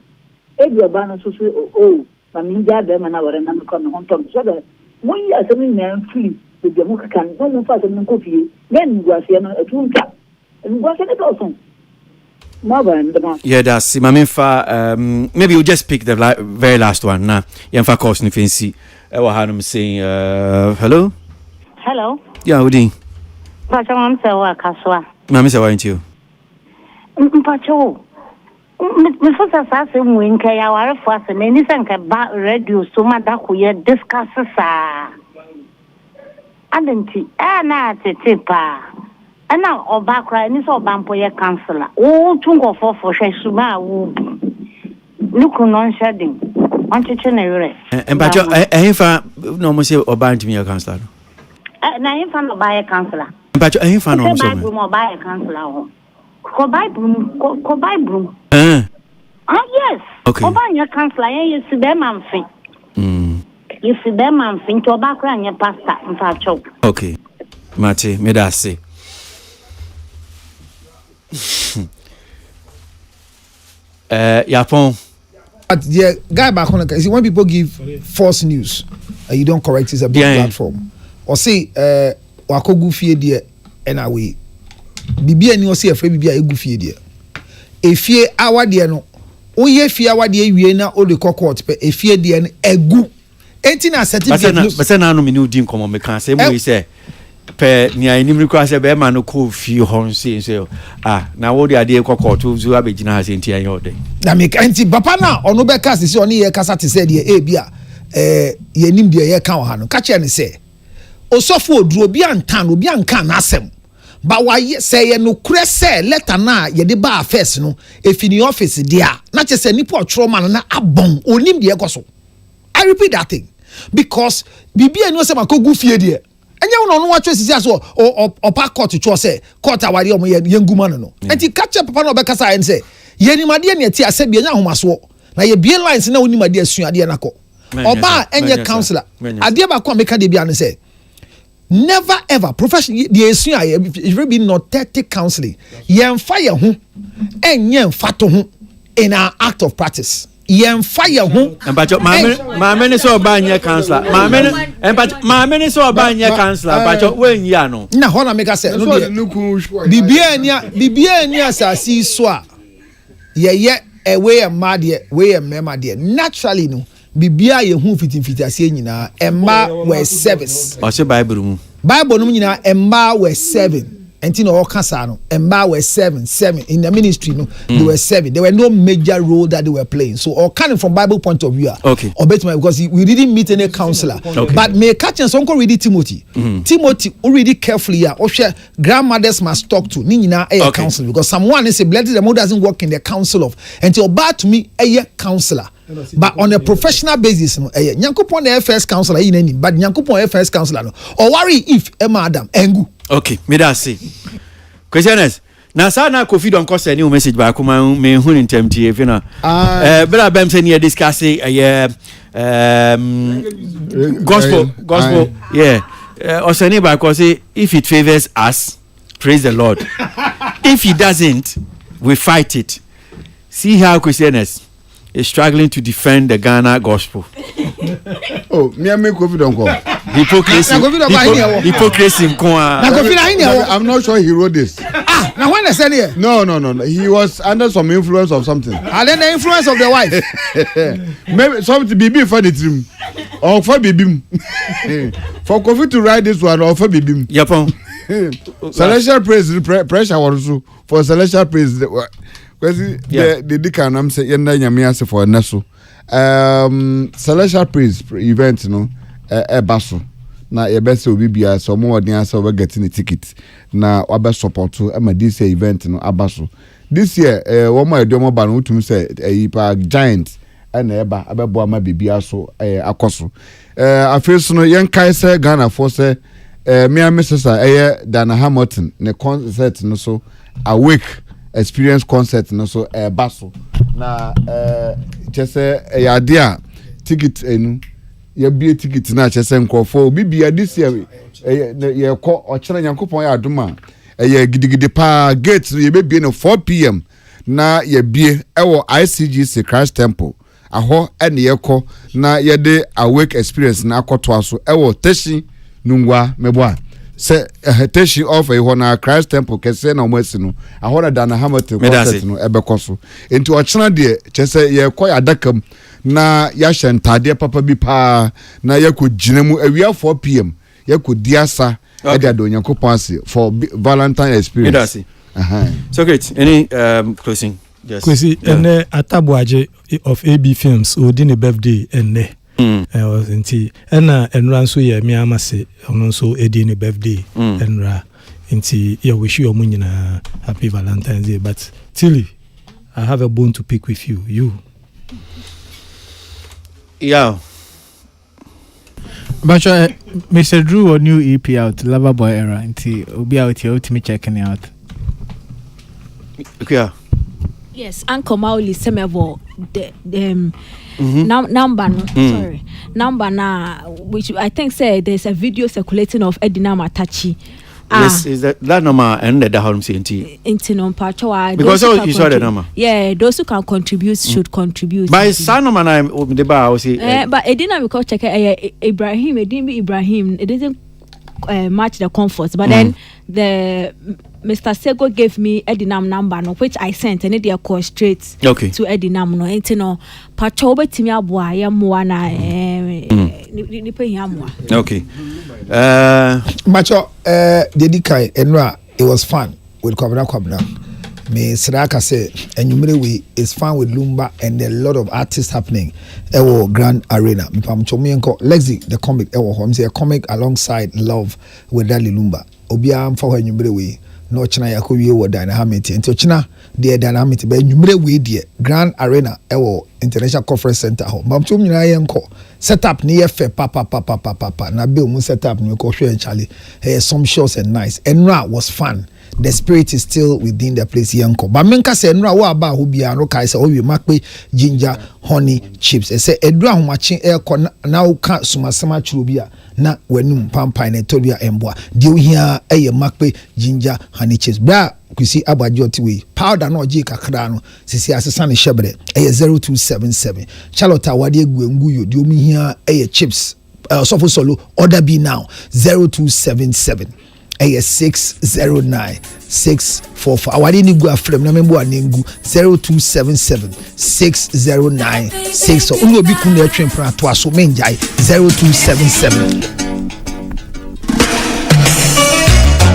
Every Obana so oh. I mean, them and our and I'm coming home to so that when you are something man free with the Muka can no one fast and coffee, then was here a two cap and was it also. Yeah, that's it. Maybe you just pick the very last one now. Yamfa course in fancy. I'm saying hello. Hello. Yeah, Udi. Pacho, I'm so Kaswa. Mammy, so aren't you? Pacho. Me first assassin win kaya ware fast and anything about radio so much that we discuss sa. Adenti na tetepa. Ana oba kra ni so oba mpoye counselor. O tungo for shesuma wo. Look non shedding. Want to change it. And Pacho, fa no mo say oba ntimi ya counselor. Na fa no buy a counselor. Pacho, fa no so. Buy a counselor. Ko Bible. Yes. Okay. Oba nya counselor you see them man fin. You see them man fin to oba kra nya pastor mfa chop. Okay. Mate, me da say. Yapon. But the guy back on see when people give false news, you don't correct it's a big platform. Or say wakogu fie there and away. Bibi ani o se afre bibi a egu fie de efie awade no o ye fie awade wie na o de court pe efie de no egu enti na certificate but na no me ni odi nkomo me kan say mo say pe ni ani mi kwa say be ma no ko fie hon say na wo de ade court zo abegina ha say enti an yo de na me kan enti papa na ono be ka say oni ye kasa te say de e bia ye nim de ye kan ha no ka che ne say osofo oduro bi antan obi ankan na asem. But why say no cresse letter na ye de ba first no if in the office there na just say nipo trauma na abon onim de ekoso. I repeat that thing because bibi enu say makogu fie de enye no no watwe sisi aso o pa court cho say court awari omo ye nguma no enti catch papa no be kasa en say ye ni made na ti ase bi enya homaso na ye bie lines na oni made asuade na ko oba enye counselor ade ba ko meka de bia no say never ever professional the issue if you be not tactic counseling yen fire ho enyen fato ho in our act of practice yen fire ho and but my many so ban your counselor my many so ban your counselor but when ya no na ho na make say no bibia ni asasi so a ye we e mad ye we e mema de naturally no bibia ye hu fitin ase nyina emma were service o se bible mu no nyina emma were 7 enti no okasa no emma were 7 in the ministry no they were 7 there were no major role that they were playing so all coming from bible point of view okay or better because we didn't meet any counselor but me catch and sonko read Timothy already carefully or share grandmothers must talk to ni nyina a counselor because someone is a blessed the mother doesn't work in the council of until bad to me a counselor. But on a professional basis, no, Nyankopon the first counselor in any, but Nyankopon first counselor no. Or worry if madam engu. Okay, me that say. Questioners. Na sa na Kofi don cause any message ba kuma me hu in term TF na. Bra bem say near discuss gospel. Yeah. Or say ba cause if it favors us, praise the Lord. If it doesn't, we fight it. See how Christians is struggling to defend the Ghana gospel. Oh, me and me Kofi don't call. Hypocrisy. Hypocrisy. I'm not sure he wrote this. Now when I said here? No. He was under some influence of something. And then the influence of the wife. Maybe something BB for the team. Or for BB. For Kofi to write this one or for BB. Yapon. Celestial praise pressure also for celestial praise. Because the deacon I'm saying yenda for naso. Celestial praise event, you know, basso. Na yebese obi bia so mo odin asa we getting a ticket na wabe support to this event no abaso. This year one more edomo ba no tum say pa giant na eba abebo ama bibia so akoso. Afeso no yen kai say Ghana for say me and Mrs. Dana Hamilton ne concert no so awake experience concert no so baso na chese idea ticket enu ye bie ticket na chese nkofo obi bia this year ye ko ochira nyankopon ya adoma ye gidigidi pa gate ye be bie no 4 p.m. na ye bie ewo ICGC Christ Temple aho ene ye ko na ye de awake experience na akoto aso ewo teshi nungwa meboa se teshi of a na Christ Temple kese na omwesi no aho na Dana Hamilton concert no ebekoso enti ochira de chese ye ko adakam na ya shentade papa bi pa na ya ko ginemu awia 4 p.m. ya ko diasa ade adonyankopon ase for Valentine experience. So great. Any closing? Yes. Kwesi ene Atabuaje of AB Films odin birthday ene. Was inti ena enra nso ye mi amase ono nso edin birthday enra inti ya wish you omunyina happy Valentine's Day, but Tilly, I have a bone to pick with you. Yeah. But Mr. Drew a new EP out, Loverboy Era, until will be out here to me checking it out. Okay. Yes, Uncle Mauli Semevo number sorry. Number na which I think say there's a video circulating of Edina Matachi. Yes, is that number and the home CNT? Because you saw the number. Yeah, those who can contribute should contribute. By son of man, the bar, but Edina because check Ibrahim, it didn't be Ibrahim, it didn't match the comforts. But then the Mr. Sego gave me Edinam number, no, which I sent, and they call straight to Edinam. No, and no, Pachoba Timia Boya Moana, okay. Macho, Dedikai, Enra, it was fun with Kwabena. Me Sraka say, and you it's fun with Lumba and a lot of artists happening. Ewo Grand Arena. Mipam Chomienko, Lexi, the comic, Ewo Home, say a comic alongside Love with Dali Lumba. Obiam for her Numere. No China Yakubi or Dynamite. And China, dear Dynamite, but Numere dear Grand Arena, Ewo International Conference Center home. Mamtum Yanko set up near fair papa. Na Bill Moon set up New Kosher and Charlie. Some shows and nice. Enra was fun. The spirit is still within the place yanko. But menka say Enra wa ba who be ano kai say obi makwe ginger honey chips. Say Edra hu machin air kon na uka sumasama churubia na wenum pampa na tobia emboa. Di ohia eye makwe ginger honey chips. Bra kwisi abajoti we powder no ji kakra no sisi asesa ne shebre eye 0277 Charlotte awade eguengu yo di ohia eye chips sofo solo order be now 0277 609-644. Awadi ni go afrem na membo anengu 0277-609-6. Unu obi kun na atwen pra to aso menjai 0277